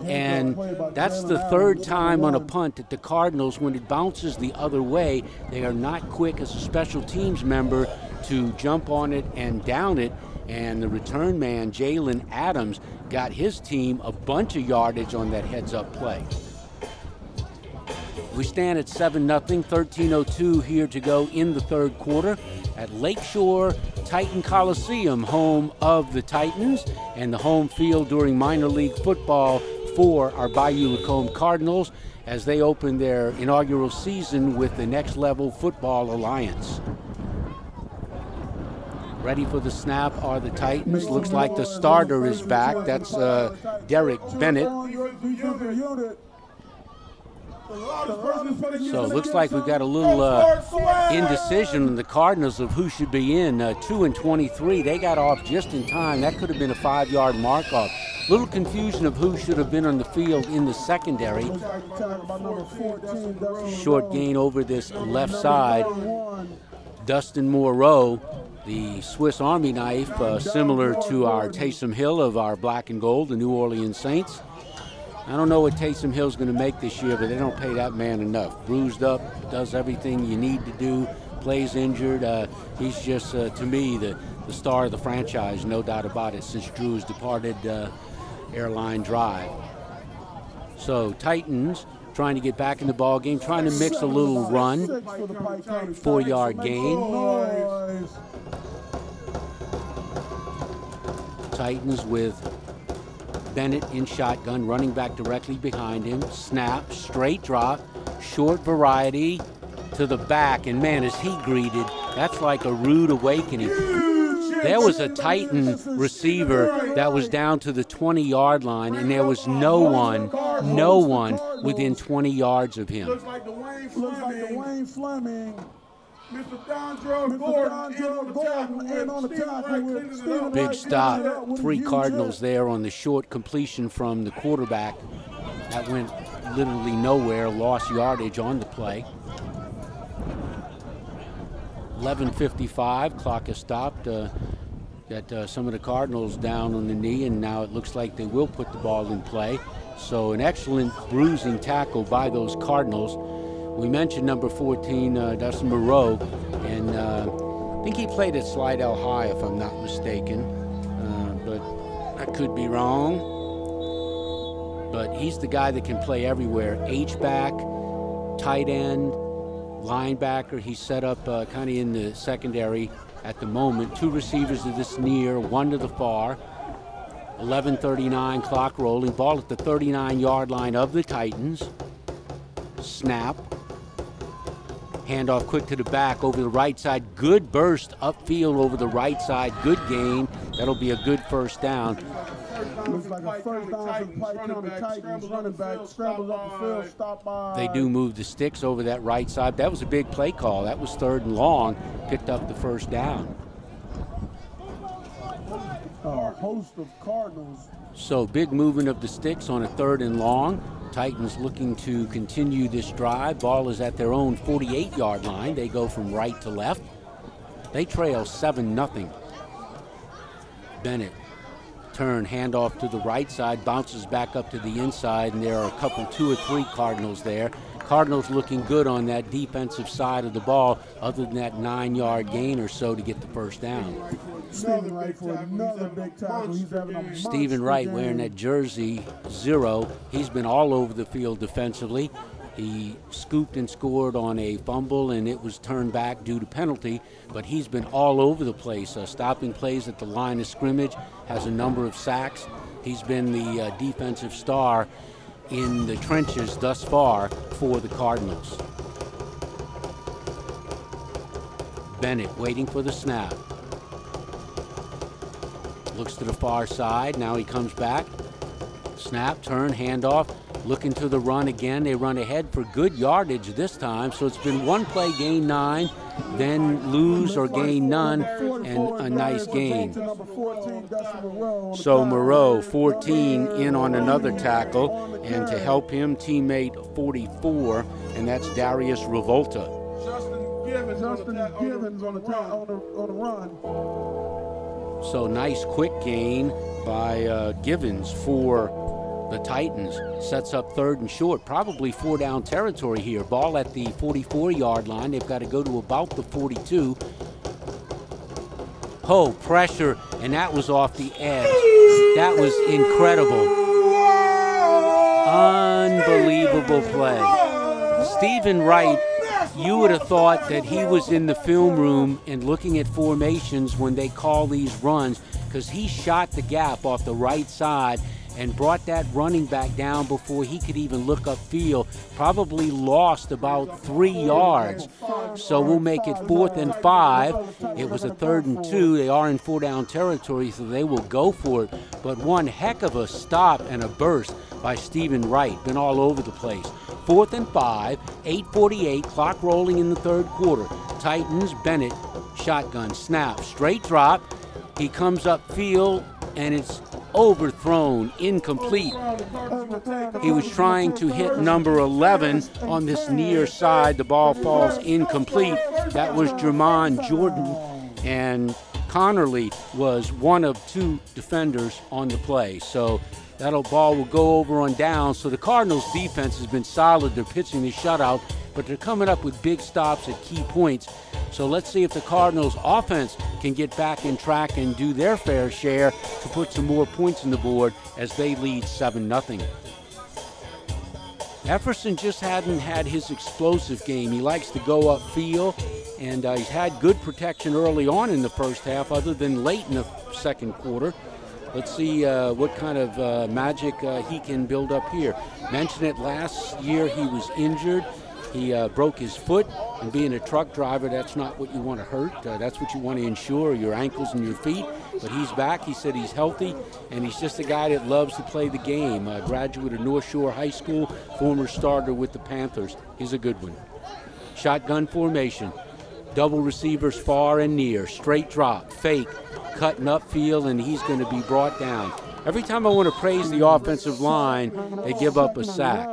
And that's the 3rd time on a punt that the Cardinals, when it bounces the other way, they are not quick as a special teams member to jump on it and down it. And the return man, Jalen Adams, got his team a bunch of yardage on that heads-up play. We stand at 7-0, 13:02 here to go in the 3rd quarter at Lakeshore Titan Coliseum, home of the Titans and the home field during minor league football for our Bayou Lacombe Cardinals as they open their inaugural season with the Next Level Football Alliance. Ready for the snap are the Titans. Looks like the starter is back. That's Derek Bennett. So it looks like we've got a little indecision in the Cardinals of who should be in. 2 and 23. They got off just in time. That could have been a 5-yard mark-off. Little confusion of who should have been on the field in the secondary. Short gain over this left side. Dustin Moreau, the Swiss Army knife, similar to our Taysom Hill of our black and gold, the New Orleans Saints. I don't know what Taysom Hill's going to make this year, but they don't pay that man enough. Bruised up, does everything you need to do, plays injured. He's just, to me, the star of the franchise, no doubt about it, since Drew's departed airline drive. So Titans trying to get back in the ball game, trying to mix a little run. 4-yard gain. Titans with Bennett in shotgun, running back directly behind him. Snap, straight drop, short variety to the back. And man, is he greeted. That's like a rude awakening. There was a Titan receiver that was down to the 20-yard line, and there was no one within 20 yards of him. Looks like Dwayne Fleming. Mr. Dondro Gordon on the tackle. Big stop. 3 Cardinals there on the short completion from the quarterback. That went literally nowhere, lost yardage on the play. 11:55, clock has stopped. Got some of the Cardinals down on the knee, and now it looks like they will put the ball in play. So an excellent bruising tackle by those Cardinals. We mentioned number 14, Dustin Moreau, and I think he played at Slidell High, if I'm not mistaken, but I could be wrong. But he's the guy that can play everywhere. H-back, tight end, linebacker. He's set up kind of in the secondary at the moment. 2 receivers to this near, 1 to the far. 11:39, clock rolling. Ball at the 39-yard line of the Titans. Snap. Handoff quick to the back over the right side. Good burst upfield over the right side. Good gain. That'll be a good first down. Looks like a first down for Pike on the Titans. Running back scrambles up the field, stop by. They do move the sticks over that right side. That was a big play call. That was 3rd and long. Picked up the first down. A host of Cardinals. So big movement of the sticks on a 3rd and long. Titans looking to continue this drive. Ball is at their own 48-yard line. They go from right to left. They trail 7-0. Bennett, turn, handoff to the right side, bounces back up to the inside, and there are a couple, 2 or 3 Cardinals there. Cardinals looking good on that defensive side of the ball, other than that 9-yard gain or so to get the first down. Stephen Wright for another big tackle. He's having a Stephen Wright wearing that jersey 0. He's been all over the field defensively. He scooped and scored on a fumble, and it was turned back due to penalty, but he's been all over the place, stopping plays at the line of scrimmage, has a number of sacks. He's been the defensive star in the trenches thus far for the Cardinals. Bennett waiting for the snap. Looks to the far side. Now he comes back. Snap, turn, handoff. Looking to the run again. They run ahead for good yardage this time. So it's been one play, gain 9, then lose or gain none, and a nice gain. So Moreau, 14, in on another tackle. And to help him, teammate 44, and that's Darius Revolta. Justin Givens on the run. So nice quick gain by Givens for the Titans. Sets up 3rd and short, probably 4-down territory here. Ball at the 44-yard line. They've got to go to about the 42. Oh, pressure, and that was off the edge. That was incredible. Unbelievable play. Stephen Wright, you would have thought that he was in the film room and looking at formations when they call these runs, because he shot the gap off the right side and brought that running back down before he could even look upfield. Probably lost about 3 yards. So we'll make it 4th and 5. It was a 3rd and 2. They are in 4-down territory, so they will go for it. But one heck of a stop and a burst by Stephen Wright. Been all over the place. 4th and 5, 8:48, clock rolling in the 3rd quarter. Titans, Bennett, shotgun, snap, straight drop. He comes upfield, and it's overthrown, incomplete. He was trying to hit number 11 on this near side. The ball falls incomplete. That was Jermon Jordan, and Connerly was one of 2 defenders on the play. So that ball will go over on down. So the Cardinals defense has been solid. They're pitching the shutout, but they're coming up with big stops at key points. So let's see if the Cardinals offense can get back in track and do their fair share to put some more points on the board as they lead 7-0. Efferson just hadn't had his explosive game. He likes to go upfield, and he's had good protection early on in the first half, other than late in the 2nd quarter. Let's see what kind of magic he can build up here. Mentioned it last year, he was injured. He broke his foot, and being a truck driver, that's not what you want to hurt. That's what you want to ensure, your ankles and your feet. But he's back. He said he's healthy, and he's just a guy that loves to play the game. A graduate of North Shore High School, former starter with the Panthers. He's a good one. Shotgun formation. Double receivers far and near. Straight drop, fake, cutting upfield, and he's going to be brought down. Every time I want to praise the offensive line, they give up a sack.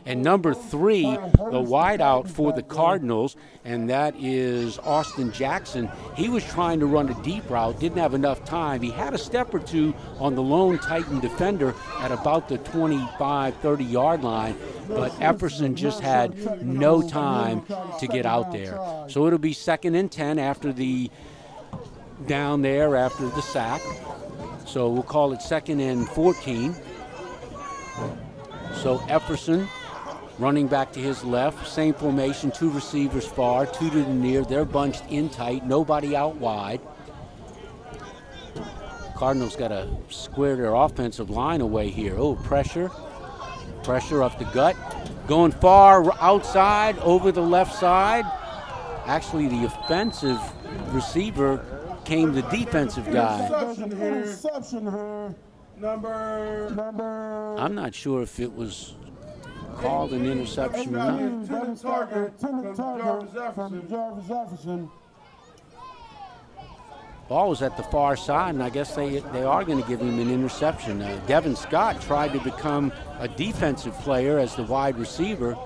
And number 3, the wideout for the Cardinals, and that is Austin Jackson. He was trying to run a deep route, didn't have enough time. He had a step or 2 on the lone Titan defender at about the 25, 30-yard line, but Efferson just had no time to get out there. So it'll be 2nd and 10 after the down there after the sack. So we'll call it 2nd and 14. So Efferson running back to his left, same formation, 2 receivers far, 2 to the near. They're bunched in tight, nobody out wide. Cardinals got to square their offensive line away here. Oh, pressure up the gut. Going far outside, over the left side. Actually, the offensive receiver came the defensive guy. Interception here. Number. I'm not sure if it was called an interception or not. Intended target from Jarvis Jefferson. Ball was at the far side, and I guess they are going to give him an interception. Devin Scott tried to become a defensive player as the wide receiver.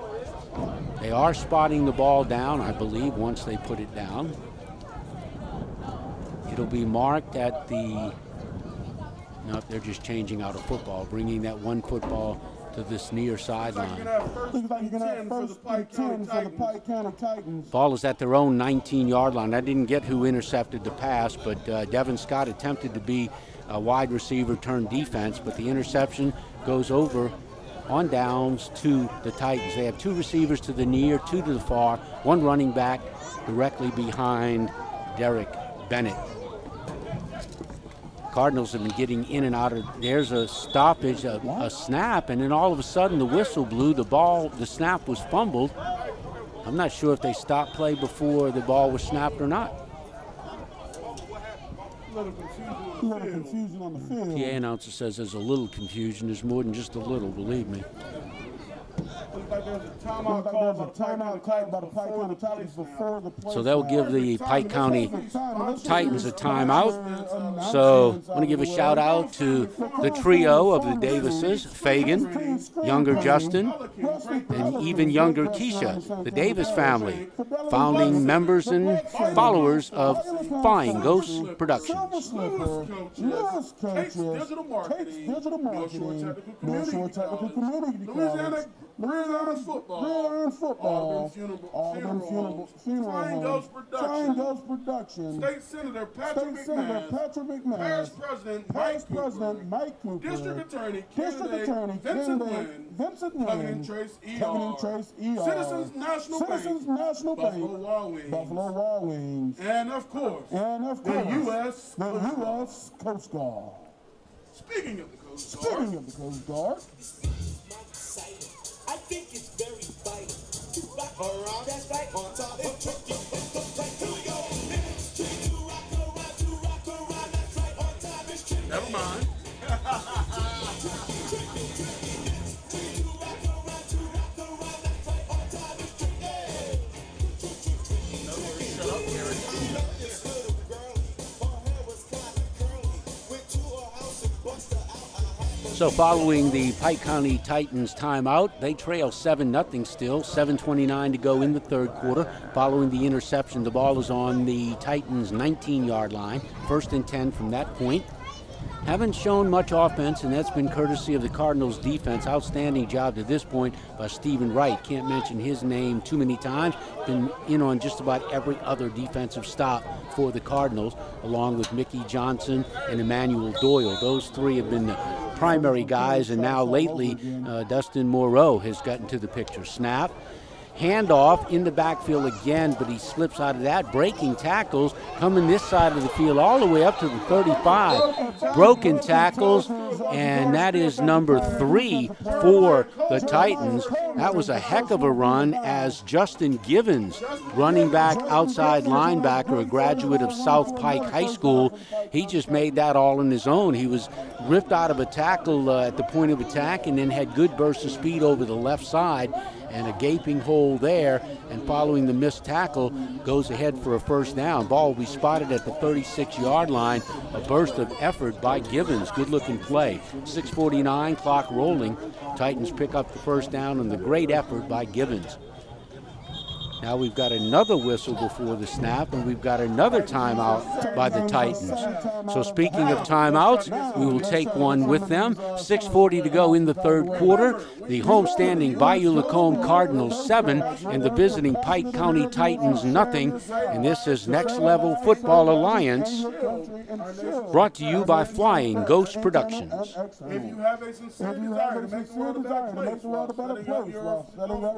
They are spotting the ball down, I believe, once they put it down. It'll be marked at the, no, they're just changing out a football, bringing that one football to this near sideline. Ball is at their own 19-yard line. I didn't get who intercepted the pass, but Devin Scott attempted to be a wide receiver turned defense, but the interception goes over on downs to the Titans. They have 2 receivers to the near, 2 to the far, 1 running back directly behind Derek Bennett. Cardinals have been getting in and out of, there's a stoppage, a snap, and then all of a sudden the whistle blew, the snap was fumbled. I'm not sure if they stopped play before the ball was snapped or not. little confusion on the field. PA announcer says there's a little confusion. There's more than just a little, believe me. Looks like there's a timeout called by the Pike County Titans before the play. So they'll give the Pike County Titans a timeout. So I want to give a shout out to the trio of the Davises, Fagan, younger Justin, and even younger Keisha, the Davis family, founding members and followers of Flying Ghost Productions. Yes, coaches. Digital marketing, North Shore Technical Community College, Louisiana football, Auburn funeral home, Flying Ghost Productions, State Senator Patrick McMahon, Past President Mike Cooper, District Attorney Vincent Wynn, Covenant Trace ER, Citizens National Bank, Buffalo Wild Wings, and of course, the U.S. Coast Guard. Speaking of the Coast Guard, I think it's very vital to rock around that right on top of tricky. Here we go. To rock around that right on top is tricky. Never mind. So following the Pike County Titans timeout, they trail 7-0 still, 7:29 to go in the third quarter. Following the interception, the ball is on the Titans' 19-yard line, 1st and 10 from that point. Haven't shown much offense, and that's been courtesy of the Cardinals' defense. Outstanding job to this point by Stephen Wright. Can't mention his name too many times. Been in on just about every other defensive stop for the Cardinals, along with Mickey Johnson and Emmanuel Doyle. Those three have been the primary guys, and now lately Dustin Moreau has gotten to the picture. Snap. Handoff in the backfield again, but he slips out of that. Breaking tackles coming this side of the field all the way up to the 35. Broken tackles, and that is number 3 for the Titans. That was a heck of a run as Justin Givens, running back, outside linebacker, a graduate of South Pike High School, he just made that all on his own. He was ripped out of a tackle at the point of attack and then had good bursts of speed over the left side, and a gaping hole there, and following the missed tackle, goes ahead for a first down. Ball will be spotted at the 36-yard line. A burst of effort by Givens. Good-looking play. 6:49, clock rolling. Titans pick up the first down, and the great effort by Givens. Now we've got another whistle before the snap, and we've got another timeout by the Titans. So speaking of timeouts, we will take one with them. 6:40 to go in the third quarter. The homestanding Bayou Lacombe Cardinals 7 and the visiting Pike County Titans nothing. And this is Next Level Football Alliance, brought to you by Flying Ghost Productions. If you have a sincere desire to make the world a better place, setting up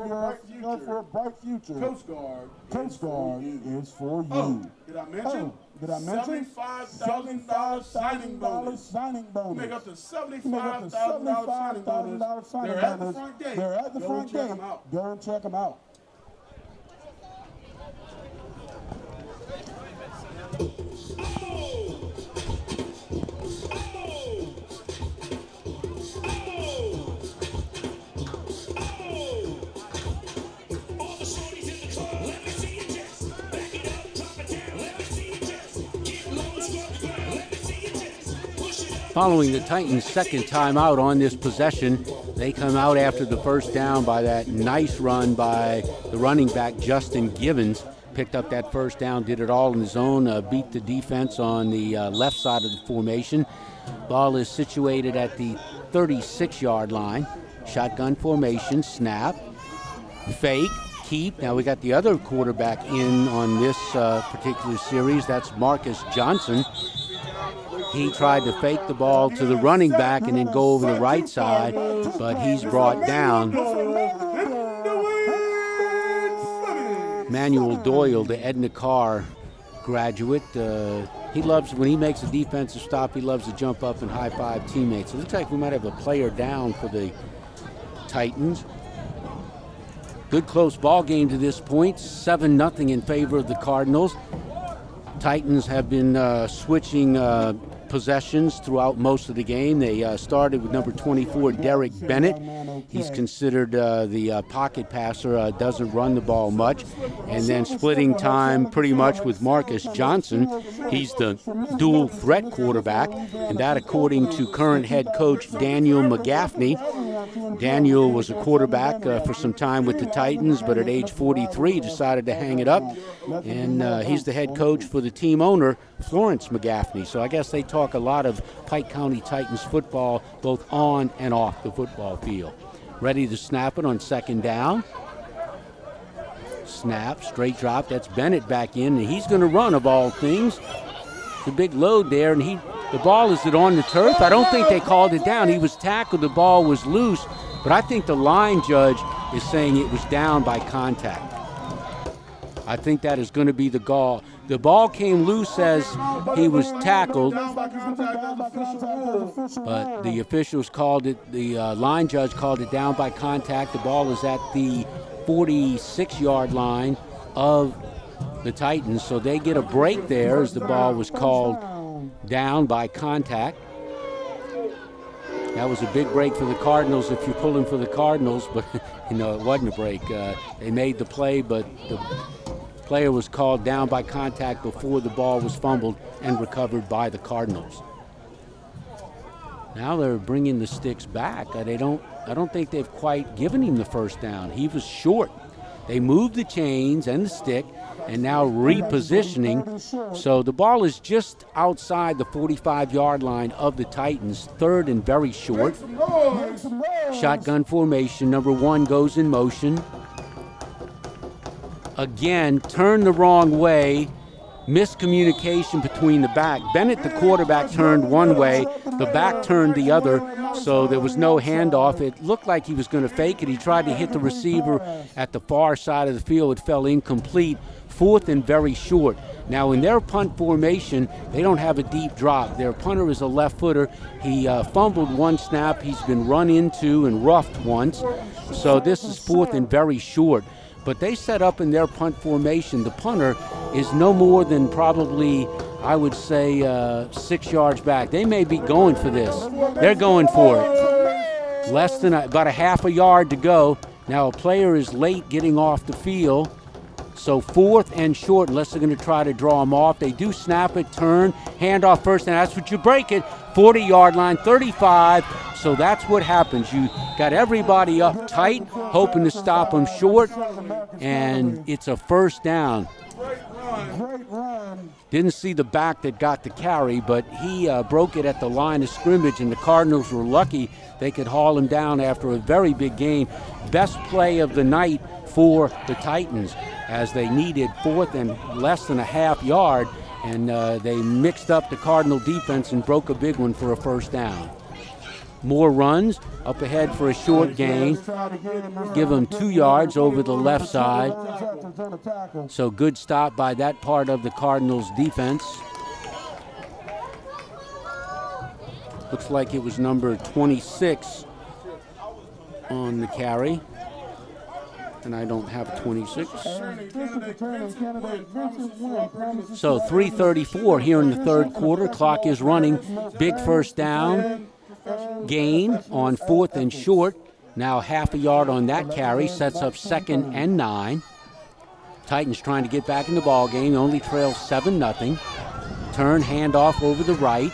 your for a bright future, Coast Guard is for you. Did I mention? $75,000 signing bonus. Make up to $75,000 signing bonus. They're at the front gate. Go and check them out. Following the Titans' second timeout on this possession, they come out after the first down by that nice run by the running back Justin Givens. Picked up that first down, did it all on his own, beat the defense on the left side of the formation. Ball is situated at the 36-yard line. Shotgun formation, snap, fake, keep. Now we got the other quarterback in on this particular series. That's Marcus Johnson. He tried to fake the ball to the running back and then go over the right side, but he's brought down. Manuel Doyle, the Edna Carr graduate, he loves, when he makes a defensive stop, he loves to jump up and high-five teammates. It looks like we might have a player down for the Titans. Good close ball game to this point, 7-0 in favor of the Cardinals. Titans have been switching possessions throughout most of the game. They started with number 24, Derek Bennett. He's considered the pocket passer, doesn't run the ball much. And then splitting time pretty much with Marcus Johnson. He's the dual threat quarterback, and that according to current head coach Daniel McGaffney. Daniel was a quarterback for some time with the Titans, but at age 43 decided to hang it up. And he's the head coach for the team owner, Florence McGaffney. So I guess they talk a lot of Pike County Titans football, both on and off the football field. Ready to snap it on second down. Snap, straight drop. That's Bennett back in, and he's going to run, of all things. It's a big load there, and the ball, is it on the turf? I don't think they called it down. He was tackled. The ball was loose, but I think the line judge is saying it was down by contact. I think that is going to be the call. The ball came loose as he was tackled, but the officials called it, the line judge called it down by contact. The ball is at the 46-yard line of the Titans, so they get a break there as the ball was called down by contact. That was a big break for the Cardinals if you're pulling for the Cardinals, but it wasn't a break. They made the play, but the player was called down by contact before the ball was fumbled and recovered by the Cardinals. Now they're bringing the sticks back. I don't think they've quite given him the first down. He was short. They moved the chains and the stick, and now repositioning. So the ball is just outside the 45-yard line of the Titans, third and very short. Shotgun formation, number 1 goes in motion. Again, turned the wrong way. Miscommunication between the back. Bennett, the quarterback, turned one way. The back turned the other, so there was no handoff. It looked like he was going to fake it. He tried to hit the receiver at the far side of the field. It fell incomplete. Fourth and very short. Now, in their punt formation, they don't have a deep drop. Their punter is a left footer. He fumbled one snap. He's been run into and roughed once. So this is fourth and very short. But they set up in their punt formation. The punter is no more than probably, I would say, 6 yards back. They may be going for this. They're going for it. Less than about a half a yard to go. Now a player is late getting off the field. So fourth and short, unless they're going to try to draw them off. They do snap it, turn, hand off first, and that's what you break it. 40-yard line, 35. So that's what happens. You got everybody up tight, hoping to stop them short, and it's a first down. Didn't see the back that got the carry, but he broke it at the line of scrimmage, and the Cardinals were lucky they could haul him down after a very big gain. Best play of the night for the Titans, as they needed fourth and less than a half yard, and they mixed up the Cardinal defense and broke a big one for a first down. More runs up ahead for a short gain. Give them 2 yards over the left side. So good stop by that part of the Cardinals defense. Looks like it was number 26 on the carry. And I don't have a 26. So 3:34 here in the third quarter. Clock is running. Big first down gain on fourth and short. Now half a yard on that carry. Sets up 2nd and 9. Titans trying to get back in the ball game. Only trail 7-0. Turn, handoff over the right.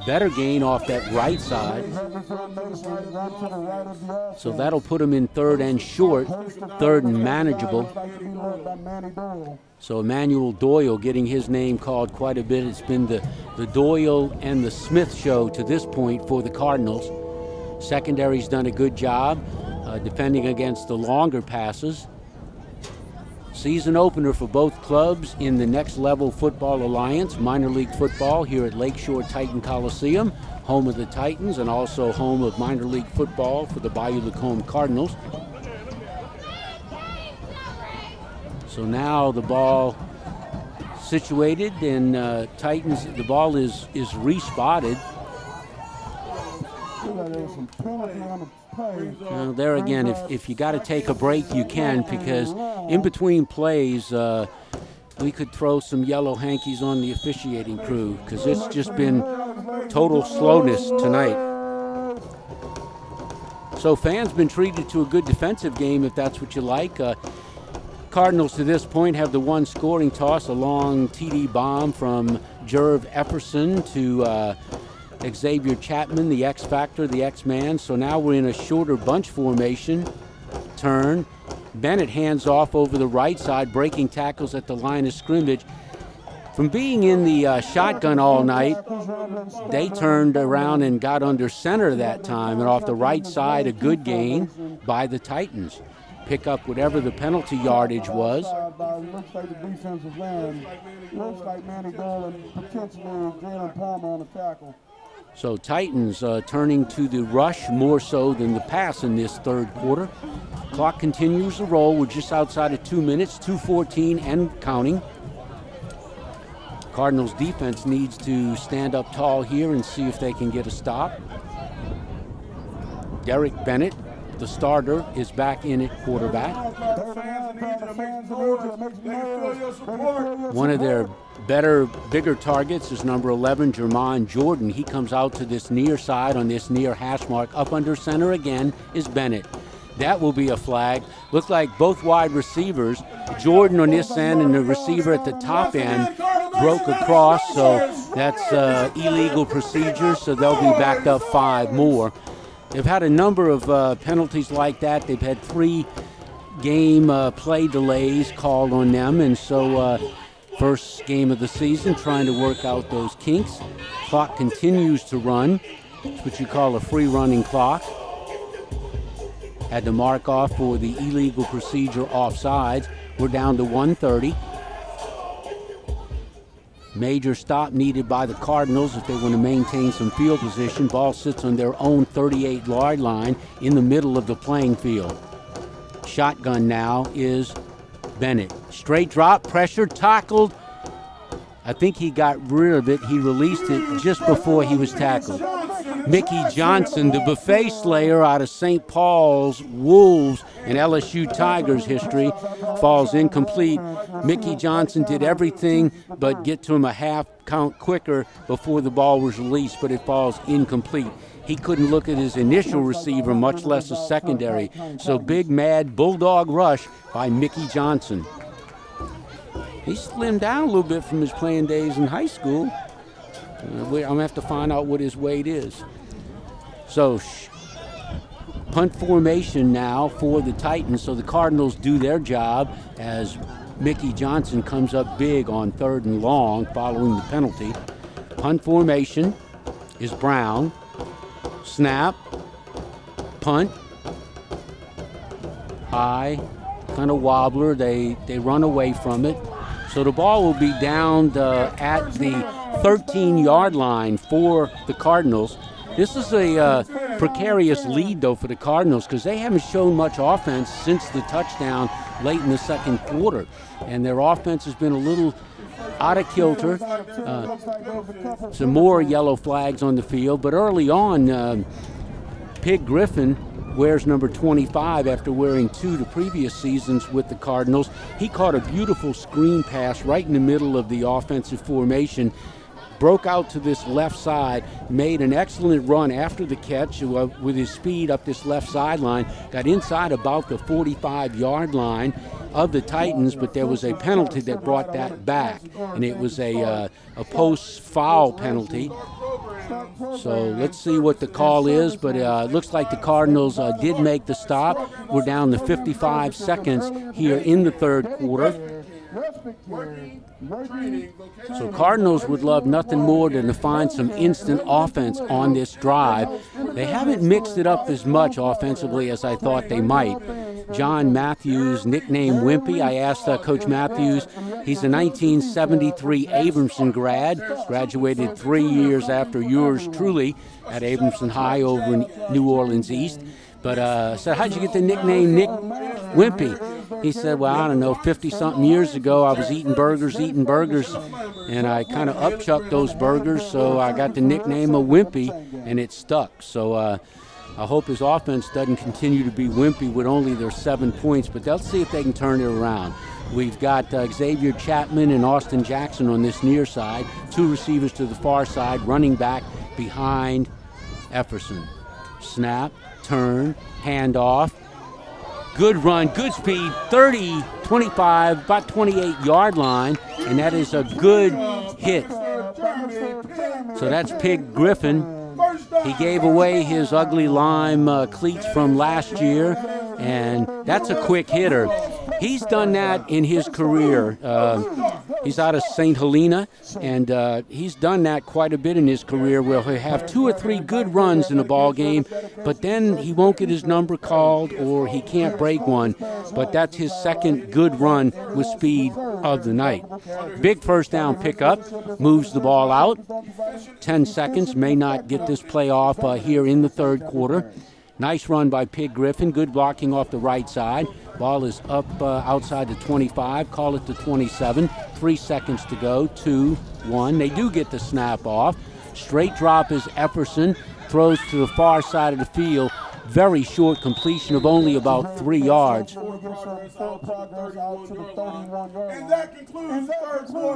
Better gain off that right side. So that'll put him in third and short, third and manageable. So Emmanuel Doyle getting his name called quite a bit. It's been the Doyle and the Smith show to this point for the Cardinals. Secondary's done a good job defending against the longer passes. Season opener for both clubs in the Next Level Football Alliance, minor league football here at Lakeshore Titan Coliseum, home of the Titans and also home of minor league football for the Bayou Lacombe Cardinals. So now the ball situated, and Titans, the ball is respotted. Now there again, if you got to take a break, you can, because in between plays, we could throw some yellow hankies on the officiating crew, because it's just been total slowness tonight. So fans been treated to a good defensive game, if that's what you like. Cardinals to this point have the one scoring toss, a long TD bomb from Jerv Efferson to Xavier Chapman, the X Factor, the X-Man. So now we're in a shorter bunch formation. Turn. Bennett hands off over the right side, breaking tackles at the line of scrimmage. From being in the shotgun all night, they turned around and got under center that time, and off the right side, a good gain by the Titans. Pick up whatever the penalty yardage was. Looks like the defensive line. Looks like Manny Dole and potentially Jalen Palmer on the tackle. So Titans turning to the rush more so than the pass in this third quarter. Clock continues to roll. We're just outside of 2 minutes, 2:14 and counting. Cardinals defense needs to stand up tall here and see if they can get a stop. Derek Bennett, the starter, is back in at quarterback. One of their better, bigger targets is number 11, Jermon Jordan. He comes out to this near side on this near hash mark. Up under center again is Bennett. That will be a flag. Looks like both wide receivers, Jordan on this end and the receiver at the top end, broke across, so that's illegal procedure, so they'll be backed up 5 more. They've had a number of penalties like that. They've had 3 game play delays called on them, and so first game of the season, trying to work out those kinks. Clock continues to run. It's what you call a free running clock. Had to mark off for the illegal procedure offsides. We're down to 1:30. Major stop needed by the Cardinals if they want to maintain some field position. Ball sits on their own 38-yard line in the middle of the playing field. Shotgun now is Bennett. Straight drop, pressure, tackled. I think he got rid of it. He released it just before he was tackled. Mickey Johnson, the buffet slayer out of St. Paul's Wolves and LSU Tigers history, falls incomplete. Mickey Johnson did everything but get to him a half count quicker before the ball was released, but it falls incomplete. He couldn't look at his initial receiver, much less a secondary. So big, mad bulldog rush by Mickey Johnson. He slimmed down a little bit from his playing days in high school. I'm going to have to find out what his weight is. So punt formation now for the Titans. So the Cardinals do their job as Mickey Johnson comes up big on 3rd and long following the penalty. Punt formation is Brown. Snap. Punt. High. Kind of wobbler. They run away from it. So the ball will be down at the 13-yard line for the Cardinals. This is a precarious lead, though, for the Cardinals because they haven't shown much offense since the touchdown late in the second quarter. And their offense has been a little out of kilter. Some more yellow flags on the field. But early on, Pig Griffin wears number 25 after wearing 2 the previous seasons with the Cardinals. He caught a beautiful screen pass right in the middle of the offensive formation, broke out to this left side, made an excellent run after the catch with his speed up this left sideline, got inside about the 45-yard line of the Titans, but there was a penalty that brought that back, and it was a post-foul penalty. So let's see what the call is, but it looks like the Cardinals did make the stop. We're down to 55 seconds here in the third quarter. So Cardinals would love nothing more than to find some instant offense on this drive. They haven't mixed it up as much offensively as I thought they might. John Matthews, nicknamed Wimpy. I asked Coach Matthews. He's a 1973 Abramson grad, graduated 3 years after yours truly at Abramson High over in New Orleans East. But I said, how'd you get the nickname Nick Wimpy? He said, well, I don't know, 50-something years ago, I was eating burgers, and I kind of upchucked those burgers, so I got the nickname of Wimpy, and it stuck. So I hope his offense doesn't continue to be wimpy with only their 7 points, but they'll see if they can turn it around. We've got Xavier Chapman and Austin Jackson on this near side. 2 receivers to the far side, running back behind Efferson. Snap, turn, handoff. Good run, good speed, 30, 25, about 28-yard line, and that is a good hit. So that's Pig Griffin. He gave away his ugly lime cleats from last year, and that's a quick hitter. He's done that in his career. He's out of St. Helena, and he's done that quite a bit in his career, where he'll have 2 or 3 good runs in a ball game, but then he won't get his number called or he can't break one. But that's his second good run with speed of the night. Big first down pickup, moves the ball out. 10 seconds, may not get this play off here in the third quarter. Nice run by Pig Griffin, good blocking off the right side. Ball is up outside the 25, call it the 27. 3 seconds to go, 2, 1. They do get the snap off. Straight drop is Efferson, throws to the far side of the field. Very short completion of only about 3 yards.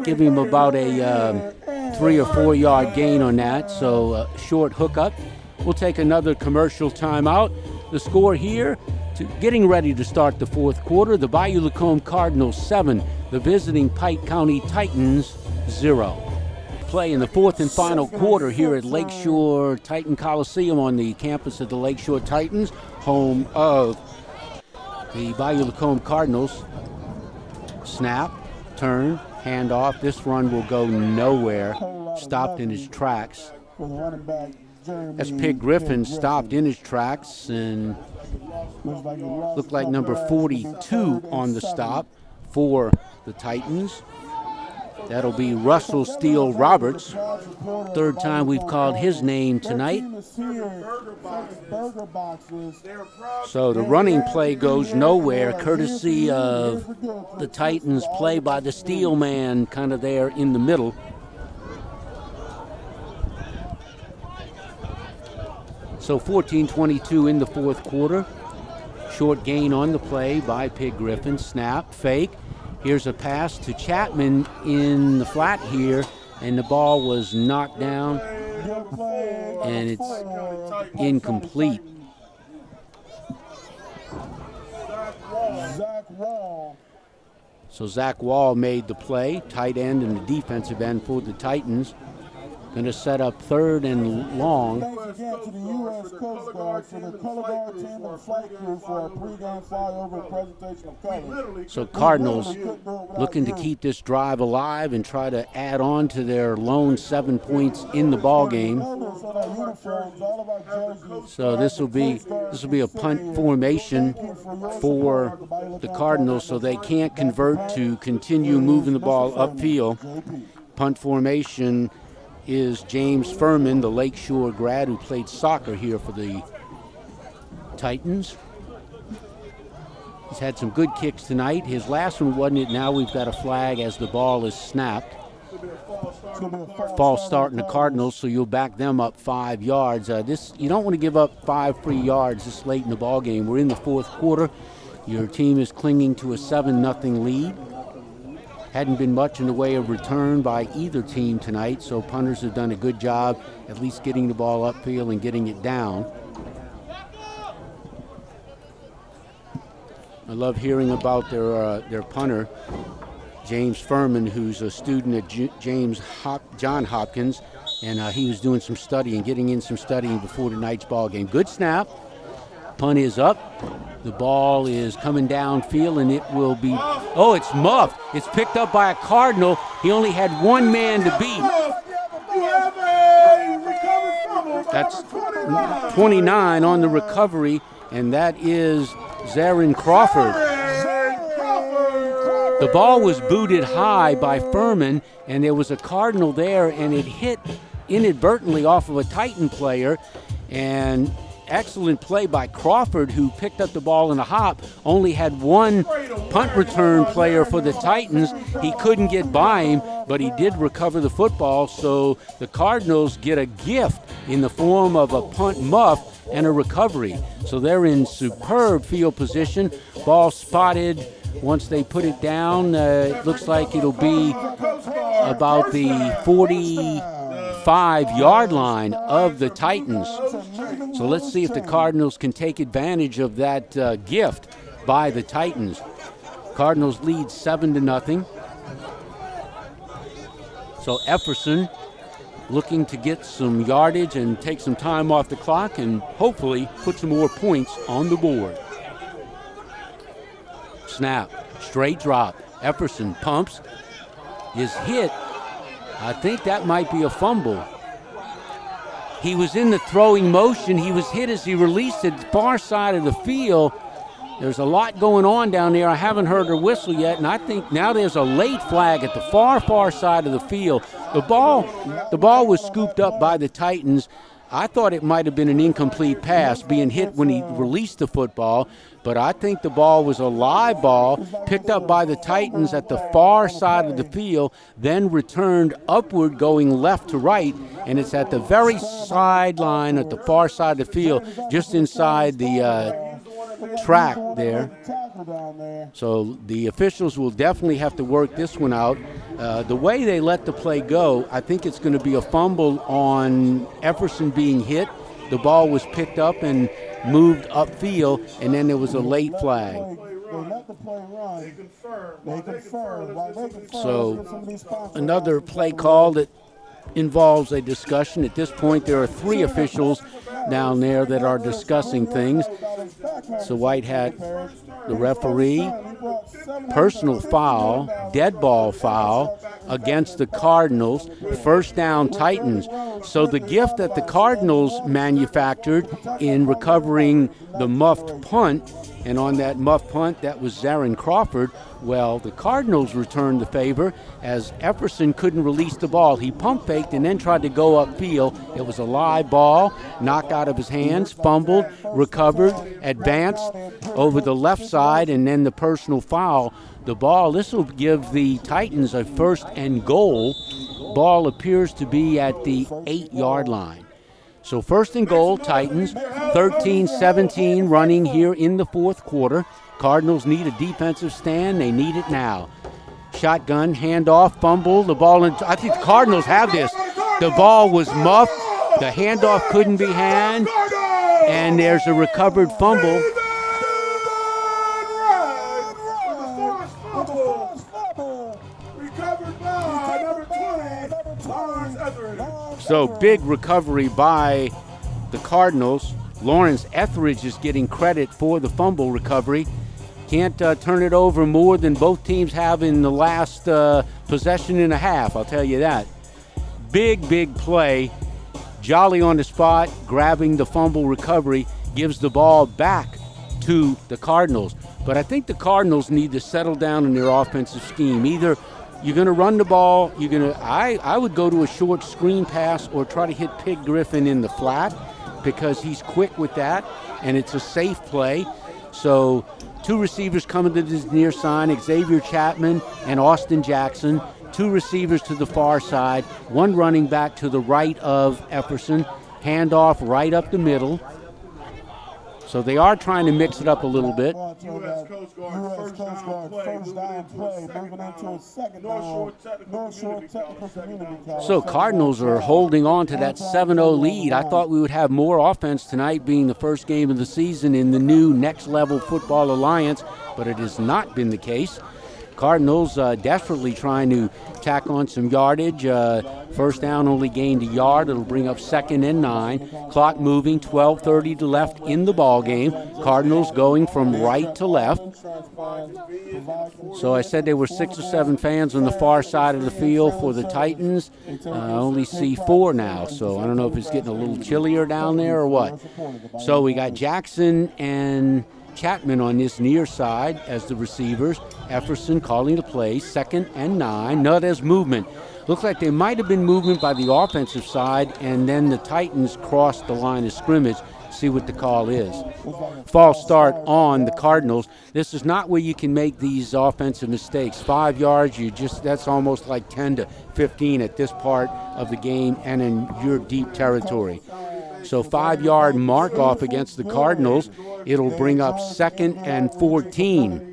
Give him about a 3 or 4 yard gain on that, so short hookup. We'll take another commercial timeout. The score here, getting ready to start the fourth quarter, the Bayou Lacombe Cardinals 7, the visiting Pike County Titans 0. Play in the fourth and final quarter here at Lakeshore Titan Coliseum on the campus of the Lakeshore Titans, home of the Bayou Lacombe Cardinals. Snap, turn, handoff. This run will go nowhere. Stopped in his tracks. That's Pig Griffin stopped in his tracks and looked like number 42 on the stop for the Titans. That'll be Russell Steele Roberts. Third time we've called his name tonight. So the running play goes nowhere, courtesy of the Titans play by the Steele man kind of there in the middle. So 14-22 in the fourth quarter. Short gain on the play by Pig Griffin. Snap, fake. Here's a pass to Chapman in the flat here, and the ball was knocked down, and it's incomplete. So Zach Wall made the play, tight end and the defensive end for the Titans. Going to set up third and long. Thanks again to the U.S. Coast Guard for the color guard team and flight crew for our pregame flyover presentation of colors. So Cardinals looking to keep this drive alive and try to add on to their lone 7 points in the ball game. So this will be a punt formation for the Cardinals, so they can't convert to continue moving the ball upfield. Punt formation is James Furman, the Lakeshore grad who played soccer here for the Titans. He's had some good kicks tonight. His last one wasn't it. Now we've got a flag as the ball is snapped. False start in the Cardinals, so you'll back them up 5 yards. You don't want to give up 5 free yards this late in the ball game. We're in the fourth quarter. Your team is clinging to a 7-0 lead. Hadn't been much in the way of return by either team tonight, so punters have done a good job at least getting the ball upfield and getting it down. I love hearing about their punter, James Furman, who's a student at John Hopkins, and he was doing some studying, getting in some studying before tonight's ball game. Good snap. Punt is up. The ball is coming downfield, and it will be, oh, it's muffed. It's picked up by a Cardinal. He only had one man to beat. That's 29 on the recovery, and that is Zarin Crawford. The ball was booted high by Furman, and there was a Cardinal there, and it hit inadvertently off of a Titan player, and excellent play by Crawford, who picked up the ball in a hop, only had one punt return player for the Titans. He couldn't get by him, but he did recover the football, so the Cardinals get a gift in the form of a punt muff and a recovery. So they're in superb field position. Ball spotted Once they put it down, it looks like it'll be about the 45-yard line of the Titans. So let's see if the Cardinals can take advantage of that gift by the Titans. Cardinals lead 7-0. So Efferson looking to get some yardage and take some time off the clock and hopefully put some more points on the board. Snap, straight drop. Efferson pumps, is hit. I think that might be a fumble. He was in the throwing motion. He was hit as he released it far side of the field. There's a lot going on down there. I haven't heard her whistle yet, and I think now there's a late flag at the far side of the field. The ball was scooped up by the Titans. I thought it might have been an incomplete pass, being hit when he released the football, but I think the ball was a live ball picked up by the Titans at the far side of the field, then returned upward going left to right, and it's at the very sideline at the far side of the field, just inside the track there. So the officials will definitely have to work this one out. The way they let the play go, I think it's going to be a fumble on Efferson being hit. The ball was picked up and moved upfield, and then there was a late flag. So another play call that involves a discussion. At this point, there are 3 officials down there that are discussing things. So White Hat, the referee, personal foul, dead ball foul against the Cardinals, first down Titans. So the gift that the Cardinals manufactured in recovering the muffed punt, and on that muffed punt, that was Zarin Crawford. Well, the Cardinals returned the favor as Efferson couldn't release the ball. He pump faked and then tried to go upfield. It was a live ball, knocked out of his hands, fumbled, recovered, advanced over the left side, and then the personal foul. The ball, this will give the Titans a 1st and goal. Ball appears to be at the 8-yard line. So 1st and goal, Titans, 13-17 running here in the 4th quarter. Cardinals need a defensive stand. They need it now. Shotgun, handoff, fumble. The ball, I think the Cardinals have this. The ball was muffed. The handoff couldn't be had. And there's a recovered fumble. So big recovery by the Cardinals. Lawrence Etheridge is getting credit for the fumble recovery. Can't turn it over more than both teams have in the last possession and a half, I'll tell you that. Big play. Jolly on the spot, grabbing the fumble recovery, gives the ball back to the Cardinals. But I think the Cardinals need to settle down in their offensive scheme. Either you're going to run the ball, I would go to a short screen pass or try to hit Pig Griffin in the flat because he's quick with that, and it's a safe play. So 2 receivers coming to this near side, Xavier Chapman and Austin Jackson. 2 receivers to the far side, 1 running back to the right of Efferson. Handoff right up the middle. So they are trying to mix it up a little bit. U.S. Coast Guard, first down play, moving into a second down. North Shore Technical Community College. So Cardinals are holding on to that 7-0 lead. I thought we would have more offense tonight, being the first game of the season in the new Next Level Football Alliance, but it has not been the case. Cardinals desperately trying to tack on some yardage. First down only gained a yard. It'll bring up 2nd and 9. Clock moving, 12:30 to left in the ball game. Cardinals going from right to left. So I said there were 6 or 7 fans on the far side of the field for the Titans. I only see 4 now, so I don't know if it's getting a little chillier down there or what. So we got Jackson and Chapman on this near side as the receivers. Efferson calling the play, 2nd and 9. No, there's movement. Looks like there might have been movement by the offensive side, and then the Titans crossed the line of scrimmage. See what the call is. False start on the Cardinals. This is not where you can make these offensive mistakes. 5 yards, that's almost like 10 to 15 at this part of the game and in your deep territory. So 5-yard mark off against the Cardinals. It'll bring up 2nd and 14.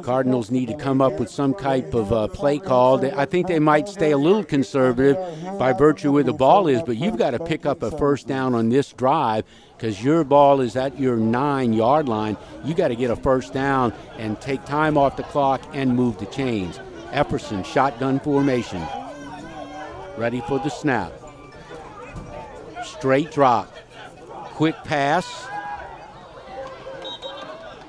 Cardinals need to come up with some type of play call. I think they might stay a little conservative by virtue of where the ball is, but you've got to pick up a first down on this drive because your ball is at your 9-yard line. You got to get a first down and take time off the clock and move the chains. Efferson, shotgun formation. Ready for the snap. Straight drop. Quick pass.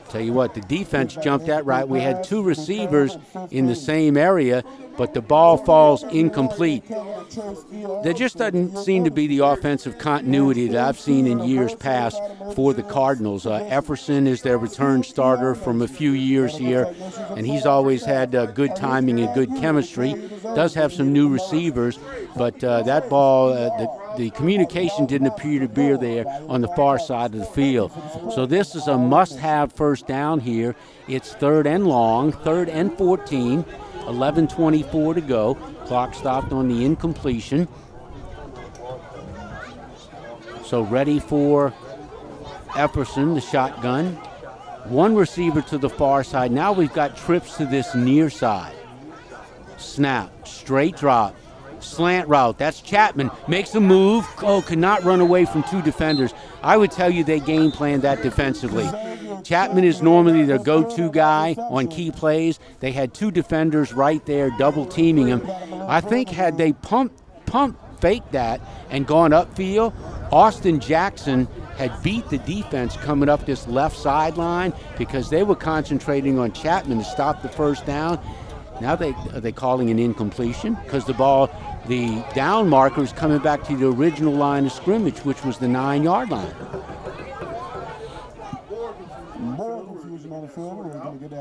Tell you what, the defense jumped that right. We had 2 receivers in the same area, but the ball falls incomplete. There just doesn't seem to be the offensive continuity that I've seen in years past for the Cardinals. Efferson is their return starter from a few years here, and he's always had good timing and good chemistry. Does have some new receivers, but that ball, the communication didn't appear to be there on the far side of the field. So this is a must-have first down here. It's 3rd and long, 3rd and 14. 11:24 to go. Clock stopped on the incompletion. So ready for Efferson, the shotgun. 1 receiver to the far side. Now we've got trips to this near side. Snap, straight drop, slant route. That's Chapman. Makes a move. Oh, could not run away from 2 defenders. I would tell you they game planned that defensively. Chapman is normally their go-to guy on key plays. They had 2 defenders right there double teaming him. I think had they faked that and gone upfield, Austin Jackson had beat the defense coming up this left sideline because they were concentrating on Chapman to stop the first down. Now are they calling an incompletion? Because the down marker is coming back to the original line of scrimmage, which was the 9-yard line.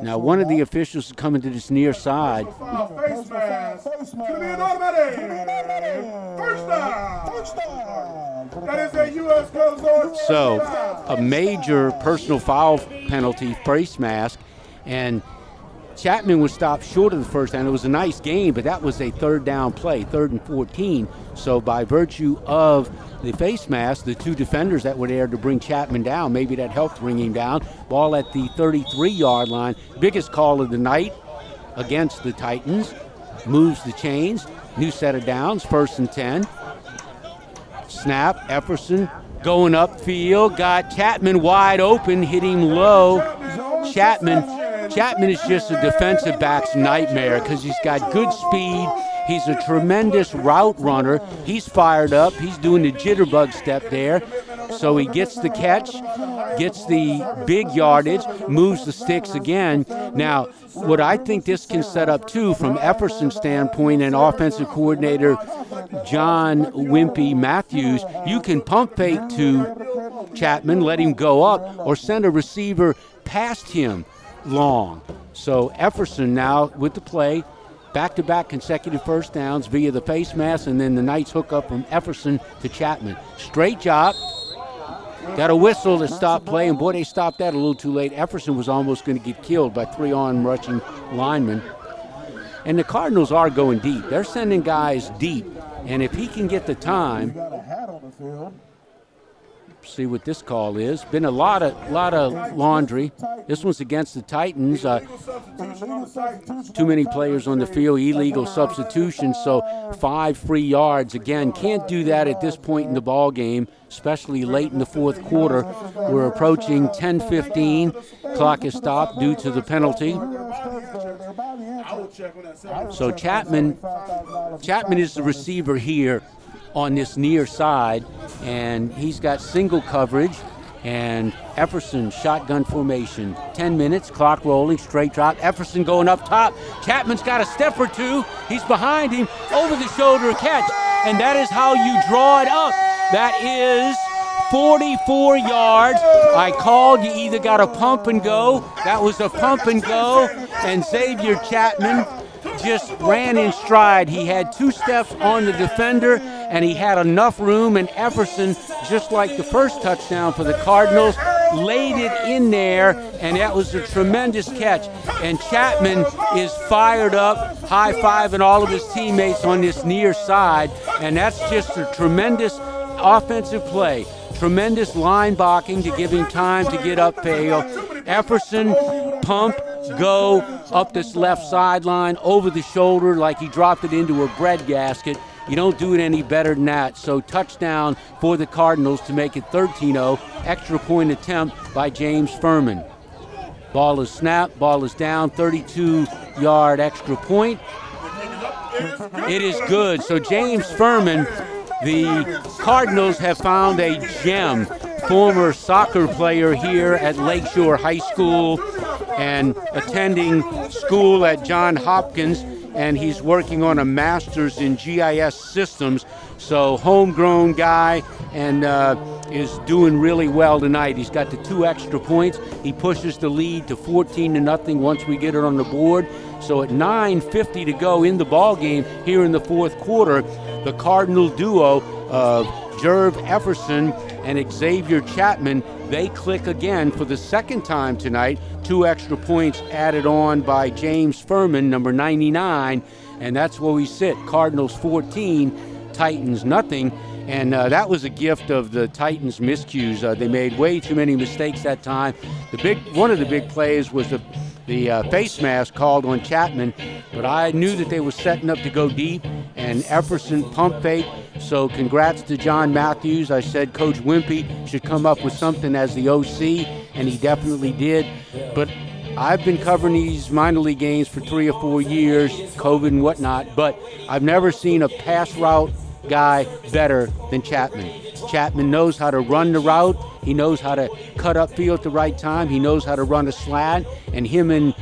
Now one of the officials is coming to this near side. Face mask. It's going to be an automatic. First down. That is a U.S. Coast Guard. So a major personal foul penalty, face mask, and Chapman was stopped short of the first down. It was a nice game, but that was a 3rd down play, 3rd and 14. So by virtue of the face mask, the 2 defenders that were there to bring Chapman down, maybe that helped bring him down. Ball at the 33-yard line. Biggest call of the night against the Titans. Moves the chains. New set of downs, 1st and 10. Snap, Efferson going upfield. Got Chapman wide open, hit him low. Chapman is just a defensive back's nightmare because he's got good speed. He's a tremendous route runner. He's fired up. He's doing the jitterbug step there. So he gets the catch, gets the big yardage, moves the sticks again. Now, what I think this can set up, too, from Efferson's standpoint and offensive coordinator John Wimpy Matthews, you can pump fake to Chapman, let him go up, or send a receiver past him long. So Efferson now with the play, back-to-back consecutive first downs via the face mask, and then the Knights hook up from Efferson to Chapman. Straight job. Got a whistle to stop play, and boy, they stopped that a little too late. Efferson was almost going to get killed by 3 arm rushing linemen. And the Cardinals are going deep. They're sending guys deep, and if he can get the time, see what this call is. Been a lot of laundry. This one's against the Titans. Too many players on the field, illegal substitution, so 5 free yards. Again, can't do that at this point in the ball game, especially late in the 4th quarter. We're approaching 10:15. Clock is stopped due to the penalty. So Chapman is the receiver here on this near side, and he's got single coverage, and Efferson shotgun formation. 10 minutes, clock rolling, straight drop. Efferson going up top. Chapman's got a step or 2. He's behind him, over the shoulder catch, and that is how you draw it up. That is 44 yards. I called, you either got a pump and go. That was a pump and go, and Xavier Chapman just ran in stride. He had 2 steps on the defender, and he had enough room, and Efferson, just like the first touchdown for the Cardinals, laid it in there, and that was a tremendous catch. And Chapman is fired up, high-fiving all of his teammates on this near side, and that's just a tremendous offensive play. Tremendous line blocking to give him time to get upfield. Efferson, pump, go up this left sideline over the shoulder like he dropped it into a bread gasket. You don't do it any better than that. So touchdown for the Cardinals to make it 13-0. Extra point attempt by James Furman. Ball is snapped, ball is down, 32-yard extra point. It is good. So James Furman, the Cardinals have found a gem, former soccer player here at Lakeshore High School and attending school at Johns Hopkins, and he's working on a master's in GIS systems. So homegrown guy, and is doing really well tonight. He's got the 2 extra points. He pushes the lead to 14-0 once we get it on the board. So at 9:50 to go in the ball game here in the fourth quarter, the Cardinal duo of Jerv Efferson and Xavier Chapman, they click again for the second time tonight. 2 extra points added on by James Furman, number 99, and that's where we sit. Cardinals 14, Titans nothing. And that was a gift of the Titans' miscues. They made way too many mistakes that time. One of the big plays was the face mask called on Chapman, but I knew that they were setting up to go deep, and Efferson pump fake. So congrats to John Matthews. I said Coach Wimpy should come up with something as the OC, and he definitely did. But I've been covering these minor league games for 3 or 4 years, COVID and whatnot, but I've never seen a pass route guy better than Chapman. Chapman knows how to run the route. He knows how to cut upfield at the right time. He knows how to run a slant, and him and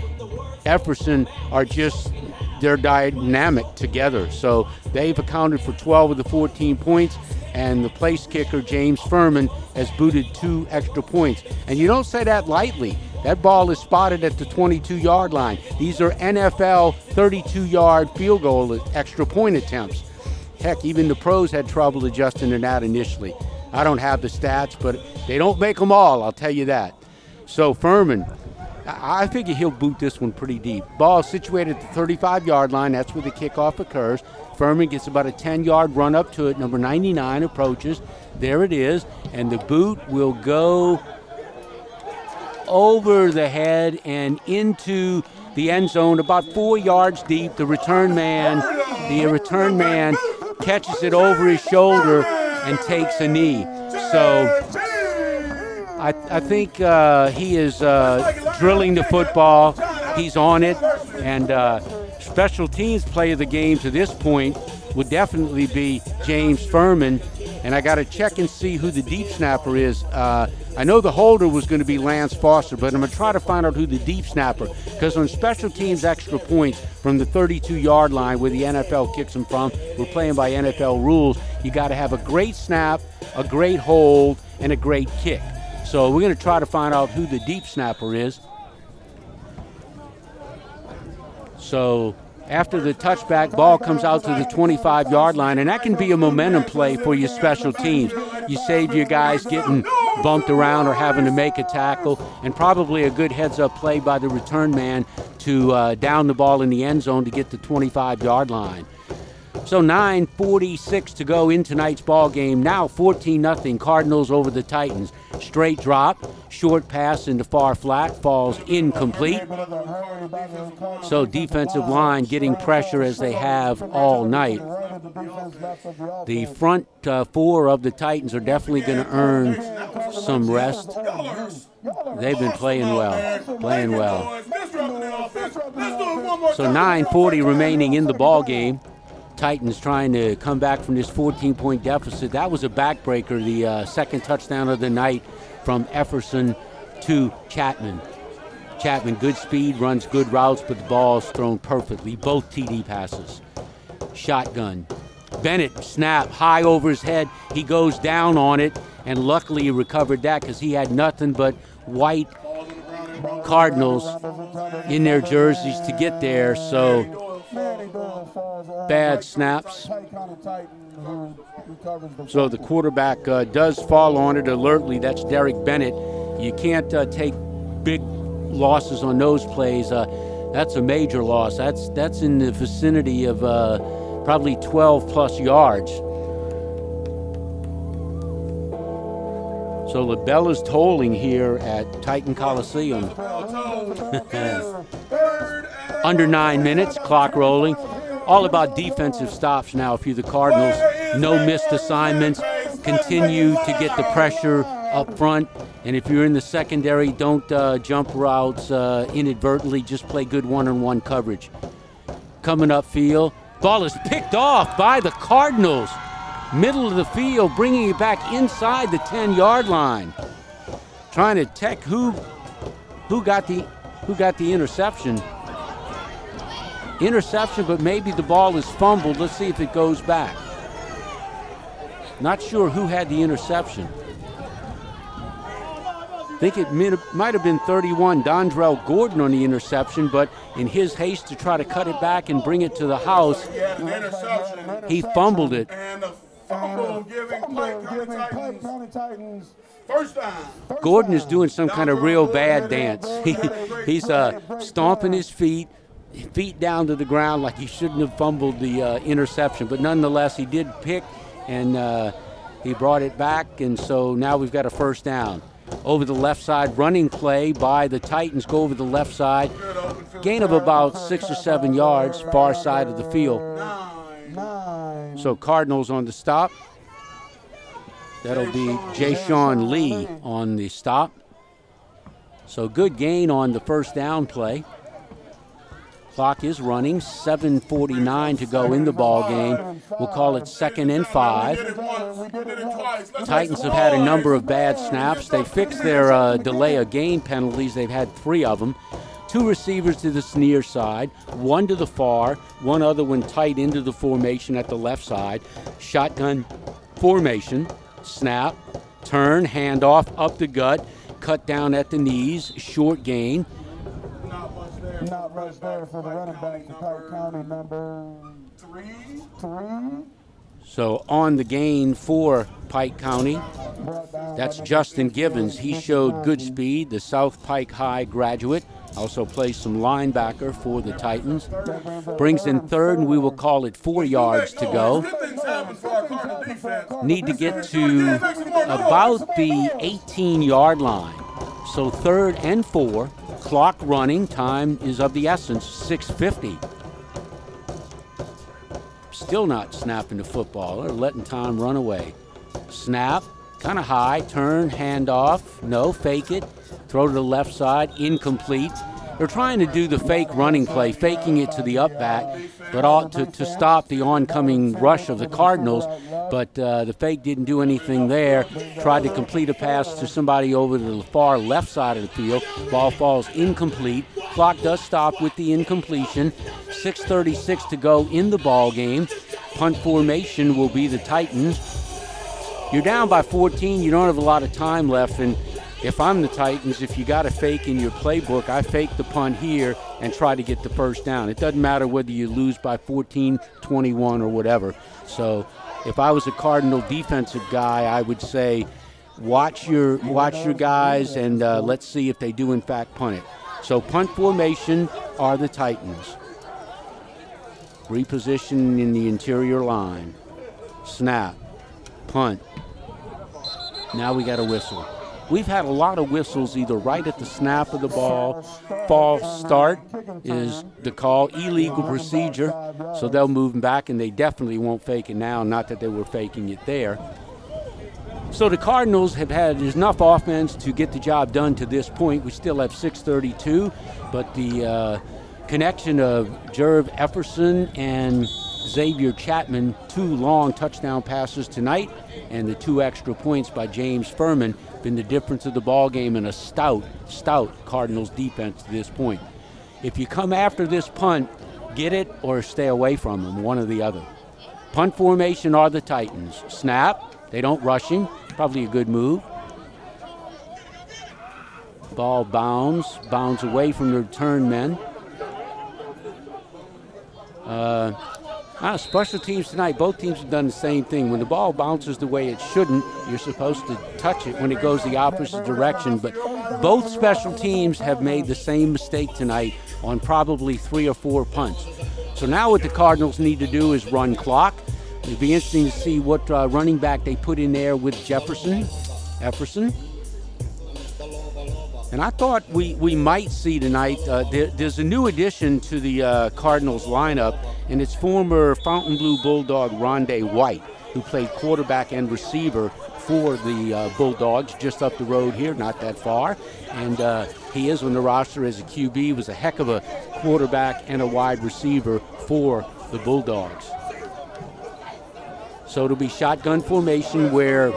Efferson are just, they're dynamic together. So they've accounted for 12 of the 14 points, and the place kicker, James Furman, has booted 2 extra points. And you don't say that lightly. That ball is spotted at the 22-yard line. These are NFL 32-yard field goal extra point attempts. Heck, even the pros had trouble adjusting to that initially. I don't have the stats, but they don't make them all, I'll tell you that. So Furman, I figure he'll boot this one pretty deep. Ball situated at the 35-yard line. That's where the kickoff occurs. Furman gets about a 10-yard run up to it. Number 99 approaches. There it is. And the boot will go over the head and into the end zone about 4 yards deep. The return man catches it over his shoulder and takes a knee. So I think he is drilling the football. He's on it. And special teams play of the game to this point would definitely be James Furman. And I got to check and see who the deep snapper is. I know the holder was going to be Lance Foster, but I'm going to try to find out who the deep snapper, because on special teams extra points from the 32-yard line where the NFL kicks them from, we're playing by NFL rules, you got to have a great snap, a great hold, and a great kick. So we're going to try to find out who the deep snapper is. So after the touchback, ball comes out to the 25-yard line, and that can be a momentum play for your special teams. You save your guys getting bumped around or having to make a tackle, and probably a good heads-up play by the return man to down the ball in the end zone to get the 25-yard line. So 9:46 to go in tonight's ball game. Now 14-0 Cardinals over the Titans. Straight drop, short pass into far flat, falls incomplete. So defensive line getting pressure as they have all night. The front 4 of the Titans are definitely going to earn some rest. They've been playing well, So 9:40 remaining in the ball game. Titans trying to come back from this 14-point deficit. That was a backbreaker, the second touchdown of the night from Efferson to Chapman. Chapman, good speed, runs good routes, but the ball's thrown perfectly. Both TD passes. Shotgun. Bennett, snap, high over his head. He goes down on it, and luckily he recovered that because he had nothing but white Cardinals in their jerseys to get there, so bad snaps. So the quarterback does fall on it alertly. That's Derek Bennett. You can't take big losses on those plays. That's a major loss. That's in the vicinity of probably 12 plus yards. So LaBella's tolling here at Titan Coliseum. Under 9 minutes, clock rolling. All about defensive stops now if you're the Cardinals. No missed assignments. Continue to get the pressure up front. And if you're in the secondary, don't jump routes inadvertently. Just play good one-on-one coverage. Coming upfield. Ball is picked off by the Cardinals. Middle of the field, bringing it back inside the 10-yard line. Trying to check who got the interception. Interception, but maybe the ball is fumbled. Let's see if it goes back. Not sure who had the interception. I think it might have been 31, Dondrell Gordon on the interception, but in his haste to try to cut it back and bring it to the house, he fumbled it. And the fumble giving Pike County Titans first down. Gordon is doing some kind of real bad dance. He's stomping his feet down to the ground like he shouldn't have fumbled the interception, but nonetheless he did pick and he brought it back, and so now we've got a first down. Over the left side, running play by the Titans, go over the left side. Gain of about 6 or 7 yards, far side of the field. So Cardinals on the stop. That'll be Jay-Sean Lee on the stop. So good gain on the first down play. Clock is running, 7:49 to go in the ball game. We'll call it 2nd and 5. Titans have had a number of bad snaps. They fixed their delay of game penalties. They've had 3 of them. 2 receivers to the near side, 1 to the far, 1 other one tight into the formation at the left side. Shotgun formation, snap, turn, handoff, up the gut, cut down at the knees, short gain. Not much there for the running back for Pike County, number 3. So on the gain for Pike County, that's Justin Givens. He showed good speed, the South Pike High graduate. Also plays some linebacker for the Titans. Brings in 3rd, and we will call it 4 yards to go. Need to get to about the 18-yard line. So 3rd and 4. Clock running, time is of the essence, 6:50. Still not snapping the football, or letting time run away. Snap, kind of high, turn, handoff, no, fake it, throw to the left side, incomplete. They're trying to do the fake running play, faking it to the up back, but to stop the oncoming rush of the Cardinals, but the fake didn't do anything there. Tried to complete a pass to somebody over to the far left side of the field. Ball falls incomplete. Clock does stop with the incompletion. 6:36 to go in the ball game. Punt formation will be the Titans. You're down by 14. You don't have a lot of time left, and if I'm the Titans, if you got a fake in your playbook, I fake the punt here and try to get the first down. It doesn't matter whether you lose by 14, 21, or whatever. So if I was a Cardinal defensive guy, I would say watch your guys and let's see if they do in fact punt it. So punt formation are the Titans. Reposition in the interior line. Snap. Punt. Now we got a whistle. We've had a lot of whistles either right at the snap of the ball. False start is the call. Illegal procedure. So they'll move them back, and they definitely won't fake it now. Not that they were faking it there. So the Cardinals have had enough offense to get the job done to this point. We still have 6:32, but the connection of Jerv Efferson and Xavier Chapman, 2 long touchdown passes tonight, and the 2 extra points by James Furman been the difference of the ball game in a stout Cardinals defense to this point. If you come after this punt, get it or stay away from them, one or the other. Punt formation are the Titans. Snap, they don't rush him, probably a good move. Ball bounds away from the return men. Special teams tonight, both teams have done the same thing. When the ball bounces the way it shouldn't, you're supposed to touch it when it goes the opposite direction. But both special teams have made the same mistake tonight on probably 3 or 4 punts. So now what the Cardinals need to do is run clock. It'll be interesting to see what running back they put in there with Jefferson. And I thought we might see tonight, there's a new addition to the Cardinals lineup, and it's former Fontainebleau Bulldog Rondé White, who played quarterback and receiver for the Bulldogs just up the road here, not that far. And he is on the roster as a QB. He was a heck of a quarterback and a wide receiver for the Bulldogs. So it'll be shotgun formation where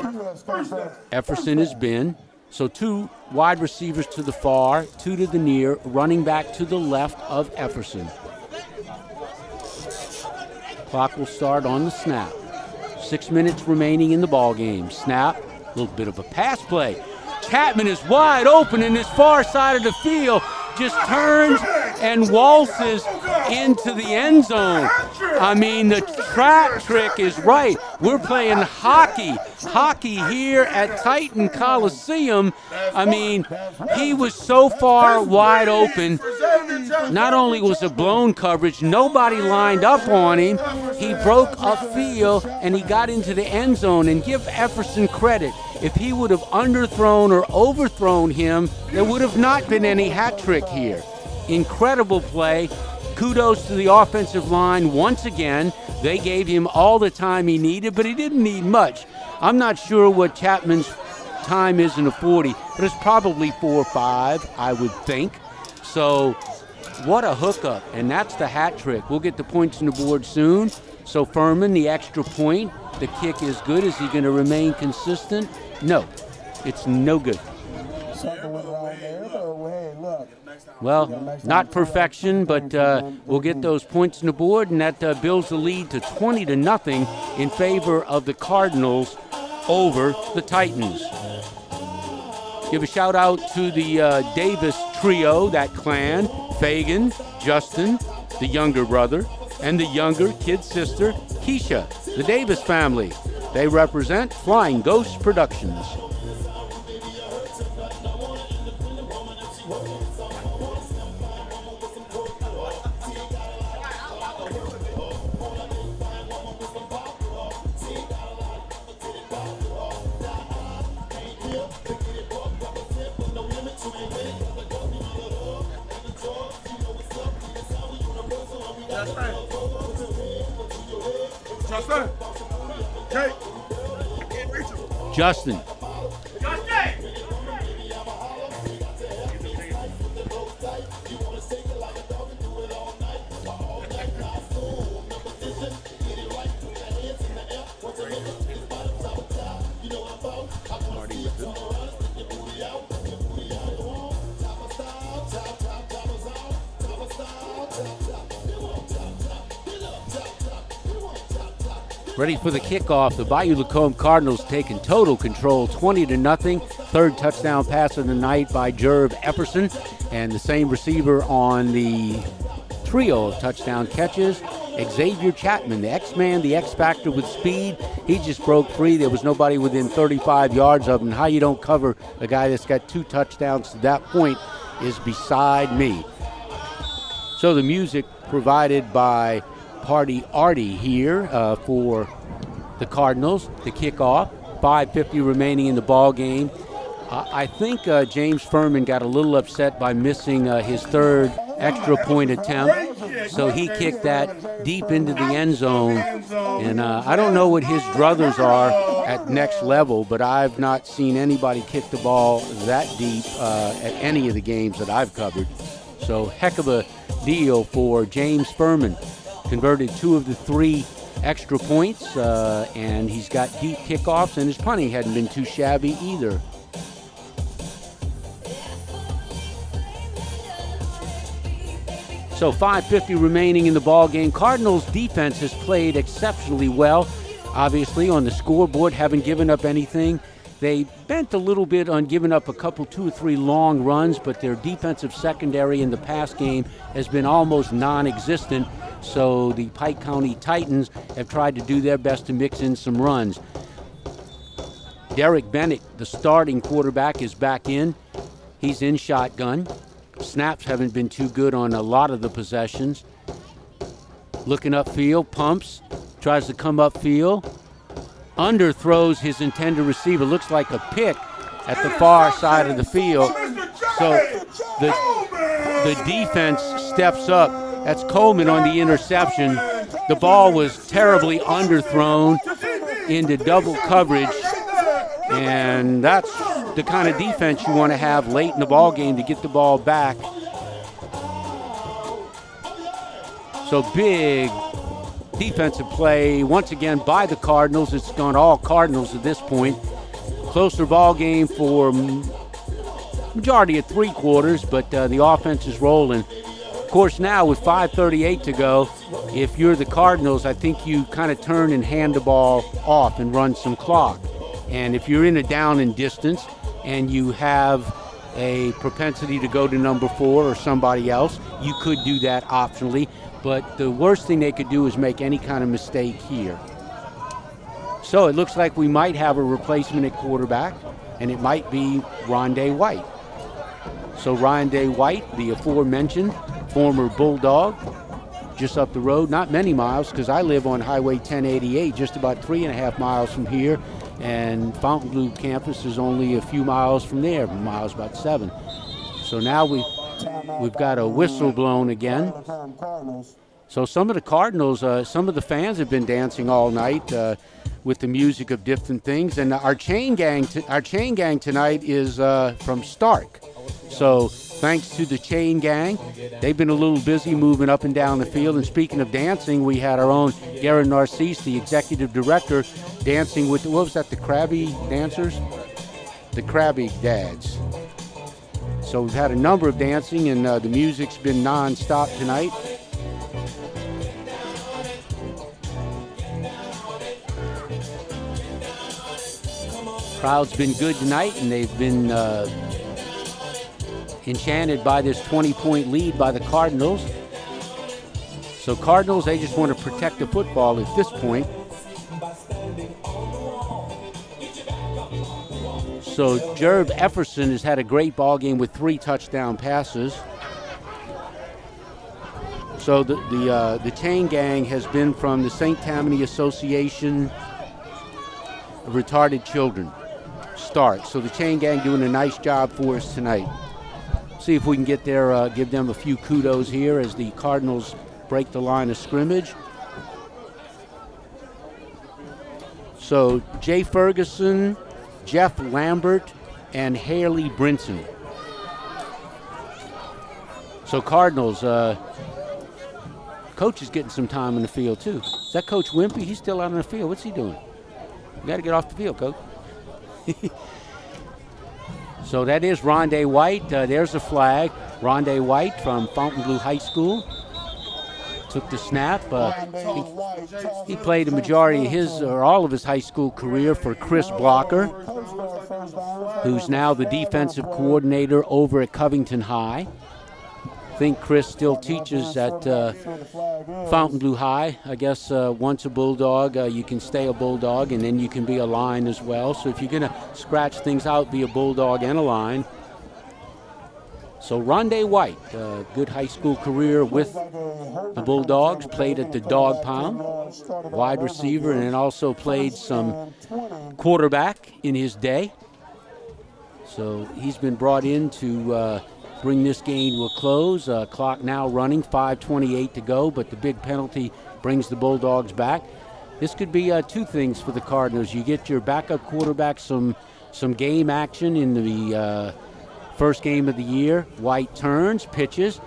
Efferson has been. So 2 wide receivers to the far, 2 to the near, running back to the left of Efferson. Clock will start on the snap. 6 minutes remaining in the ball game. Snap, a little bit of a pass play. Chapman is wide open in this far side of the field, just turns and waltzes into the end zone. I mean, the track trick is right. We're playing hockey here at Titan Coliseum. I mean, he was so far wide open. Not only was it blown coverage, nobody lined up on him. He broke upfield and he got into the end zone. And give Efferson credit. If he would have underthrown or overthrown him, there would have not been any hat trick here. Incredible play. Kudos to the offensive line once again. They gave him all the time he needed, but he didn't need much. I'm not sure what Chapman's time is in a 40, but it's probably 4.5, I would think. So what a hookup, and that's the hat trick. We'll get the points on the board soon. So Furman, the extra point. The kick is good. Is he going to remain consistent? No, it's no good. Well, not perfection, but we'll get those points on the board, and that builds the lead to 20-0 in favor of the Cardinals over the Titans. Give a shout out to the Davis trio, that clan: Fagan, Justin, the younger brother, and the younger kid sister, Keisha, the Davis family. They represent Flying Ghost Productions. Justin. Ready for the kickoff. The Bayou Lacombe Cardinals taking total control, 20-0. Third touchdown pass of the night by Jerv Efferson, and the same receiver on the trio of touchdown catches, Xavier Chapman, the X-Man, the X-Factor with speed. He just broke free. There was nobody within 35 yards of him. How you don't cover a guy that's got 2 touchdowns to that point is beside me. So the music provided by Party Artie here for the Cardinals to kick off. 5:50 remaining in the ball game. I think James Furman got a little upset by missing his third extra point attempt, so he kicked that deep into the end zone. And I don't know what his druthers are at next level, but I've not seen anybody kick the ball that deep at any of the games that I've covered. So heck of a deal for James Furman. Converted 2 of the 3 extra points, and he's got deep kickoffs, and his punting hadn't been too shabby either. So 5:50 remaining in the ball game. Cardinals defense has played exceptionally well. Obviously on the scoreboard, haven't given up anything. They bent a little bit on giving up a couple, 2 or 3 long runs, but their defensive secondary in the pass game has been almost non-existent. So the Pike County Titans have tried to do their best to mix in some runs. Derek Bennett, the starting quarterback, is back in. He's in shotgun. Snaps haven't been too good on a lot of the possessions. Looking upfield, pumps, tries to come upfield. Underthrows his intended receiver. Looks like a pick at the far side of the field. So the defense steps up. That's Coleman on the interception. The ball was terribly underthrown into double coverage, and that's the kind of defense you want to have late in the ball game to get the ball back. So big defensive play once again by the Cardinals. It's gone all Cardinals at this point. Closer ball game for majority of 3 quarters, but the offense is rolling. Of course, now with 5:38 to go, if you're the Cardinals, I think you kind of turn and hand the ball off and run some clock. And if you're in a down and distance and you have a propensity to go to number 4 or somebody else, you could do that optionally. But the worst thing they could do is make any kind of mistake here. So it looks like we might have a replacement at quarterback, and it might be Rondé White. So Rondé White, the aforementioned former Bulldog, just up the road, not many miles, because I live on Highway 1088, just about 3.5 miles from here, and Fontainebleau campus is only a few miles from there, about 7. So now we've got a whistle blown again. So some of the Cardinals, some of the fans have been dancing all night with the music of different things, and our chain gang tonight is from Stark. So thanks to the chain gang, they've been a little busy moving up and down the field. And speaking of dancing, we had our own Garen Narcisse, the executive director, dancing with, what was that, the Krabby dancers? The Krabby dads. So we've had a number of dancing, and the music's been non-stop tonight. Crowd's been good tonight, and they've been enchanted by this 20-point lead by the Cardinals. So Cardinals, they just want to protect the football at this point. So Jerv Efferson has had a great ball game with 3 touchdown passes. So the chain gang has been from the St. Tammany Association of Retarded Children. Start. So the chain gang doing a nice job for us tonight. See if we can get there, give them a few kudos here as the Cardinals break the line of scrimmage. So Jay Ferguson, Jeff Lambert, and Haley Brinson. So Cardinals, coach is getting some time in the field too. Is that Coach Wimpy? He's still out on the field. What's he doing? You got to get off the field, Coach. So that is Rondé White. There's the flag. Rondé White from Fontainebleau High School took the snap. He played the majority of his, or all of his high school career for Chris Blocker, who's now the defensive coordinator over at Covington High. I think Chris still teaches at Fontainebleau High. I guess once a Bulldog, you can stay a Bulldog, and then you can be a Line as well. So if you're going to scratch things out, be a Bulldog and a Line. So Rondé White, good high school career with the Bulldogs, played at the Dog Pound, wide receiver, and then also played some quarterback in his day. So he's been brought in to bring this game to a close. Clock now running, 5:28 to go, but the big penalty brings the Bulldogs back. This could be 2 things for the Cardinals. You get your backup quarterback some game action in the first game of the year. White turns, pitches,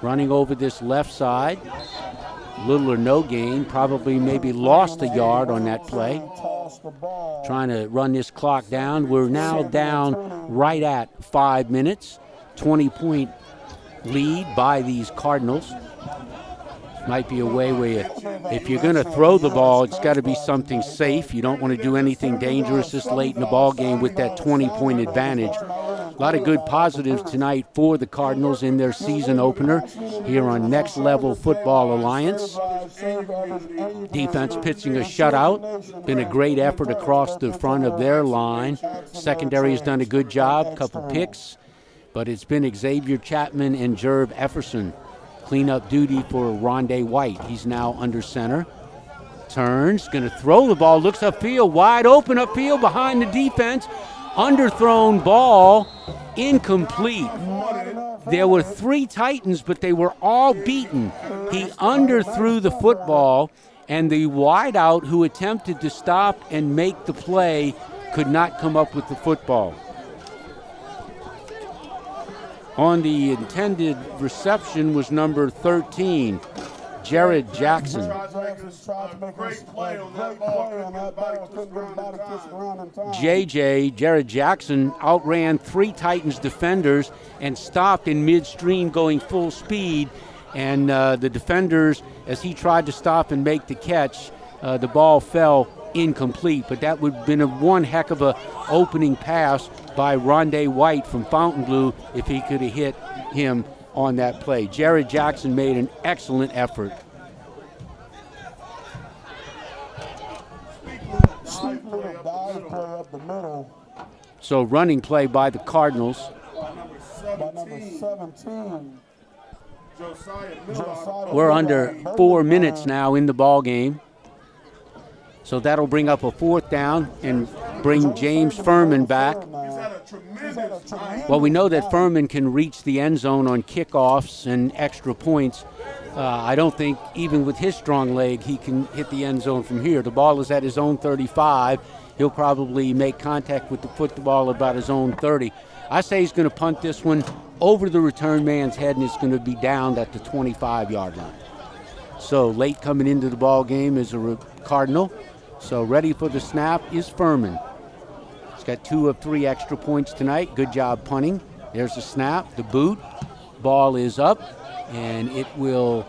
running over this left side. Little or no gain, probably maybe lost a yard on that play. Trying to run this clock down. We're now down right at 5 minutes. 20-point lead by these Cardinals. Might be a way where if you're going to throw the ball, it's got to be something safe. You don't want to do anything dangerous this late in the ball game with that 20-point advantage. A lot of good positives tonight for the Cardinals in their season opener here on Next Level Football Alliance. Defense pitching a shutout. Been a great effort across the front of their line. Secondary has done a good job, couple picks. But it's been Xavier Chapman and Jerv Efferson. Cleanup duty for Rondé White. He's now under center. Turns, going to throw the ball, looks upfield, wide open upfield behind the defense. Underthrown ball, incomplete. There were 3 Titans, but they were all beaten. He underthrew the football, and the wideout who attempted to stop and make the play could not come up with the football. On the intended reception was number 13, Jared Jackson. Jared Jackson outran 3 Titans defenders and stopped in midstream going full speed. And the defenders, as he tried to stop and make the catch, the ball fell incomplete. But that would have been one heck of a opening pass by Rondé White from Fontainebleau if he could have hit him on that play. Jared Jackson made an excellent effort. So running play by the Cardinals. We're under 4 minutes now in the ball game. So that'll bring up a 4th down and bring James Furman back. Well, we know that Furman can reach the end zone on kickoffs and extra points. I don't think, even with his strong leg, he can hit the end zone from here. The ball is at his own 35. He'll probably make contact with the football about his own 30. I say he's going to punt this one over the return man's head, and it's going to be down at the 25-yard line. So late coming into the ball game is a Cardinal. So ready for the snap is Furman. He's got 2 of 3 extra points tonight. Good job punting. There's the snap, the boot. Ball is up, and it will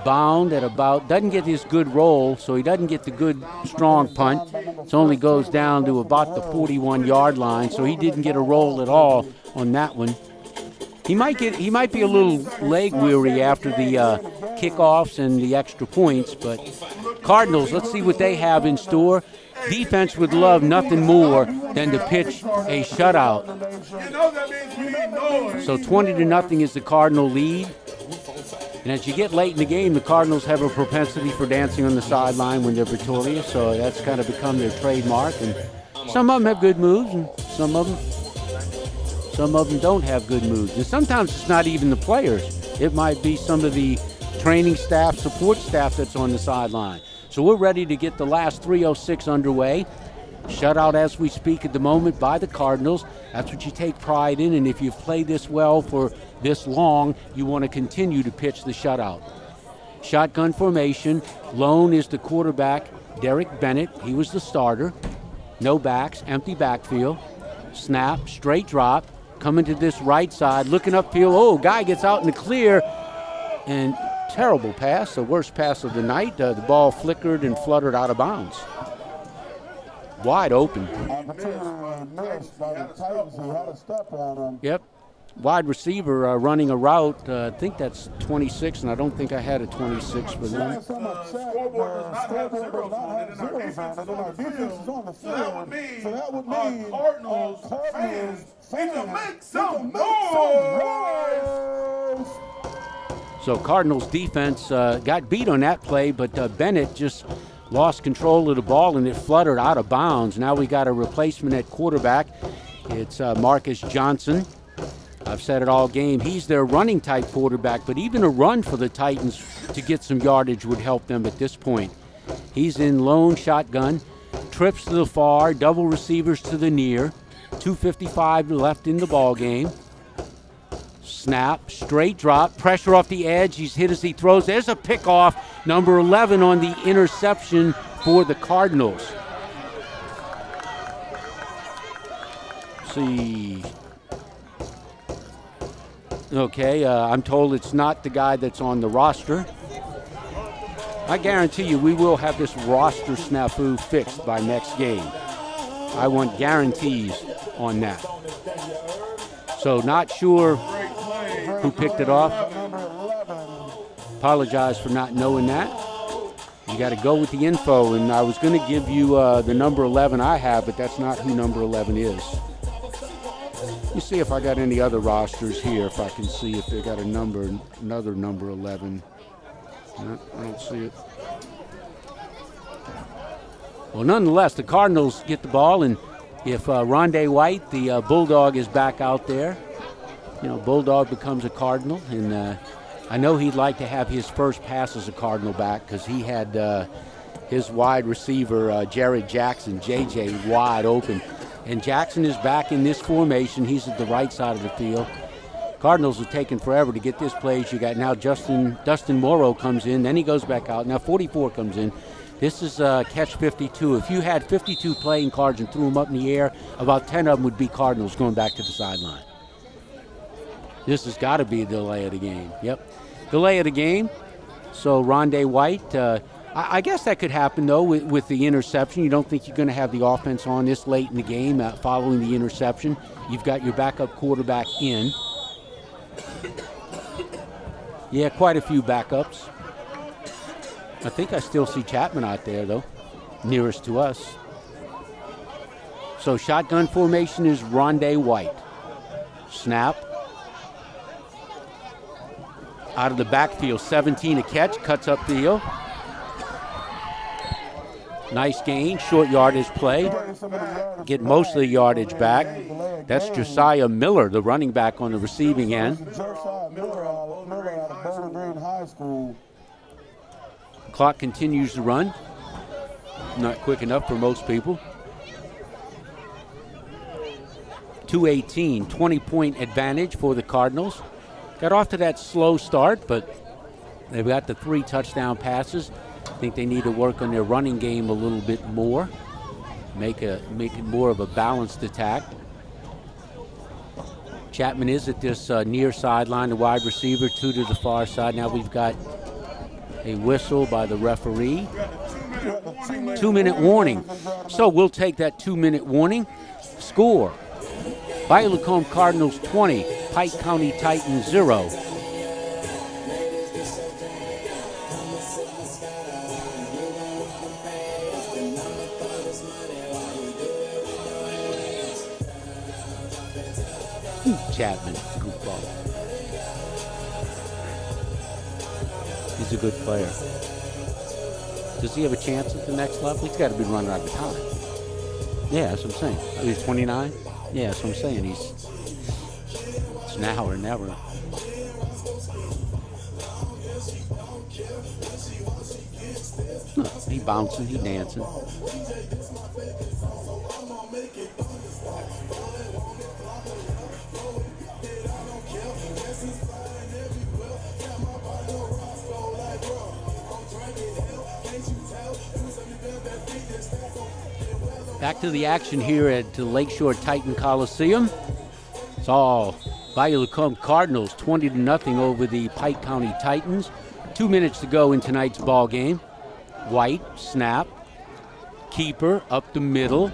bound at about, doesn't get his good roll, so he doesn't get the good strong punt. It only goes down to about the 41-yard line, so he didn't get a roll at all on that one. He might be a little leg weary after the kickoffs and the extra points, but Cardinals, let's see what they have in store. Defense would love nothing more than to pitch a shutout. So 20-0 is the Cardinal lead. And as you get late in the game, the Cardinals have a propensity for dancing on the sideline when they're victorious, so that's kind of become their trademark. And some of them have good moves, and some of them don't have good moves. And sometimes it's not even the players. It might be some of the training staff, support staff that's on the sideline. So we're ready to get the last 3:06 underway. Shutout as we speak at the moment by the Cardinals. That's what you take pride in, and if you've played this well for this long, you want to continue to pitch the shutout. Shotgun formation. Lone is the quarterback, Derek Bennett. He was the starter. No backs, empty backfield. Snap, straight drop. Coming to this right side, looking upfield. Oh, guy gets out in the clear, and terrible pass, the worst pass of the night. The ball flickered and fluttered out of bounds. Wide open. Yep. Wide receiver running a route. I think that's 26, and I don't think I had a 26 for them. So that would mean Cardinals fans need to make some noise. So Cardinals defense got beat on that play, but Bennett just lost control of the ball and it fluttered out of bounds. Now we got a replacement at quarterback. It's Marcus Johnson. I've said it all game. He's their running type quarterback, but even a run for the Titans to get some yardage would help them at this point. He's in lone shotgun, trips to the far, double receivers to the near. 2:55 left in the ball game. Snap, straight drop, pressure off the edge. He's hit as he throws. There's a pickoff. Number 11 on the interception for the Cardinals. See. Okay, I'm told it's not the guy that's on the roster. I guarantee you we will have this roster snafu fixed by next game. I want guarantees on that. So not sure who picked it off. Apologize for not knowing that. You got to go with the info, and I was going to give you the number 11 I have, but that's not who number 11 is. Let me see if I got any other rosters here, if I can see if they got another number 11. No, I don't see it. Well, nonetheless, the Cardinals get the ball, and if Rondé White, the Bulldog, is back out there, you know, Bulldog becomes a Cardinal, and I know he'd like to have his first pass as a Cardinal back because he had his wide receiver, Jared Jackson, JJ, wide open. And Jackson is back in this formation. He's at the right side of the field. Cardinals have taken forever to get this place. You got now Dustin Morrow comes in, then he goes back out. Now 44 comes in. This is catch 52. If you had 52 playing cards and threw them up in the air, about 10 of them would be Cardinals going back to the sideline. This has got to be a delay of the game. Yep, delay of the game. So Rondé White, I guess that could happen, though, with the interception. You don't think you're going to have the offense on this late in the game following the interception. You've got your backup quarterback in. Yeah, quite a few backups. I think I still see Chapman out there, though, nearest to us. So shotgun formation is Rondé White. Snap. Out of the backfield, 17 a catch, cuts upfield. Nice gain, short yardage play. Get most of the yardage back. That's Josiah Miller, the running back on the receiving end. Clock continues to run. Not quick enough for most people. 2:18, 20-point advantage for the Cardinals. Got off to that slow start, but they've got the 3 touchdown passes. I think they need to work on their running game a little bit more, make it more of a balanced attack. Chapman is at this near sideline, the wide receiver, 2 to the far side. Now we've got a whistle by the referee. 2-minute warning. So we'll take that 2-minute warning. Score: Bayou Lacombe Cardinals 20, Pike County Titans 0. Chapman, goofball. He's a good player. Does he have a chance at the next level? He's got to be running out of time. Yeah, that's what I'm saying. Oh, he's 29? Yeah, that's what I'm saying. It's now or never. He bouncing, he dancing. Back to the action here at Lakeshore Titan Coliseum. It's all Bayou Lacombe Cardinals 20-0 over the Pike County Titans. 2 minutes to go in tonight's ball game. White, snap, keeper up the middle,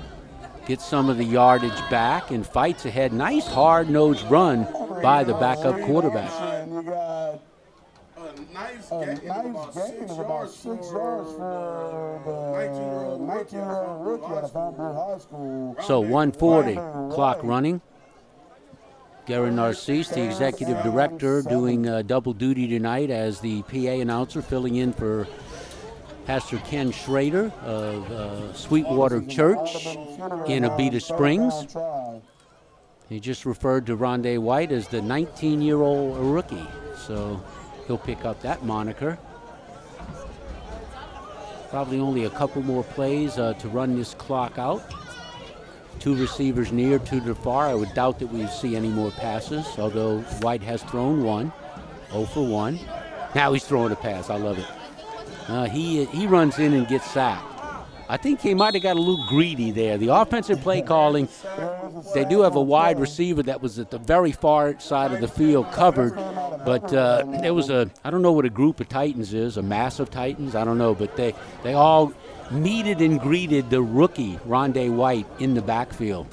gets some of the yardage back and fights ahead. Nice hard-nosed run by the backup quarterback. Nice gain of about 6 yards for the 19-year-old rookie out of Bayou High School. So 1:40, clock running. Gary Narcisse, the executive director, doing double duty tonight as the PA announcer, filling in for Pastor Ken Schrader of Sweetwater Church in Abita Springs. He just referred to Rondé White as the 19-year-old rookie, so he'll pick up that moniker. Probably only a couple more plays to run this clock out. 2 receivers near, 2 to the far. I would doubt that we see any more passes, although White has thrown 1, 0 for 1. Now he's throwing a pass. I love it. He runs in and gets sacked. I think he might have got a little greedy there. The offensive play calling, they do have a wide receiver that was at the very far side of the field covered But there was I don't know what a group of Titans is, a mass of Titans, I don't know, but they all meted and greeted the rookie, Rondé White, in the backfield.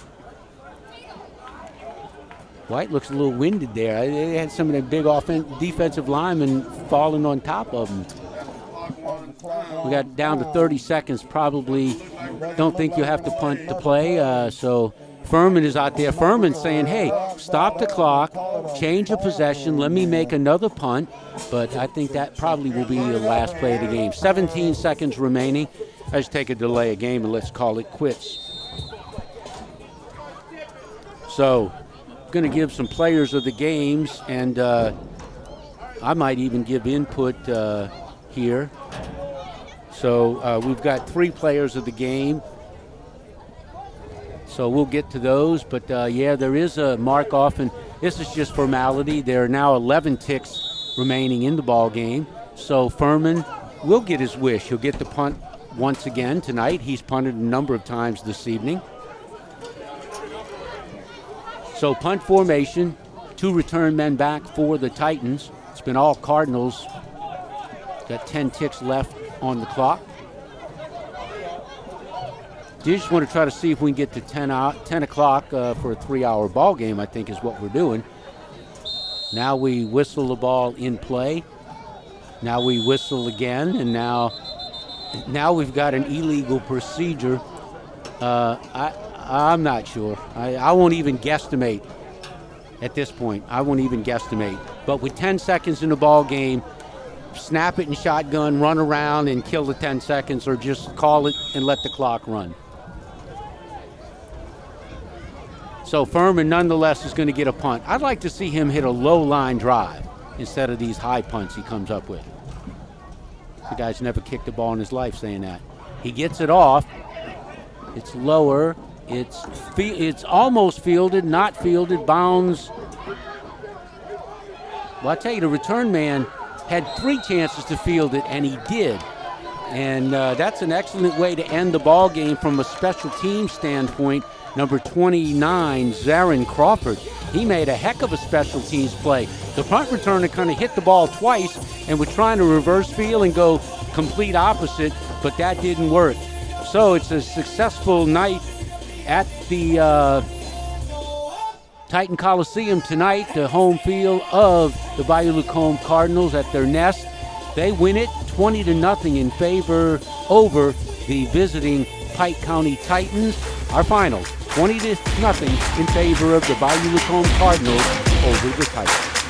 White looks a little winded there. They had some of the big defensive linemen falling on top of him. We got down to 30 seconds, probably don't think you have to punt to play, so Furman is out there. Furman saying, hey, stop the clock, change of possession, let me make another punt, but I think that probably will be the last play of the game. 17 seconds remaining. Let's take a delay of game and let's call it quits. So, going to give some players of the games, and I might even give input here. So we've got 3 players of the game. So we'll get to those, but yeah, there is a mark off, and this is just formality. There are now 11 ticks remaining in the ball game. So Furman will get his wish. He'll get the punt once again tonight. He's punted a number of times this evening. So punt formation, 2 return men back for the Titans. It's been all Cardinals. Got 10 ticks left on the clock. You just want to try to see if we can get to 10 o'clock for a 3-hour ball game, I think is what we're doing. Now we whistle the ball in play. Now we whistle again, and now we've got an illegal procedure. I'm not sure. I won't even guesstimate at this point. I won't even guesstimate. But with 10 seconds in the ball game, snap it in shotgun, run around and kill the 10 seconds, or just call it and let the clock run. So Furman, nonetheless, is going to get a punt. I'd like to see him hit a low line drive instead of these high punts he comes up with. The guy's never kicked a ball in his life saying that. He gets it off. It's lower. It's almost fielded, not fielded, bounds. Well, I tell you, the return man had 3 chances to field it, and he did. And that's an excellent way to end the ball game from a special team standpoint. Number 29, Zarin Crawford. He made a heck of a special teams play. The punt returner kind of hit the ball twice and was trying to reverse field and go complete opposite, but that didn't work. So it's a successful night at the Titan Coliseum tonight, the home field of the Bayou Lacombe Cardinals at their nest. They win it 20-0 in favor over the visiting Pike County Titans. Our final, 20-0 in favor of the Bayou Lacombe Cardinals over the Titans.